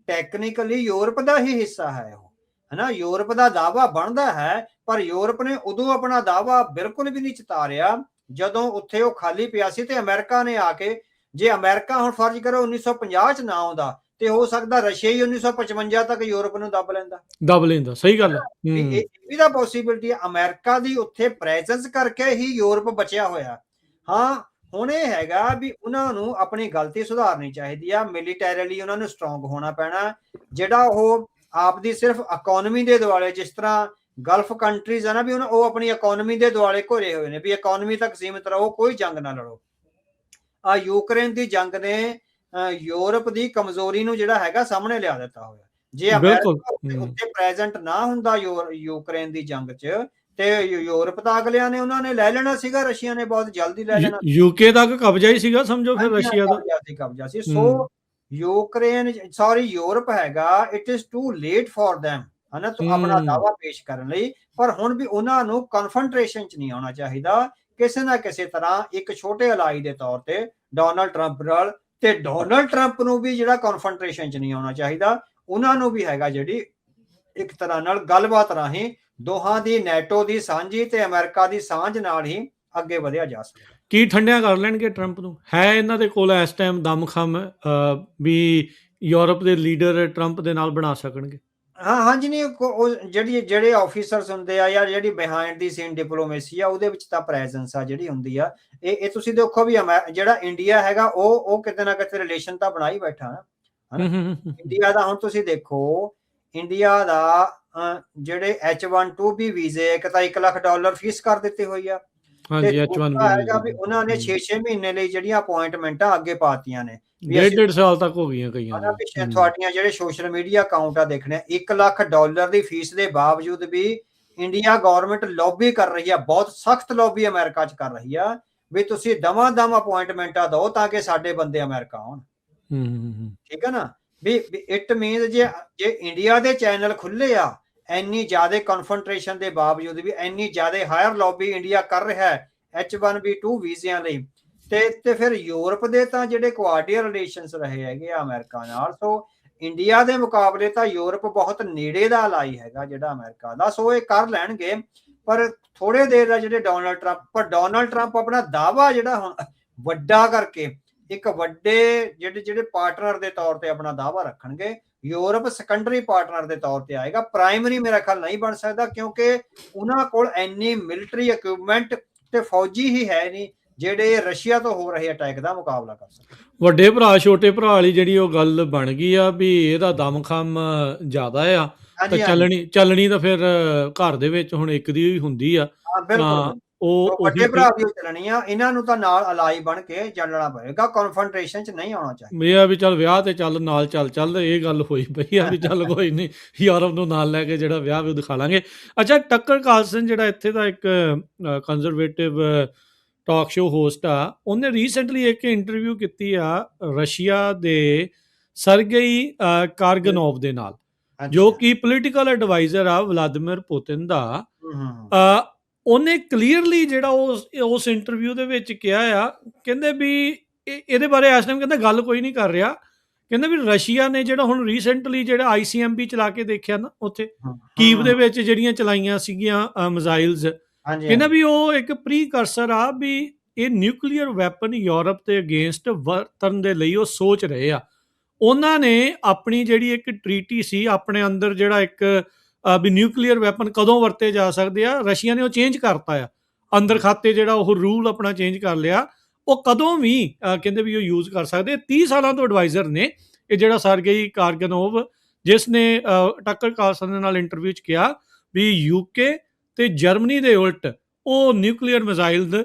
ਟੈਕਨੀਕਲੀ ਯੂਰਪ ਦਾ ਹੀ ਹਿੱਸਾ ਹੈ ਉਹ, ਹਨਾ, ਯੂਰਪ ਦਾ ਦਾਵਾ ਬਣਦਾ ਹੈ, ਪਰ ਯੂਰਪ ਨੇ ਉਦੋਂ ਆਪਣਾ ਦਾਵਾ ਬਿਲਕੁਲ ਵੀ ਨਹੀਂ ਚਿਤਾਰਿਆ ਜਦੋਂ ਉੱਥੇ ਉਹ ਖਾਲੀ ਪਿਆ ਸੀ। ਤੇ ਅਮਰੀਕਾ ਨੇ ਆ ਕੇ, ਜੇ ਅਮਰੀਕਾ ਹੁਣ ਫਰਜ਼ ਕਰੋ 1950 ਚ ਨਾ ਆਉਂਦਾ, ਤੇ ਹੋ ਸਕਦਾ ਰਸ਼ੀਆ ਹੀ 1955 ਤੱਕ ਯੂਰਪ ਨੂੰ ਦੱਬ ਲੈਂਦਾ। ਸਹੀ ਗੱਲ ਹੈ। ਇਹ ਵੀ ਤਾਂ ਪੋਸੀਬਿਲਿਟੀ ਹੈ। ਅਮਰੀਕਾ ਦੀ ਉੱਥੇ ਪ੍ਰੈਜ਼ੈਂਸ ਕਰਕੇ ਹੀ ਯੂਰਪ ਬਚਿਆ ਹੋਇਆ। ਹਾਂ, ਹੁਣ ਇਹ ਹੈਗਾ ਵੀ ਉਹਨਾਂ ਨੂੰ ਆਪਣੀ ਗਲਤੀ ਸੁਧਾਰਨੀ ਚਾਹੀਦੀ ਆ, ਮਿਲੀਟੈਰੀਲੀ ਉਹਨਾਂ ਨੂੰ ਸਟਰੋਂਗ ਹੋਣਾ ਪੈਣਾ। ਜਿਹੜਾ ਉਹ ਆਪਦੀ ਸਿਰਫ ਇਕਨੋਮੀ ਦੇ ਦੁਆਲੇ, ਜਿਸ ਤਰ੍ਹਾਂ ਗਲਫ ਕੰਟਰੀਜ਼ ਆ ਨਾ, ਵੀ ਉਹ ਆਪਣੀ ਇਕਨੋਮੀ ਦੇ ਦੁਆਲੇ ਘੁਰੇ ਹੋਏ ਨੇ, ਵੀ ਇਕਨੋਮੀ ਤੱਕ ਸੀਮਿਤ ਰਹੋ, ਕੋਈ ਜੰਗ ਨਾ ਲੜੋ। ਆ ਯੂਕਰੇਨ ਦੀ ਜੰਗ ਨੇ ਯੂਰਪ ਦੀ ਕਮਜ਼ੋਰੀ ਨੂੰ ਜਿਹੜਾ ਹੈਗਾ ਸਾਹਮਣੇ ਲਿਆ ਦਿੱਤਾ ਹੋਇਆ। ਜੇ ਅਮਰੀਕਾ ਉੱਤੇ ਪ੍ਰੈਜ਼ੈਂਟ ਨਾ ਹੁੰਦਾ ਯੂਕਰੇਨ ਦੀ ਜੰਗ 'ਚ, ਤੇ ਯੂਰਪ ਤਾਂ ਅਗਲਿਆਂ ਨੇ ਉਹਨਾਂ ਨੇ ਲੈ ਲੈਣਾ ਸੀਗਾ, ਰਸ਼ੀਆ ਨੇ ਬਹੁਤ ਜਲਦੀ ਲੈ ਲੈਣਾ। ਯੂਕੇ ਤੱਕ ਕਬਜ਼ਾ ਹੀ ਸੀਗਾ ਸਮਝੋ ਫਿਰ ਰਸ਼ੀਆ ਦਾ ਕਬਜ਼ਾ ਸੀ। ਸੋ ਯੂਰਪ ਹੈਗਾ, it is to late for them, ਹਨਾ, ਤੋਂ ਆਪਣਾ ਦਾਵਾ ਪੇਸ਼ ਕਰਨ ਲਈ। ਪਰ ਹੁਣ ਵੀ ਉਹਨਾਂ ਨੂੰ ਕਨਫਰੰਟ੍ਰੇਸ਼ਨ 'ਚ ਨਹੀਂ ਆਉਣਾ ਚਾਹੀਦਾ, ਕਿਸੇ ਨਾ ਕਿਸੇ ਤਰ੍ਹਾਂ ਇੱਕ ਛੋਟੇ ਅਲਾਈ ਦੇ ਤੌਰ ਤੇ ਡੋਨਲਡ ਟਰੰਪ ਨਾਲ, ਤੇ ਡੋਨਲਡ ਟਰੰਪ ਨੂੰ ਵੀ ਜਿਹੜਾ ਕਨਫਰੰਟ੍ਰੇਸ਼ਨ 'ਚ ਨਹੀਂ ਆਉਣਾ ਚਾਹੀਦਾ। ਉਹਨਾਂ ਨੂੰ ਵੀ ਹੈਗਾ ਜਿਹੜੀ ਇੱਕ ਤਰ੍ਹਾਂ ਨਾਲ ਗੱਲਬਾਤ ਰਾਹੀਂ ਦੋਹਾਂ ਦੀ, ਨੈਟੋ ਦੀ ਸਾਂਝੀ ਤੇ ਅਮਰੀਕਾ ਦੀ ਸਾਂਝ ਨਾਲ ਹੀ ਅੱਗੇ ਵਧਿਆ ਜਾ ਸਕਦਾ। ਕੀ ਠੰਡਿਆ ਕਰ ਲੈਣਗੇ ਟਰੰਪ ਨੂੰ? ਹੈ ਇਹਨਾਂ ਦੇ ਕੋਲ ਇਸ ਟਾਈਮ ਦਮਖਮ ਵੀ ਯੂਰਪ ਦੇ ਲੀਡਰ ਟਰੰਪ ਦੇ ਨਾਲ ਬਣਾ ਸਕਣਗੇ? ਹਾਂਜੀ, ਨਹੀਂ, ਜਿਹੜੇ ਆਫੀਸਰਸ ਹੁੰਦੇ ਆ, ਜਾਂ ਜਿਹੜੀ ਬਿਹਾਈਂਡ ਦੀ ਸੀਨ ਡਿਪਲੋਮੇਸੀ ਆ, ਉਹਦੇ ਵਿੱਚ ਤਾਂ ਪ੍ਰੈਜ਼ੈਂਸ ਆ ਜਿਹੜੀ ਹੁੰਦੀ ਆ। ਇਹ ਤੁਸੀਂ ਦੇਖੋ ਵੀ ਜਿਹੜਾ ਇੰਡੀਆ ਹੈਗਾ ਉਹ ਕਿਤੇ ਨਾ ਕਿਤੇ ਰਿਲੇਸ਼ਨ ਤਾਂ ਬਣਾ ਹੀ ਬੈਠਾ ਨਾ, ਹਨਾ। ਇੰਡੀਆ ਦਾ ਹੁਣ ਤੁਸੀਂ ਦੇਖੋ, ਇੰਡੀਆ ਦਾ ਜਿਹੜੇ H1B ਵੀਜ਼ੇ, ਇੱਕ ਤਾਂ $1 ਲੱਖ ਫੀਸ ਕਰ ਦਿੱਤੀ ਹੋਈ ਆ, ਤੇ ਹੈਗਾ ਵੀ ਉਹਨਾਂ ਨੇ 6 ਮਹੀਨੇ ਲਈ ਜਿਹੜੀਆਂ ਅਪੁਆਇੰਟਮੈਂਟਾਂ ਅੱਗੇ ਪਾਤੀਆਂ ਨੇ, 1.5 ਸਾਲ ਤੱਕ ਹੋ ਗਈਆਂ ਕਈਆਂ ਦੀਆਂ। ਤੁਹਾਡੀਆਂ ਜਿਹੜੇ ਸੋਸ਼ਲ ਮੀਡੀਆ ਅਕਾਊਂਟ ਆ ਦੇਖਣੇ, $1 ਲੱਖ ਦੀ ਫੀਸ ਦੇ ਬਾਵਜੂਦ ਵੀ ਇੰਡੀਆ ਗਵਰਨਮੈਂਟ ਲੌਬੀ ਕਰ ਰਹੀ ਆ, ਬਹੁਤ ਸਖਤ ਲੌਬੀ ਅਮਰੀਕਾ 'ਚ ਕਰ ਰਹੀ ਆ, ਵੀ ਤੁਸੀਂ ਦਮ ਅਪੁਆਇੰਟਮੈਂਟਾਂ ਦਿਓ ਤਾਂ ਕਿ ਸਾਡੇ ਬੰਦੇ ਅਮਰੀਕਾ ਆਉਣ। ਠੀਕ ਹੈ ਨਾ, ਵੀ ਇਟ ਮੀਨਸ ਜੇ ਇੰਡੀਆ ਦੇ ਚੈਨਲ ਖੁੱਲੇ ਆ, ਇੰਨੀ ਜ਼ਿਆਦਾ ਕਨਫਰੰਟ੍ਰੇਸ਼ਨ ਦੇ ਬਾਵਜੂਦ ਵੀ ਇੰਨੀ ਜ਼ਿਆਦਾ ਹਾਇਰ ਲੌਬੀ ਇੰਡੀਆ ਕਰ ਰਿਹਾ ਹੈ H1B2 ਵੀਜ਼ਿਆਂ ਲਈ, ਤੇ ਫਿਰ ਯੂਰਪ ਦੇ ਤਾਂ ਜਿਹੜੇ ਕੁਆਰਡੀਅਲ ਰਿਲੇਸ਼ਨਸ ਰਹੇ ਹੈਗੇ ਆ ਅਮਰੀਕਾ ਨਾਲ, ਸੋ ਇੰਡੀਆ ਦੇ ਮੁਕਾਬਲੇ ਤਾਂ ਯੂਰਪ ਬਹੁਤ ਨੇੜੇ ਦਾ ਅਲਾਈ ਹੈਗਾ ਜਿਹੜਾ ਅਮਰੀਕਾ ਦਾ। ਸੋ ਇਹ ਕਰ ਲੈਣਗੇ, ਪਰ ਥੋੜੇ ਦੇਰ ਦਾ ਜਿਹੜੇ ਡੋਨਲਡ ਟਰੰਪ ਆਪਣਾ ਦਾਵਾ ਜਿਹੜਾ ਹੁਣ ਵੱਡਾ ਕਰਕੇ ਇੱਕ ਵੱਡੇ ਜਿਹੜੇ ਪਾਰਟਨਰ ਦੇ ਤੌਰ ਤੇ ਆਪਣਾ ਦਾਵਾ ਰੱਖਣਗੇ। ਯੂਰਪ ਸੈਕੰਡਰੀ ਪਾਰਟਨਰ ਦੇ ਤੌਰ ਤੇ ਆਏਗਾ, ਪ੍ਰਾਇਮਰੀ ਮੇਰਾ ਖਿਆਲ ਨਹੀਂ ਬਣ ਸਕਦਾ, ਕਿਉਂਕਿ ਉਹਨਾਂ ਕੋਲ ਇੰਨੀ ਮਿਲਟਰੀ ਇਕਵਿਪਮੈਂਟ ਤੇ ਫੌਜੀ ਹੀ ਹੈ ਨਹੀਂ ਜਿਹੜੇ ਰਸ਼ੀਆ ਤੋਂ ਹੋ ਰਹੇ ਅਟੈਕ ਦਾ ਮੁਕਾਬਲਾ ਕਰ ਸਕਣ। ਵੱਡੇ ਭਰਾ ਛੋਟੇ ਭਰਾ ਵਾਲੀ ਜਿਹੜੀ ਉਹ ਗੱਲ ਬਣ ਗਈ ਆ ਵੀ ਇਹਦਾ ਦਮਖਮ ਜ਼ਿਆਦਾ ਆ, ਤਾਂ ਚੱਲਣੀ ਤਾਂ ਫਿਰ ਘਰ ਦੇ ਵਿੱਚ ਹੁਣ ਇੱਕ ਦੀ ਹੀ ਹੁੰਦੀ ਆ। ਉਹ ਵੱਡੇ ਭਰਾ ਦੀ ਚੱਲਣੀ ਆ, ਇਹਨਾਂ ਨੂੰ ਤਾਂ ਨਾਲ ਅਲਾਈ ਬਣ ਕੇ ਚੱਲਣਾ ਪਏਗਾ, ਕਨਫਰੰਟ੍ਰੇਸ਼ਨ 'ਚ ਨਹੀਂ ਆਉਣਾ ਚਾਹੀਦਾ। ਇਹ ਆ ਵੀ ਚੱਲ ਵਿਆਹ ਤੇ ਚੱਲ ਨਾਲ ਚੱਲ ਇਹ ਗੱਲ ਹੋਈ ਪਈ ਆ ਵੀ ਚੱਲ ਕੋਈ ਨਹੀਂ, ਯੂਰਪ ਨੂੰ ਨਾਲ ਲੈ ਕੇ ਜਿਹੜਾ ਵਿਆਹ ਵੀ ਦਿਖਾ ਲਾਂਗੇ। ਅੱਛਾ, ਟੱਕਰ ਕਾਰਲਸਨ ਜਿਹੜਾ ਇੱਥੇ ਦਾ ਇੱਕ ਕੰਜ਼ਰਵੇਟਿਵ ਟਾਕ ਸ਼ੋ ਹੋਸਟ ਆ, ਉਹਨੇ ਰੀਸੈਂਟਲੀ ਇੱਕ ਇੰਟਰਵਿਊ ਕੀਤੀ ਆ ਰਸ਼ੀਆ ਦੇ ਸਰਗੇਈ ਕਾਰਗਨੋਵ ਦੇ ਨਾਲ, ਜੋ ਕਿ ਪੋਲੀਟੀਕਲ ਐਡਵਾਈਜ਼ਰ ਆ ਵਲਾਦੀਮਿਰ ਪੁਤਿਨ ਦਾ। ਉਹਨੇ ਕਲੀਅਰਲੀ ਜਿਹੜਾ ਉਸ ਇੰਟਰਵਿਊ ਦੇ ਵਿੱਚ ਕਿਹਾ ਆ, ਕਹਿੰਦੇ ਵੀ ਇਹਦੇ ਬਾਰੇ ਇਸ ਟਾਈਮ ਕਹਿੰਦਾ ਗੱਲ ਕੋਈ ਨਹੀਂ ਕਰ ਰਿਹਾ, ਕਹਿੰਦੇ ਵੀ ਰਸ਼ੀਆ ਨੇ ਜਿਹੜਾ ਹੁਣ ਰੀਸੈਂਟਲੀ ਜਿਹੜਾ ICBM ਚਲਾ ਕੇ ਦੇਖਿਆ ਨਾ ਉੱਥੇ ਕੀਵ ਦੇ ਵਿੱਚ ਜਿਹੜੀਆਂ ਚਲਾਈਆਂ ਸੀਗੀਆਂ ਮਿਜ਼ਾਈਲਸ, ਕਹਿੰਦਾ ਵੀ ਉਹ ਇੱਕ ਪ੍ਰੀਕਰਸਰ ਆ, ਵੀ ਇਹ ਨਿਊਕਲੀਅਰ ਵੈਪਨ ਯੂਰਪ ਦੇ ਅਗੇਂਸਟ ਵਰਤਣ ਦੇ ਲਈ ਉਹ ਸੋਚ ਰਹੇ ਆ। ਉਹਨਾਂ ਨੇ ਆਪਣੀ ਜਿਹੜੀ ਇੱਕ ਟ੍ਰੀਟੀ ਸੀ ਆਪਣੇ ਅੰਦਰ, ਜਿਹੜਾ ਇੱਕ ਵੀ ਨਿਊਕਲੀਅਰ ਵੈਪਨ ਕਦੋਂ ਵਰਤੇ ਜਾ ਸਕਦੇ ਆ, ਰਸ਼ੀਆ ਨੇ ਉਹ ਚੇਂਜ ਕਰਤਾ ਆ ਅੰਦਰ ਖਾਤੇ, ਜਿਹੜਾ ਉਹ ਰੂਲ ਆਪਣਾ ਚੇਂਜ ਕਰ ਲਿਆ, ਉਹ ਕਦੋਂ ਵੀ ਕਹਿੰਦੇ ਵੀ ਉਹ ਯੂਜ਼ ਕਰ ਸਕਦੇ। 30 ਸਾਲਾਂ ਤੋਂ ਐਡਵਾਈਜ਼ਰ ਨੇ ਇਹ ਜਿਹੜਾ ਸਰਗੇਈ ਕਾਰਗਨੋਵ, ਜਿਸ ਨੇ ਟੱਕਰ ਕਾਰਲਸਨ ਦੇ ਨਾਲ ਇੰਟਰਵਿਊ 'ਚ ਕਿਹਾ ਵੀ UK ਤੇ ਜਰਮਨੀ ਦੇ ਉਲਟ ਉਹ ਨਿਊਕਲੀਅਰ ਮਿਜ਼ਾਈਲ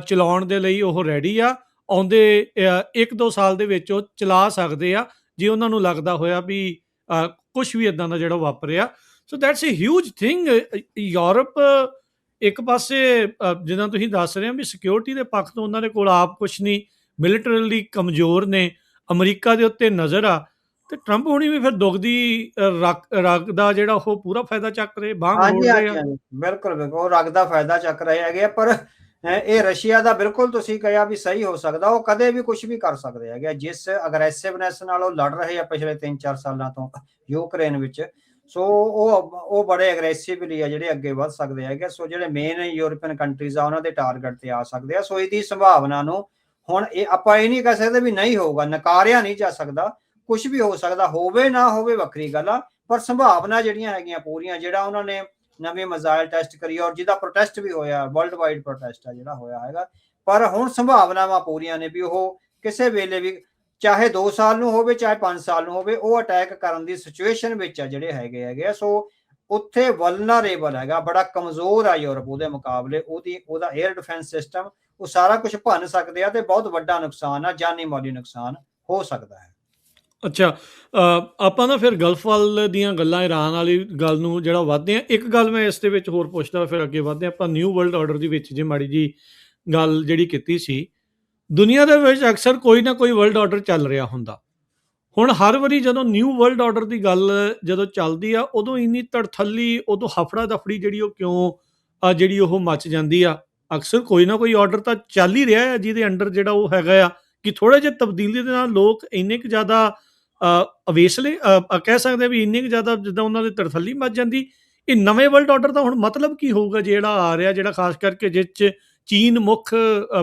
ਚਲਾਉਣ ਦੇ ਲਈ ਉਹ ਰੈਡੀ ਆ, ਆਉਂਦੇ 1-2 ਸਾਲ ਦੇ ਵਿੱਚ ਉਹ ਚਲਾ ਸਕਦੇ ਆ ਜੇ ਉਹਨਾਂ ਨੂੰ ਲੱਗਦਾ ਹੋਇਆ ਵੀ ਕੁਛ ਵੀ ਇੱਦਾਂ ਦਾ ਜਿਹੜਾ ਵਾਪਰਿਆ। So that's a huge thing. Europe ਇੱਕ ਪਾਸੇ ਜਿੱਦਾਂ ਤੁਸੀਂ ਦੱਸ ਰਹੇ ਹੋ ਵੀ ਸਿਕਿਉਰਿਟੀ ਦੇ ਪੱਖ ਤੋਂ ਉਹਨਾਂ ਦੇ ਕੋਲ ਆਪ ਕੁਛ ਨਹੀਂ, ਮਿਲੀਟਰਲੀ ਕਮਜ਼ੋਰ ਨੇ, ਅਮਰੀਕਾ ਦੇ ਉੱਤੇ ਨਜ਼ਰ ਆ, ਤੇ ਟਰੰਪ ਹੁਣੀ ਵੀ ਫਿਰ ਦੁਖਦੀ ਰਗ ਦਾ ਜਿਹੜਾ ਉਹ ਪੂਰਾ ਫਾਇਦਾ ਚੱਕ ਰਹੇ, ਬਾਂਹ ਹਾਂਜੀ, ਮਰੋੜ ਰਹੇ ਹਾਂਜੀ, ਆ। ਹਾਂਜੀ, ਬਿਲਕੁਲ, ਬਿਲਕੁਲ ਉਹ ਰਗ ਦਾ ਫਾਇਦਾ ਚੱਕ ਰਹੇ ਹੈਗੇ ਆ, ਪਰ ਇਹ ਰਸ਼ੀਆ ਦਾ ਬਿਲਕੁਲ ਤੁਸੀਂ ਕਿਹਾ ਵੀ ਸਹੀ ਹੋ ਸਕਦਾ, ਉਹ ਕਦੇ ਵੀ ਕੁਝ ਵੀ ਕਰ ਸਕਦੇ ਹੈਗੇ ਆ। ਜਿਸ ਅਗਰੈਸਿਵਨੈਸ ਨਾਲ ਉਹ ਲੜ ਰਹੇ ਆ ਪਿਛਲੇ 3-4 ਸਾਲਾਂ ਤੋਂ ਯੂਕਰੇਨ ਵਿੱਚ, ਸੋ ਉਹ ਬੜੇ ਅਗਰੈਸਿਵਲੀ ਆ ਜਿਹੜੇ ਅੱਗੇ ਵੱਧ ਸਕਦੇ ਹੈਗੇ। ਸੋ ਜਿਹੜੇ ਮੇਨ ਯੂਰਪੀਅਨ ਕੰਟਰੀਜ਼ ਆ ਉਹਨਾਂ ਦੇ ਟਾਰਗੇਟ ਤੇ ਆ ਸਕਦੇ ਆ। ਸੋ ਇਹਦੀ ਸੰਭਾਵਨਾ ਨੂੰ ਹੁਣ ਆਪਾਂ ਇਹ ਨਹੀਂ ਕਹਿ ਸਕਦੇ ਵੀ ਨਹੀਂ ਹੋਊਗਾ, ਨਕਾਰਿਆ ਨਹੀਂ ਜਾ ਸਕਦਾ, ਕੁਝ ਵੀ ਹੋ ਸਕਦਾ, ਹੋਵੇ ਨਾ ਹੋਵੇ ਵੱਖਰੀ ਗੱਲ ਆ, ਪਰ ਸੰਭਾਵਨਾ ਜਿਹੜੀਆਂ ਹੈਗੀਆਂ ਪੂਰੀਆਂ। ਜਿਹੜਾ ਉਹਨਾਂ ਨੇ ਨਵੀਂ ਮਿਜ਼ਾਈਲ ਟੈਸਟ ਕਰੀ ਔਰ ਜਿਹਦਾ ਪ੍ਰੋਟੈਸਟ ਵੀ ਹੋਇਆ, ਵਰਲਡ ਵਾਈਡ ਪ੍ਰੋਟੈਸਟ ਆ ਜਿਹੜਾ ਹੋਇਆ ਹੈਗਾ, ਪਰ ਹੁਣ ਸੰਭਾਵਨਾਵਾਂ ਪੂਰੀਆਂ ਨੇ ਵੀ ਉਹ ਕਿਸੇ ਵੇਲੇ ਵੀ, ਚਾਹੇ 2 ਸਾਲ ਨੂੰ ਹੋਵੇ ਚਾਹੇ 5 ਸਾਲ ਨੂੰ ਹੋਵੇ, ਉਹ ਅਟੈਕ ਕਰਨ ਦੀ ਸਿਚੁਏਸ਼ਨ ਵਿੱਚ ਆ ਜਿਹੜੇ ਹੈਗੇ ਆ। ਸੋ ਉੱਥੇ ਵਲਨਰੇਬਲ ਹੈਗਾ, ਬੜਾ ਕਮਜ਼ੋਰ ਆ ਯੂਰਪ ਉਹਦੇ ਮੁਕਾਬਲੇ। ਉਹਦਾ 에ਅਰ ਡਿਫੈਂਸ ਸਿਸਟਮ, ਉਹ ਸਾਰਾ ਕੁਝ ਭੰਨ ਸਕਦੇ ਆ ਤੇ ਬਹੁਤ ਵੱਡਾ ਨੁਕਸਾਨ ਆ, ਜਾਨੀ ਮਾਲੀ ਨੁਕਸਾਨ ਹੋ ਸਕਦਾ ਹੈ। ਅੱਛਾ, ਆਪਾਂ ਨਾ ਫਿਰ ਗਲਫ ਵੱਲ ਦੀਆਂ ਗੱਲਾਂ, ਇਰਾਨ ਵਾਲੀ ਗੱਲ ਨੂੰ ਜਿਹੜਾ ਵੱਧਦੇ ਆ, ਇੱਕ ਗੱਲ ਮੈਂ ਇਸ ਦੇ ਵਿੱਚ ਹੋਰ ਪੁੱਛਦਾ, ਫਿਰ ਅੱਗੇ ਵੱਧਦੇ ਆਪਾਂ ਨਿਊ ਵਰਲਡ ਆਰਡਰ ਦੇ ਵਿੱਚ ਜੇ ਮਾੜੀ ਜੀ ਗੱਲ ਜਿਹੜੀ ਕੀਤੀ ਸੀ। ਦੁਨੀਆ ਦੇ ਵਿੱਚ ਅਕਸਰ ਕੋਈ ਨਾ ਕੋਈ ਵਰਲਡ ਆਰਡਰ ਚੱਲ ਰਿਹਾ ਹੁੰਦਾ। ਹੁਣ ਹਰ ਵਾਰੀ ਜਦੋਂ ਨਿਊ ਵਰਲਡ ਆਰਡਰ ਦੀ ਗੱਲ ਜਦੋਂ ਚੱਲਦੀ ਆ, ਉਦੋਂ ਇੰਨੀ ਤੜਥੱਲੀ, ਉਦੋਂ ਹਫੜਾ ਦਫੜੀ ਜਿਹੜੀ ਉਹ ਕਿਉਂ ਜਿਹੜੀ ਉਹ ਮਚ ਜਾਂਦੀ ਆ। ਅਕਸਰ ਕੋਈ ਨਾ ਕੋਈ ਆਰਡਰ ਤਾਂ ਚੱਲ ਹੀ ਰਿਹਾ ਆ ਜਿਹਦੇ ਅੰਡਰ ਜਿਹੜਾ ਉਹ ਹੈਗਾ ਆ ਕਿ ਥੋੜ੍ਹੇ ਜਿਹੇ ਤਬਦੀਲੀ ਦੇ ਨਾਲ ਲੋਕ ਇੰਨੇ ਕੁ ਜ਼ਿਆਦਾ ਅਵੇਸਲੇ ਕਹਿ ਸਕਦੇ ਵੀ, ਇੰਨੇ ਕੁ ਜ਼ਿਆਦਾ ਜਿੱਦਾਂ ਉਹਨਾਂ ਦੀ ਤੜਥੱਲੀ ਮਚ ਜਾਂਦੀ। ਇਹ ਨਵੇਂ ਵਰਲਡ ਆਰਡਰ ਦਾ ਹੁਣ ਮਤਲਬ ਕੀ ਹੋਊਗਾ ਜਿਹੜਾ ਆ ਰਿਹਾ, ਜਿਹੜਾ ਖਾਸ ਕਰਕੇ ਜਿਸ 'ਚ ਚੀਨ ਮੁੱਖ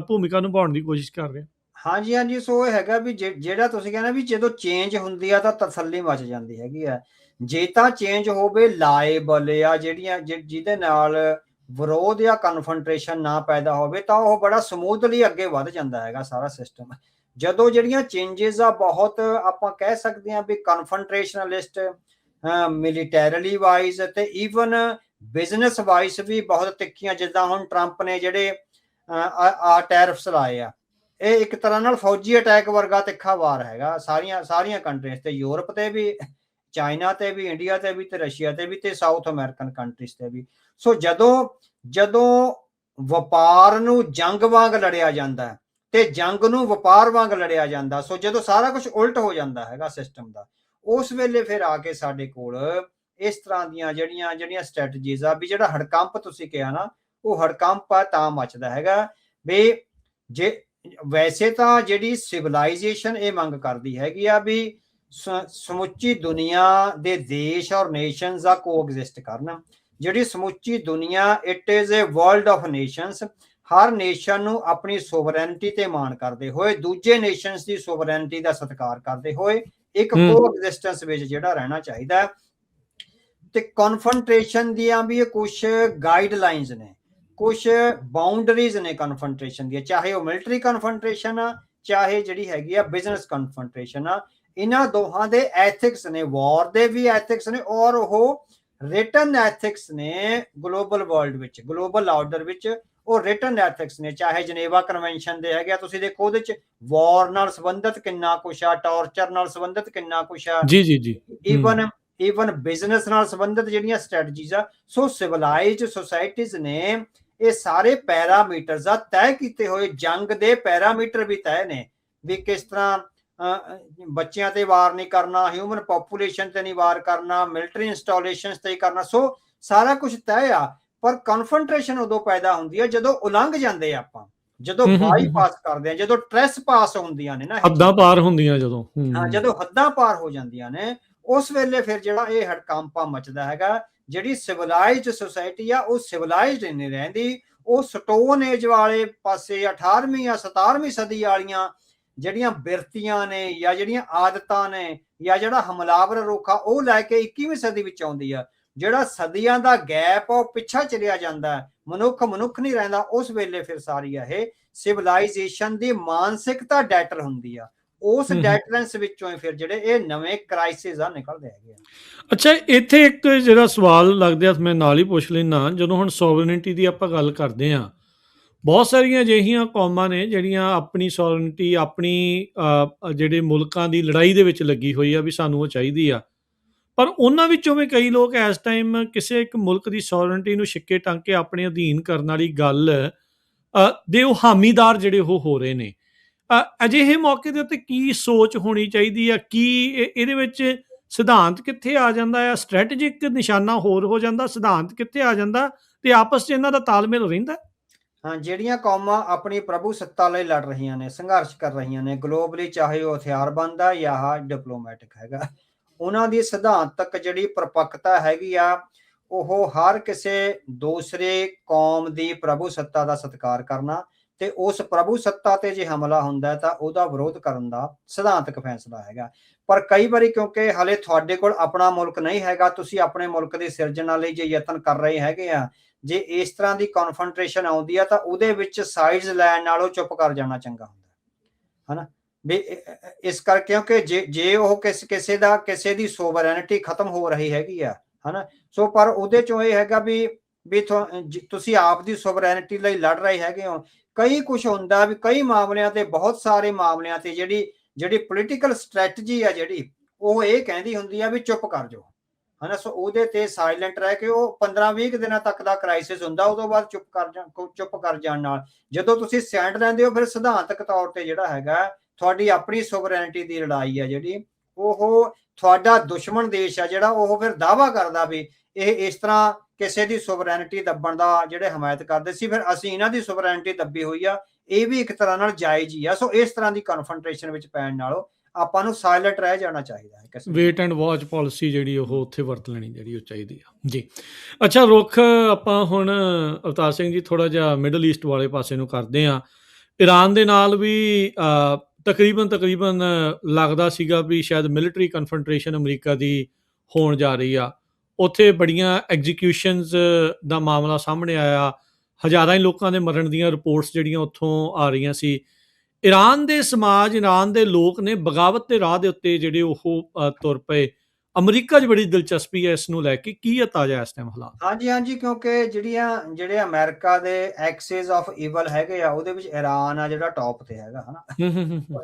ਭੂਮਿਕਾ ਨਿਭਾਉਣ ਦੀ ਕੋਸ਼ਿਸ਼ ਕਰ ਰਿਹਾ? ਹਾਂਜੀ, ਹਾਂਜੀ, ਸੋ ਇਹ ਹੈਗਾ ਵੀ ਜਿਹੜਾ ਤੁਸੀਂ ਕਹਿੰਦੇ ਵੀ ਜਦੋਂ ਚੇਂਜ ਹੁੰਦੀ ਆ ਤਾਂ ਤਸੱਲੀ ਮਚ ਜਾਂਦੀ ਹੈਗੀ ਆ। ਜੇ ਤਾਂ ਚੇਂਜ ਹੋਵੇ ਲਾਏਬਲ ਆ, ਜਿਹੜੀਆਂ ਜਿਹਦੇ ਨਾਲ ਵਿਰੋਧ ਜਾਂ ਕਨਫਰੰਟ੍ਰੇਸ਼ਨ ਨਾ ਪੈਦਾ ਹੋਵੇ, ਤਾਂ ਉਹ ਬੜਾ ਸਮੂਥਲੀ ਅੱਗੇ ਵੱਧ ਜਾਂਦਾ ਹੈਗਾ ਸਾਰਾ ਸਿਸਟਮ। ਜਦੋਂ ਜਿਹੜੀਆਂ ਚੇਂਜਸ ਆ ਬਹੁਤ, ਆਪਾਂ ਕਹਿ ਸਕਦੇ ਹਾਂ ਵੀ ਕਨਫਰੰਟ੍ਰੇਸ਼ਨਲਿਸਟ, ਮਿਲੀਟੈਰਲੀ ਵਾਈਜ਼ ਤੇ ਈਵਨ ਬਿਜ਼ਨਸ ਵਾਈਜ਼ ਵੀ ਬਹੁਤ ਤਿੱਖੀਆਂ, ਜਿੱਦਾਂ ਹੁਣ ਟਰੰਪ ਨੇ ਜਿਹੜੇ ਟੈਰਿਫਸ ਲਾਏ ਆ, ਇਹ ਇੱਕ ਤਰ੍ਹਾਂ ਨਾਲ ਫੌਜੀ ਅਟੈਕ ਵਰਗਾ ਤਿੱਖਾ ਵਾਰ ਹੈਗਾ ਸਾਰੀਆਂ ਕੰਟਰੀਜ਼ ਤੇ, ਯੂਰਪ ਤੇ ਵੀ, ਚਾਈਨਾ ਤੇ ਵੀ, ਇੰਡੀਆ ਤੇ ਵੀ, ਤੇ ਰਸ਼ੀਆ ਤੇ ਵੀ, ਤੇ ਸਾਊਥ ਅਮਰੀਕਨ ਕੰਟਰੀਜ਼ ਤੇ ਵੀ। ਸੋ ਜਦੋਂ ਵਪਾਰ ਨੂੰ ਜੰਗ ਵਾਂਗ ਲੜਿਆ ਜਾਂਦਾ ਤੇ ਜੰਗ ਨੂੰ ਵਪਾਰ ਵਾਂਗ ਲੜਿਆ ਜਾਂਦਾ, ਸੋ ਜਦੋਂ ਸਾਰਾ ਕੁਝ ਉਲਟ ਹੋ ਜਾਂਦਾ ਹੈਗਾ ਸਿਸਟਮ ਦਾ, ਉਸ ਵੇਲੇ ਫਿਰ ਆ ਕੇ ਸਾਡੇ ਕੋਲ ਇਸ ਤਰ੍ਹਾਂ ਦੀਆਂ ਜਿਹੜੀਆਂ ਸਟ੍ਰੈਟਜੀਜ਼ ਆ, ਵੀ ਜਿਹੜਾ ਹੜਕੰਪ ਤੁਸੀਂ ਕਿਹਾ ਨਾ, ਉਹ ਹੜਕੰਪ ਆ ਤਾਂ ਮਚਦਾ ਹੈਗਾ ਵੀ। ਜੇ ਵੈਸੇ ਤਾਂ ਜਿਹੜੀ ਸਿਵਲਾਈਜੇਸ਼ਨ ਇਹ ਮੰਗ ਕਰਦੀ ਹੈਗੀ ਆ ਵੀ ਸਮੁੱਚੀ ਦੁਨੀਆ ਦੇ ਦੇਸ਼ ਔਰ ਨੇਸ਼ਨਸ ਆ ਕੋਐਗਜ਼ਿਸਟ ਕਰਨ। ਜਿਹੜੀ ਸਮੁੱਚੀ ਦੁਨੀਆ, it is a world of nations. ਹਰ ਨੇਸ਼ਨ ਨੂੰ ਆਪਣੀ ਸੋਵਰੈਨਿਟੀ ਤੇ ਮਾਣ ਕਰਦੇ ਹੋਏ, ਦੂਜੇ ਨੇਸ਼ਨਸ ਦੀ ਸੋਵਰੈਨਿਟੀ ਦਾ ਸਤਿਕਾਰ ਕਰਦੇ ਹੋਏ, ਇੱਕ ਕੋਐਗਜ਼ਿਸਟੈਂਸ ਵਿੱਚ ਜਿਹੜਾ ਰਹਿਣਾ ਚਾਹੀਦਾ। ਤੇ ਕਨਫਰੰਟ੍ਰੇਸ਼ਨ ਦੀਆਂ ਵੀ ਕੁਝ ਗਾਈਡਲਾਈਨਸ ਨੇ, ਕੁਝ ਬਾਉਂਡਰੀਜ਼ ਨੇ ਕਨਫਰੰਟ੍ਰੇਸ਼ਨ ਦੀਆਂ, ਚਾਹੇ ਉਹ ਮਿਲਟਰੀ ਕਨਫਰੰਟ੍ਰੇਸ਼ਨ ਆ, ਚਾਹੇ ਜਿਹੜੀ ਹੈਗੀ ਆ ਬਿਜ਼ਨਸ ਕਨਫਰੰਟ੍ਰੇਸ਼ਨ ਆ। ਇਹਨਾਂ ਦੋਹਾਂ ਦੇ ਐਥਿਕਸ ਨੇ, ਵਾਰ ਦੇ ਵੀ ਐਥਿਕਸ ਨੇ ਔਰ ਉਹ ਰਿਟਨ ਐਥਿਕਸ ਨੇ। ਗਲੋਬਲ ਵਰਲਡ ਵਿੱਚ, ਗਲੋਬਲ ਆਰਡਰ ਵਿੱਚ ਉਹ ਰਿਟਨ ਐਥਿਕਸ ਨੇ। ਚਾਹੇ ਜਨੇਵਾ ਕਨਵੈਨਸ਼ਨ ਦੇ ਹੈਗੇ ਆ, ਤੁਸੀਂ ਦੇਖੋ ਉਹਦੇ ਚ ਵਾਰ ਨਾਲ ਸੰਬੰਧਿਤ ਕਿੰਨਾ ਕੁਛ ਆ, ਟਾਰਚਰ ਨਾਲ ਸੰਬੰਧਿਤ ਕਿੰਨਾ ਕੁਛ ਆ, ਜੀ ਈਵਨ ਬਿਜ਼ਨਸ ਨਾਲ ਸੰਬੰਧਿਤ ਜਿਹੜੀਆਂ ਸਟ੍ਰੈਟਜੀਜ਼ ਆ। ਸੋ ਸਿਵਲਾਈਜ਼ਡ ਸੋਸਾਇਟੀਜ਼ ਨੇ ਇਹ ਸਾਰੇ ਪੈਰਾਮੀਟਰਸ ਆ ਤੈਅ ਕੀਤੇ ਹੋਏ, ਜੰਗ ਦੇ ਪੈਰਾਮੀਟਰ ਵੀ ਤੈਅ ਨੇ ਵੀ ਕਿਸ ਤਰ੍ਹਾਂ ਬੱਚਿਆਂ ਤੇ ਵਾਰ ਨਹੀਂ ਕਰਨਾ, ਹਿਊਮਨ ਪੋਪੂਲੇਸ਼ਨ ਤੇ ਨਹੀਂ ਵਾਰ ਕਰਨਾ, ਮਿਲਟਰੀ ਇੰਸਟਾਲੇਸ਼ਨਸ ਤੇ ਕਰਨਾ। ਸੋ ਸਾਰਾ ਕੁਝ ਤੈਅ ਆ, ਪਰ ਕਨਫਰੰਟ੍ਰੇਸ਼ਨ ਉਦੋਂ ਪੈਦਾ ਹੁੰਦੀ ਹੈ ਜਦੋਂ ਉਲੰਘ ਜਾਂਦੇ ਆ, ਆਪਾਂ ਜਦੋਂ ਬਾਈਪਾਸ ਕਰਦੇ ਆ, ਜਦੋਂ ਟ੍ਰੈਸ ਪਾਸ ਹੁੰਦੀਆਂ ਨੇ ਨਾ, ਹੱਦਾਂ ਪਾਰ ਹੁੰਦੀਆਂ ਜਦੋਂ, ਹਾਂ, ਜਦੋਂ ਹੱਦਾਂ ਪਾਰ ਹੋ ਜਾਂਦੀਆਂ ਨੇ, ਉਸ ਵੇਲੇ ਫਿਰ ਜਿਹੜਾ ਇਹ ਹੜਕੰਪਾ ਮਚਦਾ ਹੈਗਾ। ਜਿਹੜੀ ਸਿਵਲਾਈਜ਼ਡ ਸੋਸਾਇਟੀ ਆ ਉਹ ਸਿਵਲਾਈਜ਼ਡ ਨਹੀਂ ਰਹਿੰਦੀ, ਉਹ ਸਟੋਨ ਏਜ ਵਾਲੇ ਪਾਸੇ 18ਵੀਂ ਜਾਂ 17ਵੀਂ ਸਦੀ ਵਾਲੀਆਂ ਜਿਹੜੀਆਂ ਬਿਰਤੀਆਂ ਨੇ ਜਾਂ ਜਿਹੜੀਆਂ ਆਦਤਾਂ ਨੇ ਜਾਂ ਜਿਹੜਾ ਹਮਲਾਵਰ ਰੁਖ ਆ ਉਹ ਲੈ ਕੇ 21ਵੀਂ ਸਦੀ ਵਿੱਚ ਆਉਂਦੀ ਆ। ਜਿਹੜਾ ਸਦੀਆਂ ਦਾ ਗੈਪ ਉਹ ਪਿੱਛਾ ਚਲਿਆ ਜਾਂਦਾ, ਮਨੁੱਖ ਨਹੀਂ ਰਹਿੰਦਾ। ਉਸ ਵੇਲੇ ਫਿਰ ਸਾਰੀ ਇਹ ਸਿਵਲਾਈਜੇਸ਼ਨ ਦੀ ਮਾਨਸਿਕਤਾ ਡੈਟਰ ਹੁੰਦੀ ਆ। ਉਸ ਡੈਟਰੈਂਸ ਵਿੱਚੋਂ ਹੀ ਫਿਰ ਜਿਹੜੇ ਇਹ ਨਵੇਂ ਕ੍ਰਾਈਸਿਸ ਆ ਨਿਕਲਦੇ ਹੈਗੇ ਆ। ਅੱਛਾ, ਇੱਥੇ ਇੱਕ ਜਿਹੜਾ ਸਵਾਲ ਲੱਗਦਾ ਮੈਂ ਨਾਲ ਹੀ ਪੁੱਛ ਲੈਣਾ, ਜਦੋਂ ਹੁਣ ਸੋਵਰਨਿਟੀ ਦੀ ਆਪਾਂ ਗੱਲ ਕਰਦੇ ਹਾਂ, ਬਹੁਤ ਸਾਰੀਆਂ ਅਜਿਹੀਆਂ ਕੌਮਾਂ ਨੇ ਜਿਹੜੀਆਂ ਆਪਣੀ ਸੋਵਰਨਿਟੀ, ਆਪਣੀ ਜਿਹੜੇ ਮੁਲਕਾਂ ਦੀ ਲੜਾਈ ਦੇ ਵਿੱਚ ਲੱਗੀ ਹੋਈ ਆ ਵੀ ਸਾਨੂੰ ਉਹ ਚਾਹੀਦੀ ਆ, ਪਰ ਉਹਨਾਂ ਵਿੱਚੋਂ ਵੀ ਕਈ ਲੋਕ ਇਸ ਟਾਈਮ ਕਿਸੇ ਇੱਕ ਮੁਲਕ ਦੀ ਸੋਵਰਨਿਟੀ ਨੂੰ ਛਿੱਕੇ ਟੰਗ ਕੇ ਆਪਣੇ ਅਧੀਨ ਕਰਨ ਵਾਲੀ ਗੱਲ ਦੇ ਉਹ ਹਾਮੀਦਾਰ ਜਿਹੜੇ ਉਹ ਹੋ ਰਹੇ ਨੇ। ਅਜਿਹੇ ਮੌਕੇ ਦੇ ਉੱਤੇ ਕੀ ਸੋਚ ਹੋਣੀ ਚਾਹੀਦੀ ਆ? ਕੀ ਇਹਦੇ ਵਿੱਚ ਸਿਧਾਂਤ ਕਿੱਥੇ ਆ ਜਾਂਦਾ ਆ? ਸਟ੍ਰੈਟੇਜਿਕ ਨਿਸ਼ਾਨਾ ਹੋਰ ਹੋ ਜਾਂਦਾ, ਸਿਧਾਂਤ ਕਿੱਥੇ ਆ ਜਾਂਦਾ ਤੇ ਆਪਸ 'ਚ ਇਹਨਾਂ ਦਾ ਤਾਲਮੇਲ ਰਹਿੰਦਾ? ਹਾਂ, ਜਿਹੜੀਆਂ ਕੌਮਾਂ ਆਪਣੀ ਪ੍ਰਭੂ ਸੱਤਾ ਲਈ ਲੜ ਰਹੀਆਂ ਨੇ, ਸੰਘਰਸ਼ ਕਰ ਰਹੀਆਂ ਨੇ ਗਲੋਬਲੀ, ਚਾਹੇ ਉਹ ਹਥਿਆਰਬੰਦ ਆ ਜਾਂ ਡਿਪਲੋਮੈਟਿਕ ਹੈਗਾ, ਉਹਨਾਂ ਦੀ ਸਿਧਾਂਤਕ ਜਿਹੜੀ ਪਰਿਪੱਕਤਾ ਹੈਗੀ ਆ, ਉਹ ਹਰ ਕਿਸੇ ਦੂਸਰੇ ਕੌਮ ਦੀ ਪ੍ਰਭੂ ਸੱਤਾ ਦਾ ਸਤਿਕਾਰ ਕਰਨਾ ਤੇ ਉਸ ਪ੍ਰਭੂ ਸੱਤਾ ਤੇ ਜੇ ਹਮਲਾ ਹੁੰਦਾ ਹੈ ਤਾਂ ਉਹਦਾ ਵਿਰੋਧ ਕਰਨ ਦਾ ਸਿਧਾਂਤਕ ਫੈਸਲਾ ਹੈਗਾ। ਪਰ ਕਈ ਵਾਰੀ ਕਿਉਂਕਿ ਹਲੇ ਤੁਹਾਡੇ ਕੋਲ ਆਪਣਾ ਮੁਲਕ ਨਹੀਂ ਹੈਗਾ, ਤੁਸੀਂ ਆਪਣੇ ਮੁਲਕ ਦੀ ਸਿਰਜਣਾ ਲਈ ਜੇ ਯਤਨ ਕਰ ਰਹੇ ਹੈਗੇ ਆ, ਜੇ ਇਸ ਤਰ੍ਹਾਂ ਦੀ ਕਨਫਰੰਟ੍ਰੇਸ਼ਨ ਆਉਂਦੀ ਆ ਤਾਂ ਉਹਦੇ ਵਿੱਚ ਸਾਈਡਸ ਲੈਣ ਨਾਲੋਂ ਚੁੱਪ ਕਰ ਜਾਣਾ ਚੰਗਾ ਹੁੰਦਾ, ਹਨਾ? ਵੀ ਇਸ ਕਰਕੇ ਕਿਉਂਕਿ ਜੇ ਉਹ ਕਿਸੇ ਦੀ ਸੋਵਰੈਨਿਟੀ ਖਤਮ ਹੋ ਰਹੀ ਹੈਗੀ ਆ, ਹਨਾ, ਸੋ ਪਰ ਉਹਦੇ ਚੋਂ ਇਹ ਹੈਗਾ ਵੀ ਤੁਸੀਂ ਆਪ ਦੀ ਸੋਵਰੈਨਿਟੀ ਲਈ ਲੜ ਰਹੇ ਹੈਗੇ ਹੋ। ਕਈ ਕੁਝ ਹੁੰਦਾ ਵੀ ਕਈ ਮਾਮਲਿਆਂ ਤੇ, ਬਹੁਤ ਸਾਰੇ ਮਾਮਲਿਆਂ ਤੇ ਜਿਹੜੀ ਪੋਲੀਟੀਕਲ ਸਟ੍ਰੈਟਜੀ ਆ, ਜਿਹੜੀ ਉਹ ਇਹ ਕਹਿੰਦੀ ਹੁੰਦੀ ਆ ਵੀ ਚੁੱਪ ਕਰ ਜਾਓ, ਹਨਾ। ਸੋ ਉਹਦੇ ਤੇ ਸਾਇਲੈਂਟ ਰਹਿ ਕੇ ਉਹ 15-20 ਦਿਨਾਂ ਤੱਕ ਦਾ ਕ੍ਰਾਈਸਿਸ ਹੁੰਦਾ, ਉਦੋਂ ਬਾਅਦ ਚੁੱਪ ਕਰ ਜਾਣ ਨਾਲ ਜਦੋਂ ਤੁਸੀਂ ਸਟੈਂਡ ਲੈਂਦੇ ਹੋ, ਫਿਰ ਸਿਧਾਂਤਕ ਤੌਰ ਤੇ ਜਿਹੜਾ ਹੈਗਾ ਤੁਹਾਡੀ ਆਪਣੀ ਸੋਵਰੈਨਿਟੀ ਦੀ ਲੜਾਈ ਆ ਜਿਹੜੀ, ਉਹ ਤੁਹਾਡਾ ਦੁਸ਼ਮਣ ਦੇਸ਼ ਆ ਜਿਹੜਾ, ਉਹ ਫਿਰ ਦਾਅਵਾ ਕਰਦਾ ਵੀ ਇਹ ਇਸ ਤਰ੍ਹਾਂ ਕਿਸੇ ਦੀ ਸੋਵਰੈਨਿਟੀ ਦੱਬਣ ਦਾ ਜਿਹੜੇ ਹਮਾਇਤ ਕਰਦੇ ਸੀ, ਫਿਰ ਅਸੀਂ ਇਹਨਾਂ ਦੀ ਸੋਵਰੈਨਿਟੀ ਦੱਬੀ ਹੋਈ ਆ, ਇਹ ਵੀ ਇੱਕ ਤਰ੍ਹਾਂ ਨਾਲ ਜਾਇਜ਼ ਹੀ ਆ। ਸੋ ਇਸ ਤਰ੍ਹਾਂ ਦੀ ਕਨਫਰੰਟ੍ਰੇਸ਼ਨ ਵਿੱਚ ਪੈਣ ਨਾਲੋਂ ਆਪਾਂ ਨੂੰ ਸਾਇਲੈਂਟ ਰਹਿ ਜਾਣਾ ਚਾਹੀਦਾ ਹੈ। ਵੇਟ ਐਂਡ ਵਾਚ ਪਾਲਿਸੀ ਜਿਹੜੀ ਉਹ ਉੱਥੇ ਵਰਤ ਲੈਣੀ ਜਿਹੜੀ ਉਹ ਚਾਹੀਦੀ ਆ ਜੀ। ਅੱਛਾ ਰੁੱਖ ਆਪਾਂ ਹੁਣ ਅਵਤਾਰ ਸਿੰਘ ਜੀ ਥੋੜ੍ਹਾ ਜਿਹਾ ਮਿਡਲ ਈਸਟ ਵਾਲੇ ਪਾਸੇ ਨੂੰ ਕਰਦੇ ਹਾਂ। ਈਰਾਨ ਦੇ ਨਾਲ ਵੀ ਤਕਰੀਬਨ ਲੱਗਦਾ ਸੀਗਾ ਵੀ ਸ਼ਾਇਦ ਮਿਲਟਰੀ ਕਨਫਰੰਟ੍ਰੇਸ਼ਨ ਅਮਰੀਕਾ ਦੀ ਹੋਣ ਜਾ ਰਹੀ ਆ। ਉੱਥੇ ਬੜੀਆਂ ਐਗਜ਼ੀਕਿਊਸ਼ਨਸ ਦਾ ਮਾਮਲਾ ਸਾਹਮਣੇ ਆਇਆ, ਹਜ਼ਾਰਾਂ ਹੀ ਲੋਕਾਂ ਦੇ ਮਰਨ ਦੀਆਂ ਰਿਪੋਰਟਸ ਜਿਹੜੀਆਂ ਉੱਥੋਂ ਆ ਰਹੀਆਂ ਸੀ। ਈਰਾਨ ਦੇ ਸਮਾਜ, ਈਰਾਨ ਦੇ ਲੋਕ ਨੇ ਬਗਾਵਤ ਦੇ ਰਾਹ ਦੇ ਉੱਤੇ ਜਿਹੜੇ ਉਹ ਤੁਰ ਪਏ। ਅਮਰੀਕਾ 'ਚ ਬੜੀ ਦਿਲਚਸਪੀ ਹੈ ਇਸ ਨੂੰ ਲੈ ਕੇ, ਕੀ ਹੈ ਤਾਜ਼ਾ ਇਸ ਟਾਈਮ ਹਾਲਾਤ? ਹਾਂਜੀ, ਕਿਉਂਕਿ ਜਿਹੜੇ ਅਮਰੀਕਾ ਦੇ ਐਕਸਿਸ ਆਫ ਈਵਲ ਹੈਗੇ ਆ, ਉਹਦੇ ਵਿੱਚ ਈਰਾਨ ਆ ਜਿਹੜਾ ਟੌਪ ਤੇ ਹੈਗਾ, ਹਨਾ।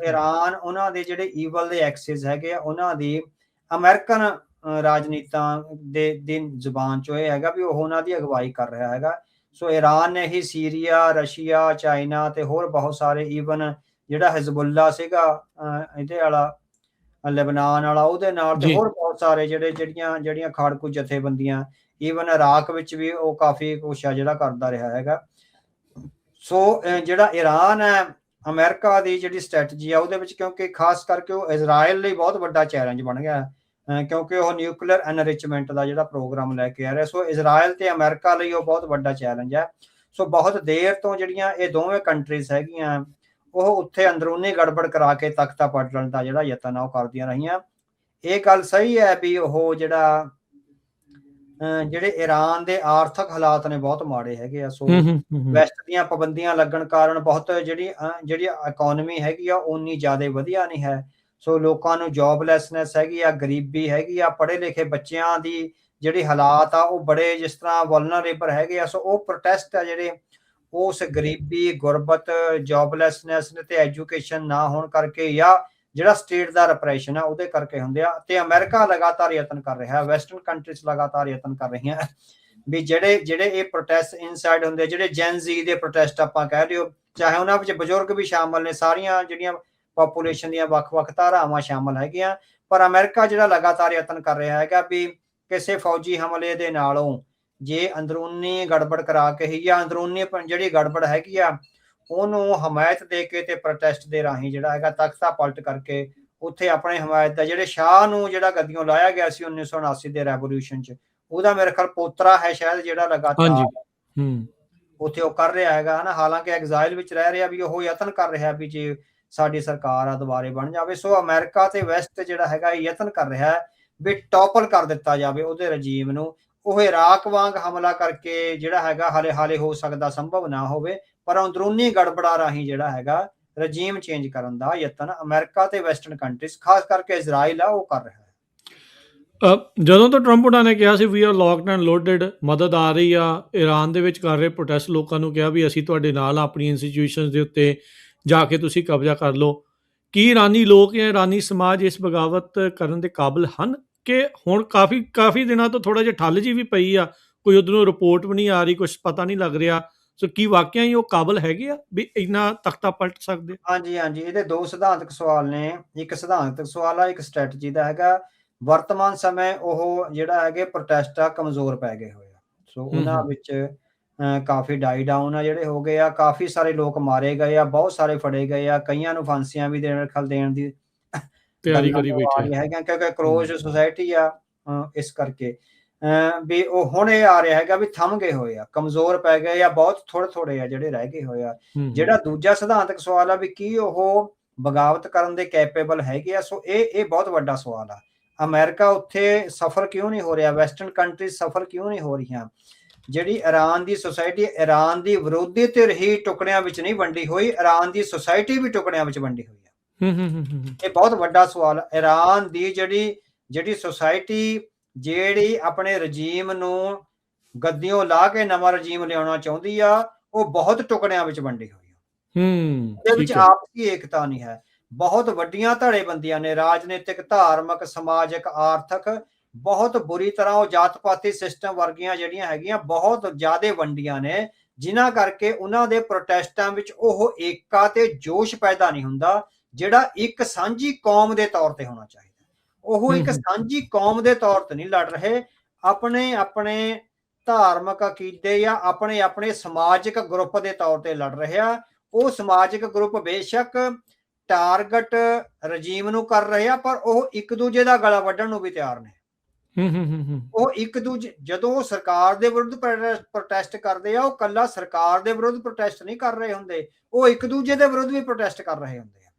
ਈਰਾਨ ਉਹਨਾਂ ਦੇ ਜਿਹੜੇ ਈਵਲ ਦੇ ਐਕਸਿਸ ਹੈਗੇ ਆ, ਉਹਨਾਂ ਦੀ ਅਮਰੀਕਨ ਰਾਜਨੀਤਾਂ ਦੀ ਜ਼ੁਬਾਨ ਚੋਂ ਇਹ ਹੈਗਾ ਵੀ ਉਹ ਉਹਨਾਂ ਦੀ ਅਗਵਾਈ ਕਰ ਰਿਹਾ ਹੈਗਾ। ਸੋ ਈਰਾਨ ਨੇ ਹੀ ਸੀਰੀਆ, ਰਸ਼ੀਆ, ਚਾਈਨਾ ਤੇ ਹੋਰ ਬਹੁਤ ਸਾਰੇ, ਈਵਨ ਜਿਹੜਾ ਹਿਜ਼ਬੁੱਲਾ ਸੀਗਾ ਇਹਦੇ ਵਾਲਾ, ਲੈਬਨਾਨ ਵਾਲਾ, ਉਹਦੇ ਨਾਲ ਤੇ ਹੋਰ ਬਹੁਤ ਸਾਰੇ ਜਿਹੜੀਆਂ ਖਾੜਕੂ ਜਥੇਬੰਦੀਆਂ, ਈਵਨ ਇਰਾਕ ਵਿੱਚ ਵੀ ਉਹ ਕਾਫੀ ਕੁਛ ਆ ਜਿਹੜਾ ਕਰਦਾ ਰਿਹਾ ਹੈਗਾ। ਸੋ ਜਿਹੜਾ ਈਰਾਨ ਹੈ, ਅਮਰੀਕਾ ਦੀ ਜਿਹੜੀ ਸਟ੍ਰੈਟਜੀ ਆ ਉਹਦੇ ਵਿੱਚ, ਕਿਉਂਕਿ ਖਾਸ ਕਰਕੇ ਉਹ ਇਜ਼ਰਾਈਲ ਲਈ ਬਹੁਤ ਵੱਡਾ ਚੈਲੰਜ ਬਣ ਗਿਆ, ਕਿਉਂਕਿ ਉਹ ਨਿਊਕਲੀਅਰ ਐਨਰਿਚਮੈਂਟ ਦਾ ਜਿਹੜਾ ਪ੍ਰੋਗਰਾਮ ਲੈ ਕੇ ਆ ਰਿਹਾ। ਸੋ ਇਜ਼ਰਾਈਲ ਤੇ ਅਮਰੀਕਾ ਲਈ ਉਹ ਬਹੁਤ ਵੱਡਾ ਚੈਲੰਜ ਹੈ। ਸੋ ਬਹੁਤ ਦੇਰ ਤੋਂ ਜਿਹੜੀਆਂ ਇਹ ਦੋਵੇਂ ਕੰਟਰੀਜ਼ ਹੈਗੀਆਂ, ਉਹ ਉੱਥੇ ਅੰਦਰੂਨੀ ਗੜਬੜ ਕਰਾ ਕੇ ਤਖਤਾ ਪਲਟਣ ਦਾ ਜਿਹੜਾ ਯਤਨ ਆ ਉਹ ਕਰਦੀਆਂ ਰਹੀਆਂ। ਇਹ ਗੱਲ ਸਹੀ ਹੈ ਵੀ ਉਹ ਜਿਹੜੇ ਈਰਾਨ ਦੇ ਆਰਥਿਕ ਹਾਲਾਤ ਨੇ ਬਹੁਤ ਮਾੜੇ ਹੈਗੇ ਆ। ਸੋ ਵੈਸਟ ਦੀਆਂ ਪਾਬੰਦੀਆਂ ਲੱਗਣ ਕਾਰਨ ਬਹੁਤ ਜਿਹੜੀ ਇਕਨੋਮੀ ਹੈਗੀ ਆ ਉਨੀ ਜ਼ਿਆਦਾ ਵਧੀਆ ਨਹੀਂ ਹੈ। ਸੋ ਲੋਕਾਂ ਨੂੰ ਜੋਬਲੈਸਨੈਸ ਹੈਗੀ ਆ, ਗਰੀਬੀ ਹੈਗੀ ਆ, ਪੜ੍ਹੇ ਲਿਖੇ ਬੱਚਿਆਂ ਦੀ ਜਿਹੜੀ ਹਾਲਾਤ ਆ ਉਹ ਬੜੇ ਜਿਸ ਤਰ੍ਹਾਂ ਵਲਨਰੇਬਲ ਹੈਗੇ ਆ। ਸੋ ਉਹ ਪ੍ਰੋਟੈਸਟ ਆ ਜਿਹੜੇ ਉਸ ਗਰੀਬੀ, ਗੁਰਬਤ, ਜੋਬਲੈਸਨੈਸ ਤੇ ਐਜੂਕੇਸ਼ਨ ਨਾ ਹੋਣ ਕਰਕੇ, ਜਾਂ ਜਿਹੜਾ ਸਟੇਟ ਦਾ ਰਿਪਰੈਸ਼ਨ ਆ ਉਹਦੇ ਕਰਕੇ ਹੁੰਦੇ ਆ। ਤੇ ਅਮਰੀਕਾ ਲਗਾਤਾਰ ਯਤਨ ਕਰ ਰਿਹਾ, ਵੈਸਟਰਨ ਕੰਟਰੀਜ਼ ਲਗਾਤਾਰ ਯਤਨ ਕਰ ਰਹੀਆਂ ਵੀ ਜਿਹੜੇ ਇਹ ਪ੍ਰੋਟੈਸਟ ਇਨਸਾਈਡ ਹੁੰਦੇ, ਜਿਹੜੇ ਜੈਨ ਜ਼ੀ ਦੇ ਪ੍ਰੋਟੈਸਟ ਆਪਾਂ ਕਹਿ ਰਹੇ ਹੋ, ਚਾਹੇ ਉਹਨਾਂ ਵਿੱਚ ਬਜ਼ੁਰਗ ਵੀ ਸ਼ਾਮਲ ਨੇ, ਸਾਰੀਆਂ ਜਿਹੜੀਆਂ ਪਾਪੂਲੇਸ਼ਨ ਦੀਆਂ ਵੱਖ-ਵੱਖ ਧਾਰਾਵਾਂ ਸ਼ਾਮਲ ਹੈਗੀਆਂ। ਪਰ ਅਮਰੀਕਾ ਜਿਹੜਾ ਲਗਾਤਾਰ ਯਤਨ ਕਰ ਰਿਹਾ ਹੈਗਾ ਵੀ ਕਿਸੇ ਫੌਜੀ ਹਮਲੇ ਦੇ ਨਾਲੋਂ ਜੇ ਅੰਦਰੂਨੀ ਗੜਬੜ ਕਰਾ ਕੇ ਹੀ, ਜਾਂ ਅੰਦਰੂਨੀ ਜਿਹੜੀ ਗੜਬੜ ਹੈਗੀ ਆ ਉਹਨੂੰ ਹਮਾਇਤ ਦੇ ਕੇ ਤੇ ਪ੍ਰੋਟੈਸਟ ਦੇ ਰਾਹੀਂ ਜਿਹੜਾ ਹੈਗਾ ਤਖਤਾ ਪਲਟ ਕਰਕੇ ਉੱਥੇ ਆਪਣੇ ਹਮਾਇਤ ਦਾ, ਜਿਹੜੇ ਸ਼ਾਹ ਨੂੰ ਜਿਹੜਾ ਗੱਦੀਓਂ ਲਾਇਆ ਗਿਆ ਸੀ 1979 ਦੇ ਰੈਵੋਲੂਸ਼ਨ 'ਚ, ਉਹਦਾ ਮੇਰੇ ਖਿਆਲ ਪੋਤਰਾ ਹੈ ਸ਼ਾਇਦ ਜਿਹੜਾ ਲਗਾਤਾਰ ਉੱਥੇ ਉਹ ਕਰ ਰਿਹਾ ਹੈਗਾ, ਹਨਾ। ਹਾਲਾਂਕਿ ਐਗਜ਼ਾਈਲ ਵਿੱਚ ਰਹਿ ਰਿਹਾ, ਵੀ ਉਹ ਯਤਨ ਕਰ ਰਿਹਾ ਵੀ ਜੇ ਸਾਡੀ ਸਰਕਾਰ ਆ ਦੁਬਾਰੇ ਬਣ ਜਾਵੇ। ਸੋ ਅਮਰੀਕਾ ਤੇ ਵੈਸਟ ਜਿਹੜਾ ਹੈਗਾ ਇਹ ਯਤਨ ਕਰ ਰਿਹਾ ਹੈ ਵੀ ਟੌਪਲ ਕਰ ਦਿੱਤਾ ਜਾਵੇ ਉਹਦੇ ਰਜੀਮ ਨੂੰ। ਉਹ ਇਰਾਕ ਵਾਂਗ ਹਮਲਾ ਕਰਕੇ ਜਿਹੜਾ ਹੈਗਾ ਹਾਲੇ ਹੋ ਸਕਦਾ ਸੰਭਵ ਨਾ ਹੋਵੇ, ਪਰ ਅੰਦਰੂਨੀ ਗੜਬੜਾ ਰਾਹੀਂ ਜਿਹੜਾ ਹੈਗਾ ਰਜੀਮ ਚੇਂਜ ਕਰਨ ਦਾ ਯਤਨ ਅਮਰੀਕਾ ਤੇ ਵੈਸਟਰਨ ਕੰਟਰੀਜ਼, ਖਾਸ ਕਰਕੇ ਇਜ਼ਰਾਈਲ ਆ, ਉਹ ਕਰ ਰਿਹਾ ਹੈ। ਜਦੋਂ ਤੋਂ ਟਰੰਪ ਉਹਨਾਂ ਨੇ ਕਿਹਾ ਸੀ we are locked and loaded, ਮਦਦ ਆ ਰਹੀ ਆ, ਈਰਾਨ ਦੇ ਵਿੱਚ ਕਰ ਰਹੇ ਪ੍ਰੋਟੈਸਟ ਲੋਕਾਂ ਨੂੰ ਕਿਹਾ ਵੀ ਅਸੀਂ ਤੁਹਾਡੇ ਨਾਲ ਆਪਣੀ ਇੰਸਟੀਟਿਊਸ਼ਨਸ ਦੇ ਉੱਤੇ ਜਾ ਕੇ ਤੁਸੀਂ ਕਬਜ਼ਾ ਕਰ ਲਓ, ਕੀ ਇਰਾਨੀ ਲੋਕ ਜਾਂ ਇਰਾਨੀ ਸਮਾਜ ਇਸ ਬਗਾਵਤ ਕਰਨ ਦੇ ਕਾਬਿਲ ਹਨ? ਕਿ ਹੁਣ ਕਾਫੀ ਦਿਨਾਂ ਤੋਂ ਥੋੜ੍ਹਾ ਜਿਹਾ ਠੱਲ ਜੀ ਵੀ ਪਈ ਆ, ਕੋਈ ਉੱਧਰੋਂ ਰਿਪੋਰਟ ਵੀ ਨਹੀਂ ਆ ਰਹੀ, ਕੁਛ ਪਤਾ ਨਹੀਂ ਲੱਗ ਰਿਹਾ, ਸੋ ਕੀ ਵਾਕਿਆ ਹੀ ਉਹ ਕਾਬਲ ਹੈਗੇ ਆ ਵੀ ਇੰਨਾ ਤਖਤਾ ਪਲਟ ਸਕਦੇ? ਹਾਂਜੀ, ਹਾਂਜੀ, ਇਹਦੇ 2 ਸਿਧਾਂਤਕ ਸਵਾਲ ਨੇ। ਇੱਕ ਸਿਧਾਂਤਕ ਸਵਾਲ ਆ, ਇੱਕ ਸਟ੍ਰੈਟਜੀ ਦਾ ਹੈਗਾ। ਵਰਤਮਾਨ ਸਮੇਂ ਉਹ ਜਿਹੜਾ ਹੈਗੇ ਪ੍ਰੋਟੈਸਟ ਆ ਕਮਜ਼ੋਰ ਪੈ ਗਏ ਹੋਏ ਆ। ਸੋ ਹੂੰ, ਉਹਨਾਂ ਹੂੰ। ਵਿੱਚ ਕਾਫੀ ਡਾਈ ਡਾਊਨ ਆ ਜਿਹੜੇ ਹੋ ਗਏ ਆ, ਕਾਫੀ ਸਾਰੇ ਲੋਕ ਮਾਰੇ ਗਏ ਆ, ਬਹੁਤ ਸਾਰੇ ਫੜੇ ਗਏ ਆ, ਕਈਆਂ ਨੂੰ ਫਾਂਸੀਆਂ ਵੀ ਦੇਣ ਦੀ ਤਿਆਰੀ ਗੱਲਾਂ ਕਰੀ ਤੋਂ ਆ ਬੈਠੇ ਆ। ਰਹੀਆਂ ਹੈਗੀਆਂ, ਕਿਉਂਕਿ ਹੂੰ, ਕਲੋਜ਼ ਸੁਸਾਇਟੀ ਆ ਇਸ ਕਰਕੇ। ਵੀ ਉਹ ਹੁਣ ਇਹ ਆ ਰਿਹਾ ਹੈਗਾ ਵੀ ਥੰਮ ਗਏ ਹੋਏ ਆ, ਕਮਜ਼ੋਰ ਪੈ ਗਏ ਆ, ਬਹੁਤ ਥੋੜੇ-ਥੋੜੇ ਆ ਜਿਹੜੇ ਰਹਿ ਗਏ ਹੋਏ ਆ। ਹੂੰ, ਹੂੰ। ਜਿਹੜਾ ਦੂਜਾ ਸਿਧਾਂਤਕ ਸਵਾਲ ਆ ਵੀ ਕੀ ਉਹ ਬਗਾਵਤ ਕਰਨ ਦੇ ਕੈਪੇਬਲ ਹੈਗੇ ਆ, ਸੋ ਇਹ ਬਹੁਤ ਵੱਡਾ ਸਵਾਲ ਆ। ਅਮਰੀਕਾ ਉੱਥੇ ਸਫਲ ਕਿਉਂ ਨਹੀਂ ਹੋ ਰਿਹਾ? ਵੈਸਟਰਨ ਕੰਟਰੀਜ਼ ਸਫਲ ਕਿਉਂ ਨਹੀਂ ਹੋ ਰਹੀਆਂ? ਜਿਹੜੀ ਈਰਾਨ ਦੀ ਸੋਸਾਇਟੀ, ਈਰਾਨ ਦੀ ਵਿਰੋਧੀ ਧਿਰ ਹੀ ਟੁਕੜਿਆਂ ਵਿੱਚ ਨਹੀਂ ਵੰਡੀ ਹੋਈ, ਈਰਾਨ ਦੀ ਸੋਸਾਇਟੀ ਵੀ ਟੁਕੜਿਆਂ ਵਿੱਚ ਵੰਡੀ ਹੋਈ ਆ। ਹੂੰ, ਹੂੰ, ਹੂੰ, ਹੂੰ। ਇਹ ਬਹੁਤ ਵੱਡਾ ਸਵਾਲ ਆ। ਈਰਾਨ ਦੀ ਜਿਹੜੀ ਸੋਸਾਇਟੀ ਜਿਹੜੀ ਆਪਣੇ ਰਜੀਮ ਨੂੰ ਗੱਦੀਓਂ ਲਾਹ ਕੇ ਨਵਾਂ ਰਜੀਮ ਲਿਆਉਣਾ ਚਾਹੁੰਦੀ ਆ, ਉਹ ਬਹੁਤ ਟੁਕੜਿਆਂ ਵਿੱਚ ਵੰਡੀ ਹੋਈ ਆ। ਉਹਦੇ ਵਿੱਚ ਠੀਕ ਹੈ। ਆਪਸੀ ਏਕਤਾ ਨਹੀਂ ਹੈ। ਬਹੁਤ ਵੱਡੀਆਂ ਧੜੇਬੰਦੀਆਂ ਨੇ, ਰਾਜਨੀਤਿਕ, ਧਾਰਮਿਕ, ਸਮਾਜਿਕ, ਆਰਥਿਕ, ਬਹੁਤ ਬੁਰੀ ਤਰ੍ਹਾਂ ਉਹ ਜਾਤ-ਪਾਤੀ ਸਿਸਟਮ ਵਰਗੀਆਂ ਜਿਹੜੀਆਂ ਹੈਗੀਆਂ ਬਹੁਤ ਜ਼ਿਆਦੇ ਵੰਡੀਆਂ ਨੇ, ਜਿਨ੍ਹਾਂ ਕਰਕੇ ਉਹਨਾਂ ਦੇ ਪ੍ਰੋਟੈਸਟਾਂ ਵਿੱਚ ਉਹ ਏਕਾ ਤੇ ਜੋਸ਼ ਪੈਦਾ ਨਹੀਂ ਹੁੰਦਾ, ਜਿਹੜਾ ਇੱਕ ਸਾਂਝੀ ਕੌਮ ਦੇ ਤੌਰ ਤੇ ਹੋਣਾ ਚਾਹੀਦਾ। ਉਹ ਹੂੰ, ਇੱਕ ਹੂੰ। ਸਾਂਝੀ ਕੌਮ ਦੇ ਤੌਰ ਤੇ ਨਹੀਂ ਲੜ ਰਹੇ, ਆਪਣੇ-ਆਪਣੇ ਧਾਰਮਿਕ ਅਕੀਦੇ ਜਾਂ ਆਪਣੇ-ਆਪਣੇ ਸਮਾਜਿਕ ਗਰੁੱਪ ਦੇ ਤੌਰ ਤੇ ਲੜ ਰਹੇ ਆ। ਉਹ ਸਮਾਜਿਕ ਗਰੁੱਪ ਬੇਸ਼ੱਕ ਟਾਰਗੇਟ ਰਜੀਮ ਨੂੰ ਕਰ ਰਹੇ ਆ, ਪਰ ਉਹ ਇੱਕ ਦੂਜੇ ਦਾ ਗਲਾ ਵੱਢਣ ਨੂੰ ਵੀ ਤਿਆਰ ਨੇ। ਹੂੰ, ਹੂੰ, ਹੂੰ, ਹੂੰ। ਉਹ ਇੱਕ ਦੂਜੇ ਜਦੋਂ ਉਹ ਸਰਕਾਰ ਦੇ ਵਿਰੁੱਧ ਪ੍ਰੋਟੈਸਟ ਕਰਦੇ ਆ, ਉਹ ਕੱਲਾ ਸਰਕਾਰ ਦੇ ਵਿਰੁੱਧ ਪ੍ਰੋਟੈਸਟ ਨਹੀਂ ਕਰ ਰਹੇ ਹੁੰਦੇ, ਉਹ ਇੱਕ ਦੂਜੇ ਦੇ ਵਿਰੁੱਧ ਵੀ ਪ੍ਰੋਟੈਸਟ ਕਰ ਰਹੇ ਹੁੰਦੇ ਆ।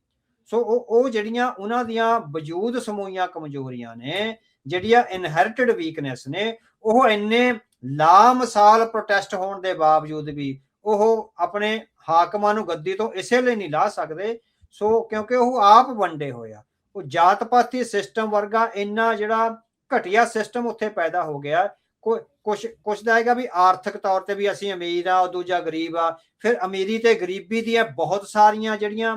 ਸੋ ਉਹ ਜਿਹੜੀਆਂ ਉਹਨਾਂ ਦੀਆਂ ਵਜੂਦ ਸਮੂਹੀਆਂ ਕਮਜ਼ੋਰੀਆਂ ਨੇ, ਜਿਹੜੀਆਂ ਇਨਹੈਰਿਟਡ ਵੀਕਨੈਸ ਨੇ, ਉਹ ਇੰਨੇ ਲਾਮਿਸਾਲ ਪ੍ਰੋਟੈਸਟ ਹੋਣ ਦੇ ਬਾਵਜੂਦ ਵੀ ਉਹ ਆਪਣੇ ਹਾਕਮਾਂ ਨੂੰ ਗੱਦੀ ਤੋਂ ਇਸੇ ਲਈ ਨਹੀਂ ਲਾ ਸਕਦੇ, ਸੋ ਕਿਉਂਕਿ ਉਹ ਆਪ ਵੰਡੇ ਹੋਏ ਆ। ਉਹ ਜਾਤ-ਪਾਤੀ ਸਿਸਟਮ ਵਰਗਾ ਇੰਨਾ ਜਿਹੜਾ ਘਟੀਆ ਸਿਸਟਮ ਉੱਥੇ ਪੈਦਾ ਹੋ ਗਿਆ। ਕੁਛ ਦਾ ਹੈਗਾ ਵੀ ਆਰਥਿਕ ਤੌਰ ਤੇ ਵੀ ਅਸੀਂ ਅਮੀਰ ਆ, ਉਹ ਦੂਜਾ ਗਰੀਬ ਆ। ਫਿਰ ਅਮੀਰੀ ਤੇ ਗਰੀਬੀ ਦੀਆਂ ਬਹੁਤ ਸਾਰੀਆਂ ਜਿਹੜੀਆਂ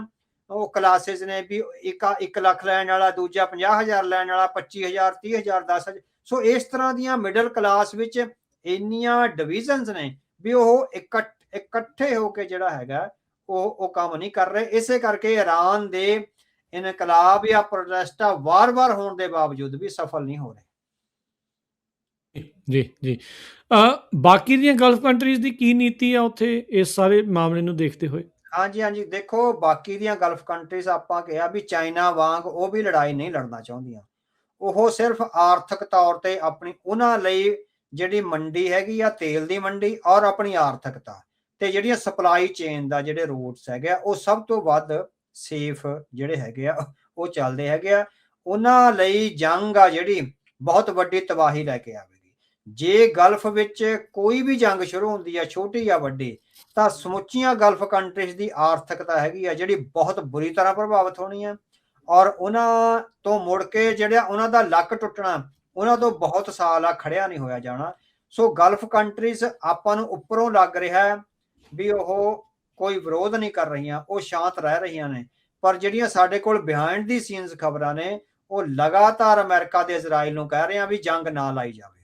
ਉਹ ਕਲਾਸਿਸ ਨੇ, ਵੀ ਇੱਕ ਲੱਖ ਲੈਣ ਵਾਲਾ, ਦੂਜਾ 50,000 ਲੈਣ ਵਾਲਾ, 25,000, 30,000, 10,000। ਸੋ ਇਸ ਤਰ੍ਹਾਂ ਦੀਆਂ ਮਿਡਲ ਕਲਾਸ ਵਿੱਚ ਇੰਨੀਆਂ ਡਿਵੀਜ਼ਨਸ ਨੇ ਵੀ ਉਹ ਇਕੱਠੇ ਹੋ ਕੇ ਜਿਹੜਾ ਹੈਗਾ ਉਹ ਕੰਮ ਨਹੀਂ ਕਰ ਰਹੇ। ਇਸੇ ਕਰਕੇ ਈਰਾਨ ਦੇ ਇਨਕਲਾਬ ਜਾਂ ਪ੍ਰੋਟੈਸਟਾਂ ਵਾਰ-ਵਾਰ ਹੋਣ ਦੇ ਬਾਵਜੂਦ ਵੀ ਸਫਲ ਨਹੀਂ ਹੋ ਰਹੇ। ਜੀ, ਜੀ। ਬਾਕੀ ਦੀਆਂ ਗਲਫ ਕੰਟਰੀਜ਼ ਦੀ ਕੀ ਨੀਤੀ ਆ ਉੱਥੇ ਇਸ ਸਾਰੇ ਮਾਮਲੇ ਨੂੰ ਦੇਖਦੇ ਹੋਏ? ਹਾਂਜੀ, ਹਾਂਜੀ, ਦੇਖੋ ਬਾਕੀ ਦੀਆਂ ਗਲਫ ਕੰਟਰੀਜ਼ ਆਪਾਂ ਕਿਹਾ ਵੀ ਚਾਈਨਾ ਵਾਂਗ ਉਹ ਵੀ ਲੜਾਈ ਨਹੀਂ ਲੜਨਾ ਚਾਹੁੰਦੀਆਂ। ਉਹ ਸਿਰਫ ਆਰਥਿਕ ਤੌਰ ਤੇ ਆਪਣੀ ਉਹਨਾਂ ਲਈ ਜਿਹੜੀ ਮੰਡੀ ਹੈਗੀ ਆ, ਤੇਲ ਦੀ ਮੰਡੀ, ਔਰ ਆਪਣੀ ਆਰਥਿਕਤਾ ਤੇ ਜਿਹੜੀਆਂ ਸਪਲਾਈ ਚੇਨ ਦਾ ਜਿਹੜੇ ਰੂਟਸ ਹੈਗੇ ਆ, ਉਹ ਸਭ ਤੋਂ ਵੱਧ ਸੇਫ ਜਿਹੜੇ ਹੈਗੇ ਆ ਉਹ ਚੱਲਦੇ ਹੈਗੇ ਆ। ਉਹਨਾਂ ਲਈ ਜੰਗ ਆ ਜਿਹੜੀ ਬਹੁਤ ਵੱਡੀ ਤਬਾਹੀ ਲੈ ਕੇ ਆਵੇਗੀ। ਜੇ ਗਲਫ ਵਿੱਚ ਕੋਈ ਵੀ ਜੰਗ ਸ਼ੁਰੂ ਹੁੰਦੀ ਆ, ਛੋਟੀ ਜਾਂ ਵੱਡੀ, ਤਾਂ ਸਮੁੱਚੀਆਂ ਗਲਫ ਕੰਟਰੀਜ਼ ਦੀ ਆਰਥਿਕਤਾ ਹੈਗੀ ਆ ਜਿਹੜੀ ਬਹੁਤ ਬੁਰੀ ਤਰ੍ਹਾਂ ਪ੍ਰਭਾਵਿਤ ਹੋਣੀ ਆ, ਔਰ ਉਹਨਾਂ ਤੋਂ ਮੁੜ ਕੇ ਜਿਹੜਾ ਉਹਨਾਂ ਦਾ ਲੱਕ ਟੁੱਟਣਾ, ਉਹਨਾਂ ਤੋਂ ਬਹੁਤ ਸਾਲ ਆ ਖੜਿਆ ਨਹੀਂ ਹੋਇਆ ਜਾਣਾ। ਸੋ ਗਲਫ ਕੰਟਰੀਜ਼ ਆਪਾਂ ਨੂੰ ਉੱਪਰੋਂ ਲੱਗ ਰਿਹਾ ਹੈ ਵੀ ਉਹ ਕੋਈ ਵਿਰੋਧ ਨਹੀਂ ਕਰ ਰਹੀਆਂ, ਉਹ ਸ਼ਾਂਤ ਰਹਿ ਰਹੀਆਂ ਨੇ, ਪਰ ਜਿਹੜੀਆਂ ਸਾਡੇ ਕੋਲ ਬਿਹਾਈਂਡ ਦੀ ਸੀਨਸ ਖਬਰਾਂ ਨੇ, ਉਹ ਲਗਾਤਾਰ ਅਮਰੀਕਾ ਤੇ ਇਜ਼ਰਾਈਲ ਨੂੰ ਕਹਿ ਰਹੇ ਆ ਵੀ ਜੰਗ ਨਾ ਲਾਈ ਜਾਵੇ।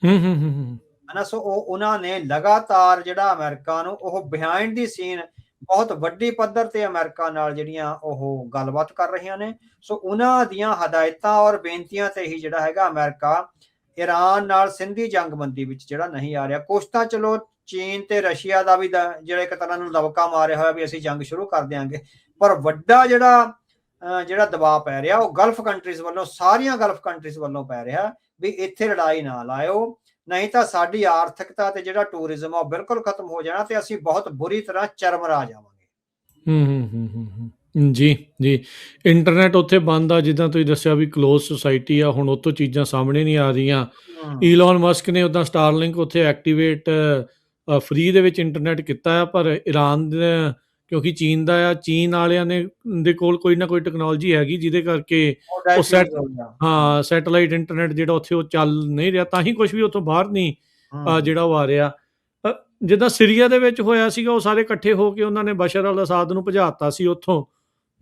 ਹੂੰ, ਹੂੰ, ਹੂੰ, ਹੂੰ। ਹਨਾ, ਸੋ ਉਹਨਾਂ ਨੇ ਲਗਾਤਾਰ ਜਿਹੜਾ ਅਮਰੀਕਾ ਨੂੰ ਉਹ ਬਿਹਾਈਂਡ ਦੀ ਸੀਨ ਬਹੁਤ ਵੱਡੀ ਪੱਧਰ ਤੇ ਅਮਰੀਕਾ ਨਾਲ ਜਿਹੜੀਆਂ ਉਹ ਗੱਲਬਾਤ ਕਰ ਰਹੀਆਂ ਨੇ। ਸੋ ਉਹਨਾਂ ਦੀਆਂ ਹਦਾਇਤਾਂ ਔਰ ਬੇਨਤੀਆਂ ਤੇ ਹੀ ਜਿਹੜਾ ਹੈਗਾ ਅਮਰੀਕਾ ਈਰਾਨ ਨਾਲ ਸਿੰਧੀ ਜੰਗਬੰਦੀ ਵਿੱਚ ਜਿਹੜਾ ਨਹੀਂ ਆ ਰਿਹਾ। ਕੁਛ ਤਾਂ ਚਲੋ ਚੀਨ ਤੇ ਰਸ਼ੀਆ ਦਾ ਵੀ ਜਿਹੜਾ ਇੱਕ ਤਰ੍ਹਾਂ ਨੂੰ ਦਬਕਾ ਮਾਰਿਆ ਹੋਇਆ ਵੀ ਅਸੀਂ ਜੰਗ ਸ਼ੁਰੂ ਕਰ ਦਿਆਂਗੇ, ਪਰ ਵੱਡਾ ਜਿਹੜਾ ਦਬਾਅ ਪੈ ਰਿਹਾ ਉਹ ਗਲਫ ਕੰਟਰੀਜ਼ ਵੱਲੋਂ, ਸਾਰੀਆਂ ਗਲਫ ਕੰਟਰੀਜ਼ ਵੱਲੋਂ ਪੈ ਰਿਹਾ ਵੀ ਇੱਥੇ ਲੜਾਈ ਨਾ ਲਾਇਓ, ਨਹੀਂ ਤਾਂ ਸਾਡੀ ਆਰਥਿਕਤਾ ਤੇ ਜਿਹੜਾ ਟੂਰਿਜ਼ਮ ਆ ਉਹ ਬਿਲਕੁਲ ਖਤਮ ਹੋ ਜਾਣਾ ਤੇ ਅਸੀਂ ਬਹੁਤ ਬੁਰੀ ਤਰ੍ਹਾਂ ਚਰਮਰਾ ਜਾਵਾਂਗੇ। ਹੂੰ, ਹੂੰ, ਹੂੰ, ਹੂੰ, ਹੂੰ। ਜੀ, ਜੀ। ਇੰਟਰਨੈਟ ਉੱਥੇ ਬੰਦ ਆ, ਜਿੱਦਾਂ ਤੁਸੀਂ ਦੱਸਿਆ ਵੀ ਕਲੋਜ਼ ਸੁਸਾਇਟੀ ਆ, ਹੁਣ ਉੱਥੋਂ ਚੀਜ਼ਾਂ ਸਾਹਮਣੇ ਨਹੀਂ ਆ ਰਹੀਆਂ। ਈਲਨ ਮਸਕ ਨੇ ਉੱਦਾਂ ਸਟਾਰਲਿੰਕ ਉੱਥੇ ਐਕਟੀਵੇਟ ਫ੍ਰੀ ਦੇ ਵਿੱਚ ਇੰਟਰਨੈਟ ਕੀਤਾ ਆ, ਪਰ ਈਰਾਨ ਕਿਉਂਕਿ ਚੀਨ ਦਾ ਆ, ਚੀਨ ਵਾਲਿਆਂ ਦੇ ਕੋਲ ਕੋਈ ਨਾ ਕੋਈ ਟੈਕਨੋਲੋਜੀ ਹੈਗੀ ਜਿਹਦੇ ਕਰਕੇ ਉਹ ਸੈਟੇਲਾਈਟ ਇੰਟਰਨੈਟ ਜਿਹੜਾ ਉੱਥੇ ਉਹ ਚੱਲ ਨਹੀਂ ਰਿਹਾ, ਤਾਂ ਹੀ ਕੁਝ ਵੀ ਉੱਥੋਂ ਬਾਹਰ ਨਹੀਂ ਜਿਹੜਾ ਉਹ ਆ ਰਿਹਾ। ਜਿੱਦਾਂ ਸੀਰੀਆ ਦੇ ਵਿੱਚ ਹੋਇਆ ਸੀਗਾ, ਉਹ ਸਾਰੇ ਇਕੱਠੇ ਹੋ ਕੇ ਉਹਨਾਂ ਨੇ ਬਸ਼ਰ ਅਲ ਅਸਾਦ ਨੂੰ ਭਜਾਤਾ ਸੀ ਉੱਥੋਂ,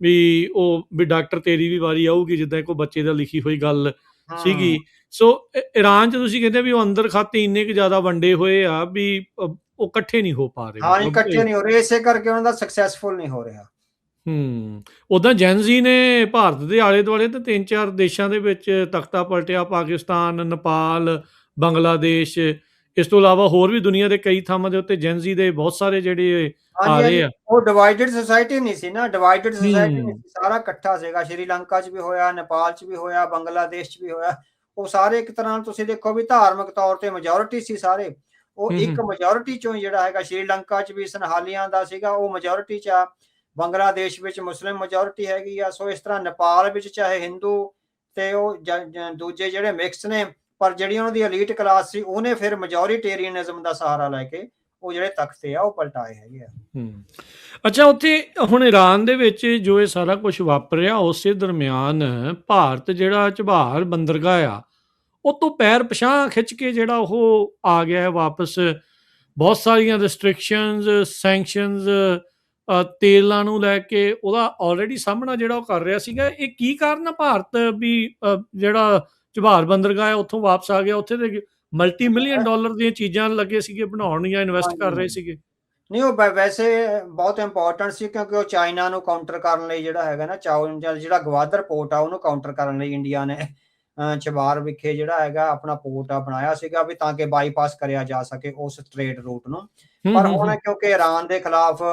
ਵੀ ਡਾਕਟਰ ਤੇਰੀ ਵੀ ਵਾਰੀ ਆਊਗੀ, ਜਿੱਦਾਂ ਇੱਕ ਬੱਚੇ ਦਾ ਲਿਖੀ ਹੋਈ ਗੱਲ ਸੀਗੀ। ਸੋ ਈਰਾਨ 'ਚ ਤੁਸੀਂ ਕਹਿੰਦੇ ਵੀ ਉਹ ਅੰਦਰ ਖਾਤੇ ਇੰਨੇ ਕੁ ਜ਼ਿਆਦਾ ਵੰਡੇ ਹੋਏ ਆ ਵੀ ਉਹ ਇਕੱਠੇ ਨਹੀਂ ਹੋ ਪਾ ਰਹੇ, ਹਾਂ, ਮਤਲਬ ਇਕੱਠੇ ਨਹੀਂ ਹੋ ਰਹੇ, ਇਸੇ ਕਰਕੇ ਉਹਨਾਂ ਦਾ ਸਕਸੈਸਫੁਲ ਨਹੀਂ ਹੋ ਰਿਹਾ। ਉਦਾਂ ਜੈਨਜ਼ੀ ਨੇ ਭਾਰਤ ਦੇ ਆਲੇ ਦੁਆਲੇ ਤੇ 3-4 ਦੇਸ਼ਾਂ ਦੇ ਵਿੱਚ ਤਖਤਾ ਪਲਟਿਆ, ਪਾਕਿਸਤਾਨ, ਨੇਪਾਲ, ਬੰਗਲਾਦੇਸ਼, ਇਸ ਤੋਂ ਇਲਾਵਾ ਹੋਰ ਵੀ ਦੁਨੀਆ ਦੇ ਕਈ ਥਾਵਾਂ ਦੇ ਉੱਤੇ ਜੈਨਜ਼ੀ ਦੇ ਬਹੁਤ ਸਾਰੇ ਜਿਹੜੇ ਆ ਹਾਂਜੀ, ਰਹੇ ਹਾਂਜੀ, ਆ। ਉਹ ਡਿਵਾਈਡਡ ਸੋਸਾਇਟੀ ਨਹੀਂ ਸੀ ਨਾ, ਡਿਵਾਈਡਡ ਸੋਸਾਇਟੀ ਨਹੀਂ ਹੂੰ ਸੀ, ਸਾਰਾ ਇਕੱਠਾ ਸੀਗਾ। ਸ਼੍ਰੀਲੰਕਾ 'ਚ ਵੀ ਹੋਇਆ, ਨੇਪਾਲ 'ਚ ਵੀ ਹੋਇਆ, ਬੰਗਲਾਦੇਸ਼ 'ਚ ਵੀ ਹੋਇਆ। ਉਹ ਸਾਰੇ ਇੱਕ ਤਰ੍ਹਾਂ ਨਾਲ ਤੁਸੀਂ ਦੇਖੋ ਵੀ ਧਾਰਮਿਕ ਤੌਰ ਤੇ ਮੈਜੋਰਿਟੀ ਸੀ ਸਾਰੇ। ਉਹ ਹੂੰ ਇੱਕ ਹੂੰ ਮੈਜੋਰਿਟੀ ਚੋਂ ਹੀ ਜਿਹੜਾ ਹੈਗਾ, ਸ਼੍ਰੀਲੰਕਾ 'ਚ ਵੀ ਸੰਥਾਲੀਆਂ ਦਾ ਸੀਗਾ, ਉਹ ਮੈਜੋਰਿਟੀ 'ਚ ਆ। ਬੰਗਲਾਦੇਸ਼ ਵਿੱਚ ਮੁਸਲਿਮ ਮੈਜੋਰਿਟੀ ਹੈਗੀ ਆ। ਸੋ ਇਸ ਤਰ੍ਹਾਂ ਨੇਪਾਲ ਵਿੱਚ ਚਾਹੇ ਹਿੰਦੂ ਤੇ ਉਹ ਦੂਜੇ ਜਿਹੜੇ ਮਿਕਸ ਨੇ, ਪਰ ਜਿਹੜੀ ਉਹਨਾਂ ਦੀ ਐਲੀਟ ਕਲਾਸ ਸੀ, ਉਹਨੇ ਫਿਰ ਮੈਜੋਰਿਟੇਰੀਅਨਿਜ਼ਮ ਦਾ ਸਹਾਰਾ ਲੈ ਕੇ ਉਹ ਜਿਹੜੇ ਤਖਤੇ ਆ ਉਹ ਪਲਟਾਏ ਹੈਗੇ ਆ। ਅੱਛਾ, ਉੱਥੇ ਹੁਣ ਈਰਾਨ ਦੇ ਵਿੱਚ ਜੋ ਇਹ ਸਾਰਾ ਕੁਝ ਵਾਪਰਿਆ, ਉਸੇ ਦਰਮਿਆਨ ਭਾਰਤ ਜਿਹੜਾ ਝਬਾਰ ਬੰਦਰਗਾਹ ਆ, ਉਹ ਤੋਂ ਪੈਰ ਪਛਾਂ ਖਿੱਚ ਕੇ ਜਿਹੜਾ ਉਹ ਆ ਗਿਆ ਹੈ ਵਾਪਸ। ਬਹੁਤ ਸਾਰੀਆਂ ਰਿਸਟ੍ਰਿਕਸ਼ਨਸ, ਸੈਂਕਸ਼ਨਸ, ਤੇਲਾਂ ਨੂੰ ਲੈ ਕੇ ਉਹਦਾ ਆਲਰੇਡੀ ਸਾਹਮਣਾ ਜਿਹੜਾ ਉਹ ਕਰ ਰਿਹਾ ਸੀਗਾ। ਇਹ ਕੀ ਕਾਰਨ ਆ ਭਾਰਤ ਵੀ ਜਿਹੜਾ ਝਬਾਰ ਬੰਦਰਗਾਹ ਹੈ ਉੱਥੋਂ ਵਾਪਸ ਆ ਗਿਆ? ਉੱਥੇ ਦੇ ਮਲਟੀ ਮਿਲੀਅਨ ਡਾਲਰ ਦੀਆਂ ਚੀਜ਼ਾਂ ਲੱਗੇ ਸੀਗੇ ਬਣਾਉਣ ਜਾਂ ਇਨਵੈਸਟ ਕਰ ਰਹੇ ਸੀਗੇ। ਨਹੀਂ, ਉਹ ਵੈਸੇ ਬਹੁਤ ਇੰਪੋਰਟੈਂਟ ਸੀ, ਕਿਉਂਕਿ ਉਹ ਚਾਈਨਾ ਨੂੰ ਕਾਊਂਟਰ ਕਰਨ ਲਈ ਜਿਹੜਾ ਹੈਗਾ ਨਾ, ਜਿਹੜਾ ਗਵਾਦਰ ਪੋਰਟ ਆ ਉਹਨੂੰ ਕਾਊਂਟਰ ਕਰਨ ਲਈ ਇੰਡੀਆ ਨੇ ਚਬਾਰ ਵਿਖੇ ਜਿਹੜਾ ਹੈਗਾ ਆਪਣਾ ਪੋਰਟ ਆ ਬਣਾਇਆ ਸੀਗਾ, ਵੀ ਤਾਂ ਕਿ ਬਾਈਪਾਸ ਕਰਿਆ ਜਾ ਸਕੇ ਉਸ ਟ੍ਰੇਡ ਰੂਟ ਨੂੰ। ਪਰ ਹੁਣ ਕਿਉਂਕਿ ਈਰਾਨ ਦੇ ਖਿਲਾਫ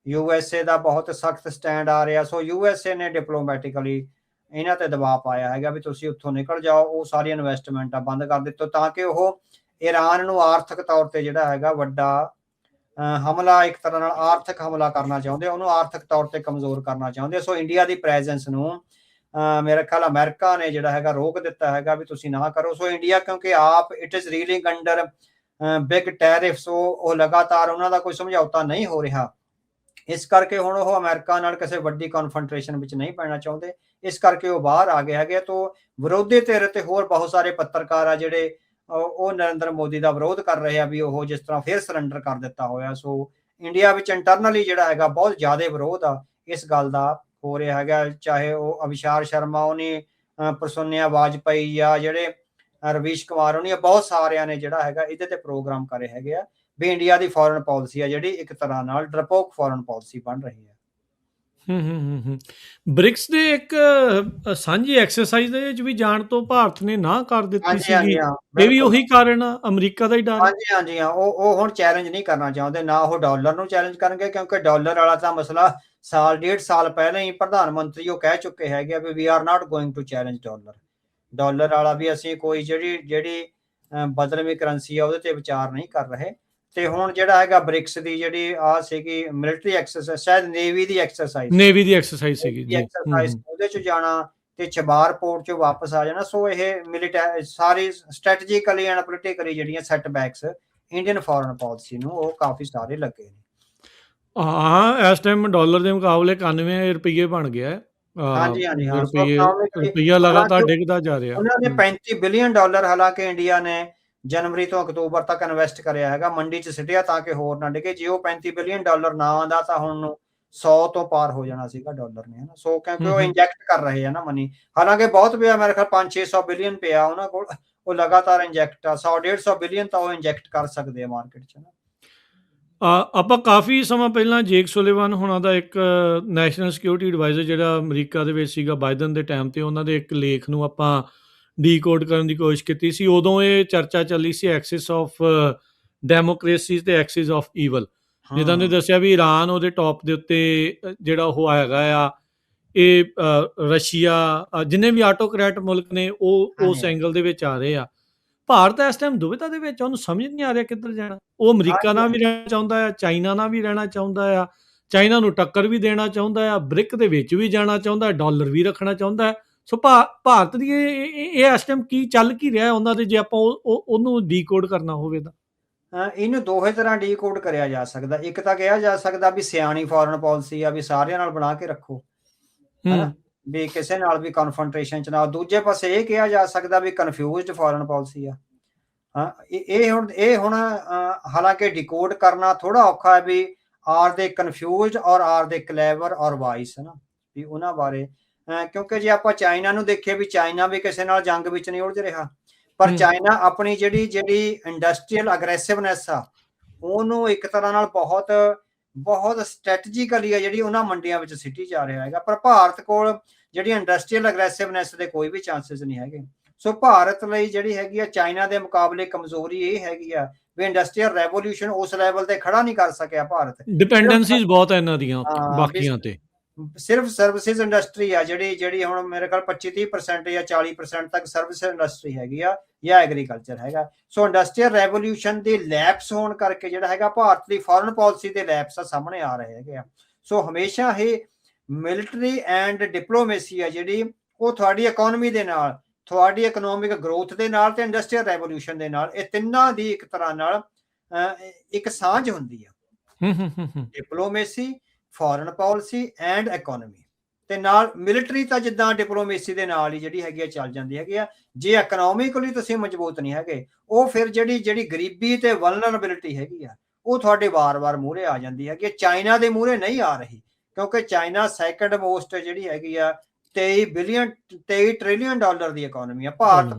USA ਦਾ ਬਹੁਤ ਸਖਤ ਸਟੈਂਡ ਆ ਰਿਹਾ, ਸੋ USA ਨੇ ਡਿਪਲੋਮੈਟਿਕਲੀ ਇਹਨਾਂ ਤੇ ਦਬਾਅ ਪਾਇਆ ਹੈਗਾ ਵੀ ਤੁਸੀਂ ਉੱਥੋਂ ਨਿਕਲ ਜਾਓ। ਉਹ ਸਾਰੀ ਇਨਵੈਸਟਮੈਂਟਾਂ ਬੰਦ ਕਰ ਦਿੱਤੋ, ਤਾਂ ਕਿ ਉਹ ਈਰਾਨ ਨੂੰ ਆਰਥਿਕ ਤੌਰ ਤੇ ਜਿਹੜਾ ਹੈਗਾ ਵੱਡਾ ਹਮਲਾ, ਇੱਕ ਤਰ੍ਹਾਂ ਨਾਲ ਆਰਥਿਕ ਹਮਲਾ ਕਰਨਾ ਚਾਹੁੰਦੇ, ਉਹਨੂੰ ਆਰਥਿਕ ਤੌਰ ਤੇ ਕਮਜ਼ੋਰ ਕਰਨਾ ਚਾਹੁੰਦੇ। ਸੋ ਇੰਡੀਆ ਦੀ ਪ੍ਰੈਜ਼ੈਂਸ ਨੂੰ ਮੇਰੇ ਖਿਆਲ ਅਮਰੀਕਾ ਨੇ ਜਿਹੜਾ ਹੈਗਾ ਰੋਕ ਦਿੱਤਾ ਹੈਗਾ ਵੀ ਤੁਸੀਂ ਨਾ ਕਰੋ। ਸੋ ਇੰਡੀਆ ਕਿਉਂਕਿ ਆਪ it is reeling under big tariffs, ਉਹ ਲਗਾਤਾਰ ਉਹਨਾਂ ਦਾ ਕੋਈ ਸਮਝੌਤਾ ਨਹੀਂ ਹੋ ਰਿਹਾ। ਇਸ ਕਰਕੇ ਹੁਣ ਉਹ ਅਮਰੀਕਾ ਨਾਲ ਕਿਸੇ ਵੱਡੀ ਕਨਫਰੰਟੇਸ਼ਨ ਵਿੱਚ ਨਹੀਂ ਪੈਣਾ ਚਾਹੁੰਦੇ, ਇਸ ਕਰਕੇ ਉਹ ਬਾਹਰ ਆ ਗਏ ਹੈਗੇ। ਤੋਂ ਵਿਰੋਧੀ ਧਿਰ ਤੇ ਹੋਰ ਬਹੁਤ ਸਾਰੇ ਪੱਤਰਕਾਰ ਆ ਜਿਹੜੇ ਉਹ ਨਰਿੰਦਰ ਮੋਦੀ ਦਾ ਵਿਰੋਧ ਕਰ ਰਹੇ ਆ ਵੀ ਉਹ ਜਿਸ ਤਰ੍ਹਾਂ ਫਿਰ ਸਰੈਂਡਰ ਕਰ ਦਿੱਤਾ ਹੋਇਆ। ਸੋ ਇੰਡੀਆ ਵਿੱਚ ਇੰਟਰਨਲੀ ਜਿਹੜਾ ਹੈਗਾ ਬਹੁਤ ਜ਼ਿਆਦਾ ਵਿਰੋਧ ਆ ਇਸ ਗੱਲ ਦਾ ਹੋ ਰਿਹਾ ਹੈਗਾ। ਚਾਹੇ ਉਹ ਅਵਿਸ਼ਾਰ ਸ਼ਰਮਾ ਉਹਨੇ, ਪ੍ਰਸੋਨੀਆ ਵਾਜਪਾਈ, ਜਾਂ ਜਿਹੜੇ ਰਵੀਸ਼ ਕੁਮਾਰ ਉਹਨੇ, ਬਹੁਤ ਸਾਰਿਆਂ ਨੇ ਜਿਹੜਾ ਹੈਗਾ ਇਹਦੇ ਤੇ ਪ੍ਰੋਗਰਾਮ ਕਰੇ ਹੈਗੇ ਆ ਵੀ ਇੰਡੀਆ ਦੀ ਫੋਰਨ ਪਾਲਿਸੀ ਆ ਜਿਹੜੀ ਇੱਕ ਤਰ੍ਹਾਂ ਨਾਲ ਡਰਪੋਕ ਫੋਰਨ ਪਾਲਿਸੀ ਬਣ ਰਹੀ ਹੈ। ਬ੍ਰਿਕਸ ਦੇ ਇੱਕ ਸਾਂਝੀ ਐਕਸਰਸਾਈਜ਼ ਦੇ ਵਿੱਚ ਵੀ ਜਾਣ ਤੋਂ ਭਾਰਤ ਨੇ ਨਾ ਕਰ ਦਿੱਤੀ ਸੀਗੀ। ਇਹ ਵੀ ਉਹੀ ਕਾਰਨ ਆ, ਅਮਰੀਕਾ ਦਾ ਹੀ ਡਰ। ਹਾਂਜੀ, ਹਾਂਜੀ, ਹਾਂ, ਉਹ ਹੁਣ ਚੈਲੰਜ ਨਹੀਂ ਕਰਨਾ ਚਾਹੁੰਦੇ, ਨਾ ਉਹ ਡਾਲਰ ਨੂੰ ਚੈਲੰਜ ਕਰਨਗੇ, ਕਿਉਂਕਿ ਡਾਲਰ ਵਾਲਾ ਤਾਂ ਮਸਲਾ ਸਾਲ 1.5 ਸਾਲ ਪਹਿਲਾਂ ਹੀ ਪ੍ਰਧਾਨ ਮੰਤਰੀ ਉਹ ਕਹਿ ਚੁੱਕੇ ਹੈਗੇ ਵੀ we are not going to challenge dollar ਵਾਲਾ, ਵੀ ਅਸੀਂ ਕੋਈ ਜਿਹੜੀ ਬਦਲਵੀਂ ਕਰੰਸੀ ਆ ਉਹਦੇ ਤੇ ਵਿਚਾਰ ਨਹੀਂ ਕਰ ਰਹੇ। ਤੇ ਹੁਣ ਜਿਹੜਾ ਹੈਗਾ ਬ੍ਰਿਕਸ ਦੀ ਜਿਹੜੀ ਆ ਸੀਗੀ ਮਿਲਟਰੀ ਐਕਸਰਸਾਈਜ਼, ਸ਼ਾਇਦ ਨੇਵੀ ਦੀ ਐਕਸਰਸਾਈਜ਼ ਸੀਗੀ, ਉਹਦੇ ਚ ਜਾਣਾ ਤੇ ਚਬਾਰ ਪੋਰਟ ਚੋਂ ਵਾਪਸ ਆ ਜਾਣਾ। ਸੋ ਇਹ ਸਾਰੀ ਸਟ੍ਰੈਟਜੀਕਲੀ ਐਂਡ ਪੋਲੀਟੀਕਲੀ ਜਿਹੜੀਆਂ ਸੈਟਬੈਕਸ ਇੰਡੀਅਨ ਫੋਰਨ ਪਾਲਿਸੀ ਨੂੰ ਉਹ ਕਾਫੀ ਸਾਰੇ ਲੱਗੇ ਨੇ। ਹਾਂ, ਇਸ ਟਾਈਮ ਡਾਲਰ ਦੇ ਮੁਕਾਬਲੇ 91 ਰੁਪਏ ਬਣ ਗਿਆ। ਹਾਂਜੀ, ਹਾਂਜੀ, ਹਾਂ, ਰੁਪਈਆ ਲਗਾਤਾਰ ਡਿੱਗਦਾ ਜਾ ਰਿਹਾ। ਉਹਨਾਂ ਨੇ $35 ਬਿਲੀਅਨ ਹਾਲਾਂਕਿ ਇੰਡੀਆ ਨੇ ਜਨਵਰੀ ਤੋਂ ਅਕਤੂਬਰ ਤੱਕ ਇਨਵੈਸਟ ਕਰਿਆ ਹੈਗਾ, ਮੰਡੀ 'ਚ ਸਿੱਟਿਆ ਤਾਂ ਕਿ ਹੋਰ ਨਾ ਡਿੱਗੇ। ਜੇ ਉਹ $35 ਬਿਲੀਅਨ ਨਾ ਆਉਂਦਾ ਤਾਂ ਹੁਣ 100 ਤੋਂ ਪਾਰ ਹੋ ਜਾਣਾ ਸੀਗਾ ਡਾਲਰ ਨੇ, ਹਨਾ। ਸੋ ਕਿਉਂਕਿ ਉਹ ਇੰਜੈਕਟ ਕਰ ਰਹੇ ਆ ਨਾ ਮਨੀ, ਹਾਲਾਂਕਿ ਬਹੁਤ ਪਿਆ, ਮੇਰੇ ਖਿਆਲ 500-600 ਬਿਲੀਅਨ ਪਿਆ ਉਹਨਾਂ ਕੋਲ, ਉਹ ਲਗਾਤਾਰ ਇੰਜੈਕਟ ਆ। 100-150 ਬਿਲੀਅਨ ਤਾਂ ਉਹ ਇੰਜੈਕਟ ਕਰ ਸਕਦੇ ਆ ਮਾਰਕੀਟ 'ਚ ਨਾ। ਆਪਾਂ ਕਾਫੀ ਸਮਾਂ ਪਹਿਲਾਂ ਜੇਕ ਸੁਲਿਵਾਨ ਹੋਣਾ ਦਾ ਇੱਕ ਨੈਸ਼ਨਲ ਸਿਕਿਉਰਿਟੀ ਐਡਵਾਈਜ਼ਰ ਜਿਹੜਾ ਅਮਰੀਕਾ ਦੇ ਵਿੱਚ ਸੀਗਾ ਬਾਈਡਨ ਦੇ ਟਾਈਮ ਤੇ, ਉਹਨਾਂ ਦੇ ਇੱਕ ਲੇਖ ਨੂੰ ਆਪਾਂ ਡੀਕੋਡ ਕਰਨ ਦੀ ਕੋਸ਼ਿਸ਼ ਕੀਤੀ ਸੀ। ਉਦੋਂ ਇਹ ਚਰਚਾ ਚੱਲੀ ਸੀ ਐਕਸਿਸ ਆਫ ਡੈਮੋਕ੍ਰੇਸੀ ਤੇ ਐਕਸਿਸ ਆਫ ਈਵਲ। ਜਿੱਦਾਂ ਨੇ ਦੱਸਿਆ ਵੀ ਈਰਾਨ ਉਹਦੇ ਟੌਪ ਦੇ ਉੱਤੇ ਜਿਹੜਾ ਉਹ ਹੈਗਾ ਆ, ਇਹ ਰਸ਼ੀਆ, ਜਿੰਨੇ ਵੀ ਆਟੋਕਰੈਟ ਮੁਲਕ ਨੇ ਉਹ ਉਸ ਐਂਗਲ ਦੇ ਵਿੱਚ ਆ ਰਹੇ ਆ। ਭਾਰਤ ਇਸ ਟਾਈਮ ਦੁਵਿਧਾ ਦੇ ਵਿੱਚ, ਉਹਨੂੰ ਸਮਝ ਨਹੀਂ ਆ ਰਿਹਾ ਕਿੱਧਰ ਜਾਣਾ। ਉਹ ਅਮਰੀਕਾ ਨਾਲ ਵੀ ਰਹਿਣਾ ਚਾਹੁੰਦਾ ਆ, ਚਾਈਨਾ ਨਾਲ ਵੀ ਰਹਿਣਾ ਚਾਹੁੰਦਾ ਆ, ਚਾਈਨਾ ਨੂੰ ਟੱਕਰ ਵੀ ਦੇਣਾ ਚਾਹੁੰਦਾ ਆ, ਬ੍ਰਿਕ ਦੇ ਵਿੱਚ ਵੀ ਜਾਣਾ ਚਾਹੁੰਦਾ, ਡਾਲਰ ਵੀ ਰੱਖਣਾ ਚਾਹੁੰਦਾ। ਸੋ ਭਾਰਤ ਦੀ ਇਹ ਇਸ ਟਾਈਮ ਕੀ ਚੱਲ ਕੀ ਰਿਹਾ ਉਹਨਾਂ ਦੇ, ਜੇ ਆਪਾਂ ਉਹਨੂੰ ਡੀਕੋਡ ਕਰਨਾ ਹੋਵੇ ਤਾਂ? ਇਹਨੂੰ ਦੋਹੇ ਤਰ੍ਹਾਂ ਡੀਕੋਡ ਕਰਿਆ ਜਾ ਸਕਦਾ। ਇੱਕ ਤਾਂ ਕਿਹਾ ਜਾ ਸਕਦਾ ਵੀ ਸਿਆਣੀ ਫੋਰਨ ਪਾਲਿਸੀ ਆ, ਵੀ ਸਾਰਿਆਂ ਨਾਲ ਬਣਾ ਕੇ ਰੱਖੋ, ਹਨਾ, ਵੀ ਕਿਸੇ ਨਾਲ ਵੀ ਕਨਫਰੰਟੇਸ਼ਨ ਚ ਨਾ। ਦੂਜੇ ਪਾਸੇ ਇਹ ਕਿਹਾ ਜਾ ਸਕਦਾ ਵੀ ਕਨਫਿਊਜ਼ਡ ਫੋਰਨ ਪਾਲਿਸੀ ਆ। ਇਹ ਹੁਣ ਹਾਲਾਂਕਿ ਡੀਕੋਡ ਕਰਨਾ ਥੋੜਾ ਔਖਾ ਹੈ ਵੀ ਆਰ ਦੇ ਕਨਫਿਊਜ਼ਡ ਔਰ ਆਰ ਦੇ ਕਲੇਵਰ ਔਰ ਵਾਈਸ, ਹਨਾ, ਵੀ ਉਹਨਾਂ ਬਾਰੇ। ਕਿਉਂਕਿ ਜੇ ਆਪਾਂ ਚਾਈਨਾ ਨੂੰ ਦੇਖੀਏ ਵੀ ਚਾਈਨਾ ਵੀ ਕਿਸੇ ਨਾਲ ਜੰਗ ਵਿੱਚ ਨਹੀਂ ਉਲਝ ਰਿਹਾ, ਪਰ ਚਾਈਨਾ ਆਪਣੀ ਜਿਹੜੀ ਇੰਡਸਟਰੀਅਲ ਅਗਰੈਸਿਵਨੈਸ ਆ ਉਹਨੂੰ ਇੱਕ ਤਰ੍ਹਾਂ ਨਾਲ ਬਹੁਤ ਬਹੁਤ ਸਟ੍ਰੈਟਜੀਕਲੀ ਆ ਜਿਹੜੀ ਉਹਨਾਂ ਮੰਡੀਆਂ ਵਿੱਚ ਸਿੱਟੀ ਜਾ ਰਿਹਾ ਹੈਗਾ। ਪਰ ਭਾਰਤ ਕੋਲ ਜਿਹੜੀ ਇੰਡਸਟਰੀਅਲ ਅਗਰੈਸਿਵਨੈਸ ਦੇ ਕੋਈ ਵੀ ਚਾਂਸਸ ਨਹੀਂ ਹੈਗੇ। ਸੋ ਭਾਰਤ ਲਈ ਜਿਹੜੀ ਹੈਗੀ ਆ ਚਾਈਨਾ ਦੇ ਮੁਕਾਬਲੇ ਕਮਜ਼ੋਰੀ ਇਹ ਹੈਗੀ ਆ ਵੀ ਇੰਡਸਟਰੀਅਲ ਰੈਵੋਲੂਸ਼ਨ ਉਸ ਲੈਵਲ ਤੇ ਖੜਾ ਨਹੀਂ ਕਰ ਸਕਿਆ ਭਾਰਤ। ਡਿਪੈਂਡੈਂਸੀਜ਼ ਬਹੁਤ ਹੈ ਇਹਨਾਂ ਦੀਆਂ ਹਾਂ, ਬਾਕੀਆਂ ਤੇ। ਸਿਰਫ ਸਰਵਿਸਿਜ਼ ਇੰਡਸਟਰੀ ਆ ਜਿਹੜੀ ਹੁਣ ਮੇਰੇ ਖਿਆਲ 25-30% ਜਾਂ 40% ਤੱਕ ਸਰਵਿਸ ਇੰਡਸਟਰੀ ਹੈਗੀ ਆ ਜਾਂ ਐਗਰੀਕਲਚਰ ਹੈਗਾ। ਸੋ ਇੰਡਸਟਰੀਅਲ ਰੈਵੋਲੂਸ਼ਨ ਦੇ ਲੈਪਸ ਹੋਣ ਕਰਕੇ ਜਿਹੜਾ ਹੈਗਾ ਭਾਰਤ ਦੀ ਫੋਰਨ ਪਾਲਿਸੀ ਦੇ ਲੈਪਸ ਸਾਹਮਣੇ ਆ ਰਹੇ ਹੈਗੇ ਆ। ਸੋ ਹਮੇਸ਼ਾ ਇਹ ਮਿਲਟਰੀ ਐਂਡ ਡਿਪਲੋਮੇਸੀ ਆ ਜਿਹੜੀ ਉਹ ਤੁਹਾਡੀ ਇਕਨੋਮੀ ਦੇ ਨਾਲ, ਤੁਹਾਡੀ ਇਕਨੋਮਿਕ ਗਰੋਥ ਦੇ ਨਾਲ ਤੇ ਇੰਡਸਟਰੀਅਲ ਰੈਵੋਲੂਸ਼ਨ ਦੇ ਨਾਲ, ਇਹ ਤਿੰਨਾਂ ਦੀ ਇੱਕ ਤਰ੍ਹਾਂ ਨਾਲ ਇੱਕ ਸਾਂਝ ਹੁੰਦੀ ਆ। Diplomacy, foreign policy and economy ਤੇ ਨਾਲ ਮਿਲਟਰੀ ਤਾਂ ਜਿੱਦਾਂ ਡਿਪਲੋਮੇਸੀ ਦੇ ਨਾਲ ਹੀ ਜਿਹੜੀ ਹੈਗੀ ਆ ਚੱਲ ਜਾਂਦੀ ਹੈਗੀ ਆ। ਜੇ ਇਕਨੋਮਿਕਲੀ ਤੁਸੀਂ ਮਜ਼ਬੂਤ ਨਹੀਂ ਹੈਗੇ, ਉਹ ਫਿਰ ਜਿਹੜੀ ਗਰੀਬੀ ਤੇ ਵਲਨਰੇਬਿਲਿਟੀ ਹੈਗੀ ਆ ਉਹ ਤੁਹਾਡੇ ਵਾਰ-ਵਾਰ ਮੂਹਰੇ ਆ ਜਾਂਦੀ ਹੈ ਕਿ ਚਾਈਨਾ ਦੇ ਮੂਹਰੇ ਨਹੀਂ ਆ ਰਹੀ, ਕਿਉਂਕਿ ਚਾਈਨਾ ਸੈਕੰਡ ਮੋਸਟ ਜਿਹੜੀ ਹੈਗੀ ਆ 23 ਟ੍ਰਿਲੀਅਨ ਡਾਲਰ ਦੀ ਇਕਨੋਮੀ ਆ। ਭਾਰਤ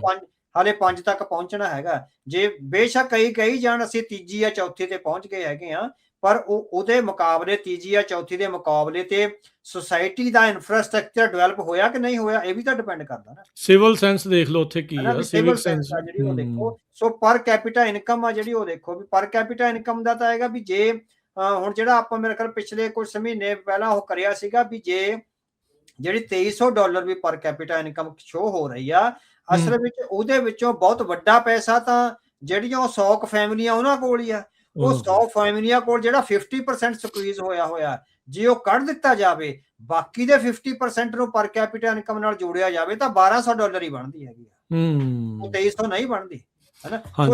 ਹਾਲੇ 5 ਤੱਕ ਪਹੁੰਚਣਾ ਹੈਗਾ। ਜੇ ਬੇਸ਼ੱਕ ਕਈ ਜਾਣ ਅਸੀਂ ਤੀਜੀ ਜਾਂ ਚੌਥੀ ਤੇ ਪਹੁੰਚ ਗਏ ਹੈਗੇ ਆ, ਪਰ ਉਹਦੇ ਮੁਕਾਬਲੇ ਤੀਜੀ ਜਾਂ ਚੌਥੀ ਦੇ ਮੁਕਾਬਲੇ ਤੇ ਸੋਸਾਇਟੀ ਦਾ ਇਨਫਰਾਸਟ੍ਰਕਚਰ ਡਿਵੈਲਪ ਹੋਇਆ ਕਿ ਨਹੀਂ ਹੋਇਆ, ਇਹ ਵੀ ਤਾਂ ਡਿਪੈਂਡ ਕਰਦਾ ਨਾ। ਸਿਵਲ ਸੈਂਸ ਦੇਖ ਲਓ ਉੱਥੇ ਕੀ ਆ, ਸਿਵਿਕ ਸੈਂਸ ਜਿਹੜੀ ਉਹ ਦੇਖੋ। ਸੋ ਪਰ ਕੈਪੀਟਾ ਇਨਕਮ ਆ ਜਿਹੜੀ ਉਹ ਦੇਖੋ ਵੀ ਪਰ ਕੈਪੀਟਾ ਇਨਕਮ ਦਾ ਤਾਂ ਹੈਗਾ ਵੀ ਜੇ ਹੁਣ ਜਿਹੜਾ ਆਪਾਂ ਮੇਰੇ ਖਿਆਲ ਪਿਛਲੇ ਕੁਝ ਮਹੀਨੇ ਪਹਿਲਾਂ ਉਹ ਕਰਿਆ ਸੀਗਾ ਵੀ ਜੇ ਜਿਹੜੀ $2300 ਵੀ ਪਰ ਕੈਪੀਟਾ ਇਨਕਮ ਸ਼ੋ ਹੋ ਰਹੀ ਆ, ਅਸਲ ਵਿੱਚ ਉਹਦੇ ਵਿੱਚੋਂ ਬਹੁਤ ਵੱਡਾ ਪੈਸਾ ਤਾਂ ਜਿਹੜੀਆਂ 100 ਫੈਮਲੀਆਂ ਉਹਨਾਂ ਕੋਲ ਹੀ ਆ। ਉਹ 100 ਫੈਮਲੀਆਂ ਕੋਲ ਜਿਹੜਾ 50% ਸਕੁਈਜ਼ ਹੋਇਆ, ਜੇ ਉਹ ਕੱਢ ਦਿੱਤਾ ਜਾਵੇ, ਬਾਕੀ ਦੇ 50% ਨੂੰ ਪਰ ਕੈਪੀਟਾ ਇਨਕਮ ਨਾਲ ਜੋੜਿਆ ਜਾਵੇ ਤਾਂ $1200 ਹੀ ਬਣਦੀ ਹੈਗੀ ਆ। ਉਹ 2300 ਨਹੀਂ ਬਣਦੀ ਹੈ ਨਾ।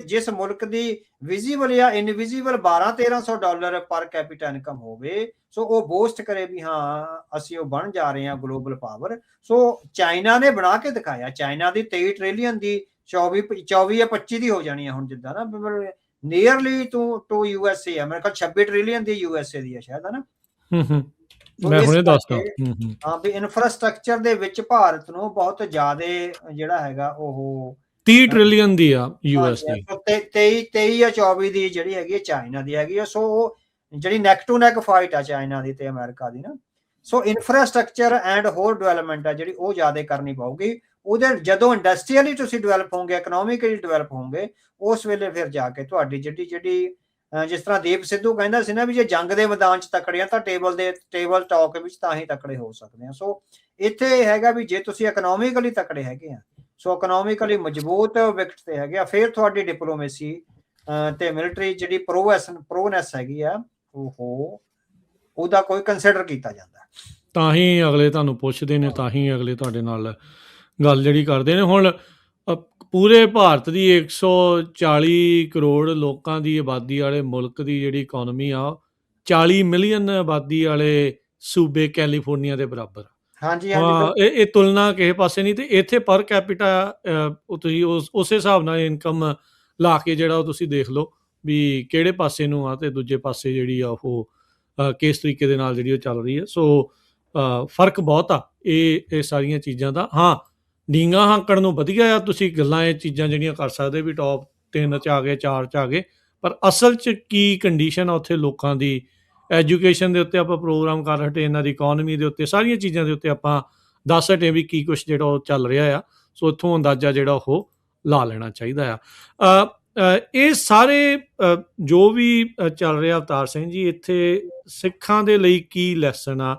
ਜਿਸ ਮੁਲਕ ਦੀ ਵਿਜ਼ੀਬਲ ਜਾਂ ਇਨਵਿਜ਼ੀਬਲ $1200-1300 ਪਰ ਕੈਪੀਟਾ ਇਨਕਮ ਹੋਵੇ, ਸੋ ਉਹ ਬੋਸਟ ਕਰੇ ਵੀ ਹਾਂ ਅਸੀਂ ਉਹ ਬਣ ਜਾ ਰਹੇ ਹਾਂ ਗਲੋਬਲ ਪਾਵਰ। ਸੋ ਚਾਈਨਾ ਨੇ ਬਣਾ ਕੇ ਦਿਖਾਇਆ। ਚਾਈਨਾ ਦੀ 23 ਟ੍ਰਿਲੀਅਨ ਦੀ 24 ਜਾਂ 25 ਦੀ ਹੋ ਜਾਣੀ ਹੈ ਹੁਣ, ਜਿੱਦਾਂ ਨਾ ਨੀਅਰਲੀ ਟੂ USA ਆ। ਮੇਰੇ ਖਿਆਲ 26 ਟ੍ਰਿਲੀਅਨ ਦੀ USA ਦੀ ਹੈ ਸ਼ਾਇਦ, ਹੈ ਨਾ। ਮੈਂ ਹੁਣੇ ਦੱਸਦਾ ਹਾਂ ਵੀ ਇਨਫਰਾਸਟ੍ਰਕਚਰ ਦੇ ਵਿੱਚ ਭਾਰਤ ਨੂੰ ਬਹੁਤ ਜ਼ਿਆਦਾ ਜਿਹੜਾ ਹੈਗਾ ਉਹ 30 ਟ੍ਰਿਲੀਅਨ ਦੀ ਆ US ਦੀ। 23 ਜਾਂ 24 ਦੀ ਜਿਹੜੀ ਹੈਗੀ ਚਾਈਨਾ ਦੀ ਹੈਗੀ ਆ। ਸੋ ਉਹ ਜਿਹੜੀ ਨੈਕ ਟੂ ਨੈਕ ਫਾਈਟ ਆ ਚਾਈਨਾ ਦੀ ਤੇ ਅਮਰੀਕਾ ਦੀ ਨਾ। ਸੋ ਇਨਫਰਾਸਟ੍ਰਕਚਰ ਐਂਡ ਹੋਰ ਡਿਵੈਲਪਮੈਂਟ ਆ ਜਿਹੜੀ ਉਹ ਜ਼ਿਆਦਾ ਕਰਨੀ ਪਊਗੀ। ਉਹਦੇ ਜਦੋਂ ਇੰਡਸਟਰੀਅਲੀ ਤੁਸੀਂ ਡਿਵੈਲਪ ਹੋਗੇ, ਇਕਨੋਮਿਕਲੀ ਡਿਵੈਲਪ ਹੋਗੇ, ਉਸ ਵੇਲੇ ਫਿਰ ਜਾ ਕੇ ਤੁਹਾਡੀ ਜਿਹੜੀ ਜਿਸ ਤਰ੍ਹਾਂ ਦੀਪ ਸਿੱਧੂ ਕਹਿੰਦਾ ਸੀ ਨਾ ਵੀ ਜੇ ਜੰਗ ਦੇ ਮੈਦਾਨ 'ਚ ਤਕੜੇ ਆ ਤਾਂ ਟੇਬਲ ਟਾਕ ਵਿੱਚ ਤਾਂ ਹੀ ਤਕੜੇ ਹੋ ਸਕਦੇ ਆ। ਸੋ ਇੱਥੇ ਹੈਗਾ ਵੀ ਜੇ ਤੁਸੀਂ ਇਕਨੋਮਿਕਲੀ ਤਕੜੇ ਹੈਗੇ ਆ, ਸੋ ਇਕਨੋਮਿਕਲੀ ਮਜ਼ਬੂਤ ਵਿਕਟ ਤੇ ਹੈਗੇ ਆ, ਫਿਰ ਤੁਹਾਡੀ ਡਿਪਲੋਮੇਸੀ ਤੇ ਮਿਲਟਰੀ ਜਿਹੜੀ ਪ੍ਰੋਨੈਸ ਹੈਗੀ ਆ ਉਹਦਾ ਕੋਈ ਕੰਸੀਡਰ ਕੀਤਾ ਜਾਂਦਾ। ਤਾਂ ਹੀ ਅਗਲੇ ਤੁਹਾਨੂੰ ਪੁੱਛਦੇ ਨੇ, ਤਾਂ ਹੀ ਅਗਲੇ ਤੁਹਾਡੇ ਨਾਲ ਗੱਲ ਜਿਹੜੀ ਕਰਦੇ ਨੇ। ਹੁਣ ਪੂਰੇ ਭਾਰਤ ਦੀ 140 ਕਰੋੜ ਲੋਕਾਂ ਦੀ ਆਬਾਦੀ ਵਾਲੇ ਮੁਲਕ ਦੀ ਜਿਹੜੀ ਇਕਨੋਮੀ ਆ 40 ਮਿਲੀਅਨ ਆਬਾਦੀ ਵਾਲੇ ਸੂਬੇ ਕੈਲੀਫੋਰਨੀਆ ਦੇ ਬਰਾਬਰ। ਹਾਂਜੀ ਇਹ ਤੁਲਨਾ ਕਿਸੇ ਪਾਸੇ ਨਹੀਂ। ਤੇ ਇੱਥੇ ਪਰ ਕੈਪੀਟਾ ਤੁਸੀਂ ਉਸੇ ਹਿਸਾਬ ਨਾਲ ਇਨਕਮ ਲਾ ਕੇ ਜਿਹੜਾ ਉਹ ਤੁਸੀਂ ਦੇਖ ਲਓ ਵੀ ਕਿਹੜੇ ਪਾਸੇ ਨੂੰ ਆ ਤੇ ਦੂਜੇ ਪਾਸੇ ਜਿਹੜੀ ਆ ਉਹ ਕਿਸ ਤਰੀਕੇ ਦੇ ਨਾਲ ਜਿਹੜੀ ਉਹ ਚੱਲ ਰਹੀ ਹੈ। ਸੋ ਫਰਕ ਬਹੁਤ ਆ ਇਹ ਸਾਰੀਆਂ ਚੀਜ਼ਾਂ ਦਾ। ਹਾਂ, ਡੀਂਗਾ ਹਾਂਕਣ ਨੂੰ ਵਧੀਆ ਆ, ਤੁਸੀਂ ਗੱਲਾਂ ਇਹ ਚੀਜ਼ਾਂ ਜਿਹੜੀਆਂ ਕਰ ਸਕਦੇ ਵੀ ਟੌਪ 3 'ਚ ਆ ਗਏ, 4 'ਚ ਆ ਗਏ, ਪਰ ਅਸਲ 'ਚ ਕੀ ਕੰਡੀਸ਼ਨ ਆ ਉੱਥੇ ਲੋਕਾਂ ਦੀ। ਐਜੂਕੇਸ਼ਨ ਦੇ ਉੱਤੇ ਆਪਾਂ ਪ੍ਰੋਗਰਾਮ ਕਰ ਹਟੇ, ਇਹਨਾਂ ਦੀ ਇਕੋਨਮੀ ਦੇ ਉੱਤੇ, ਸਾਰੀਆਂ ਚੀਜ਼ਾਂ ਦੇ ਉੱਤੇ ਆਪਾਂ ਦੱਸ ਹਟੇ ਵੀ ਕੀ ਕੁਛ ਜਿਹੜਾ ਉਹ ਚੱਲ ਰਿਹਾ ਆ। ਸੋ ਇੱਥੋਂ ਅੰਦਾਜ਼ਾ ਜਿਹੜਾ ਉਹ ਲਾ ਲੈਣਾ ਚਾਹੀਦਾ ਆ। ਇਹ ਸਾਰੇ ਜੋ ਵੀ ਚੱਲ ਰਿਹਾ ਅਵਤਾਰ ਸਿੰਘ ਜੀ, ਇੱਥੇ ਸਿੱਖਾਂ ਦੇ ਲਈ ਕੀ ਲੈਸਨ ਆ?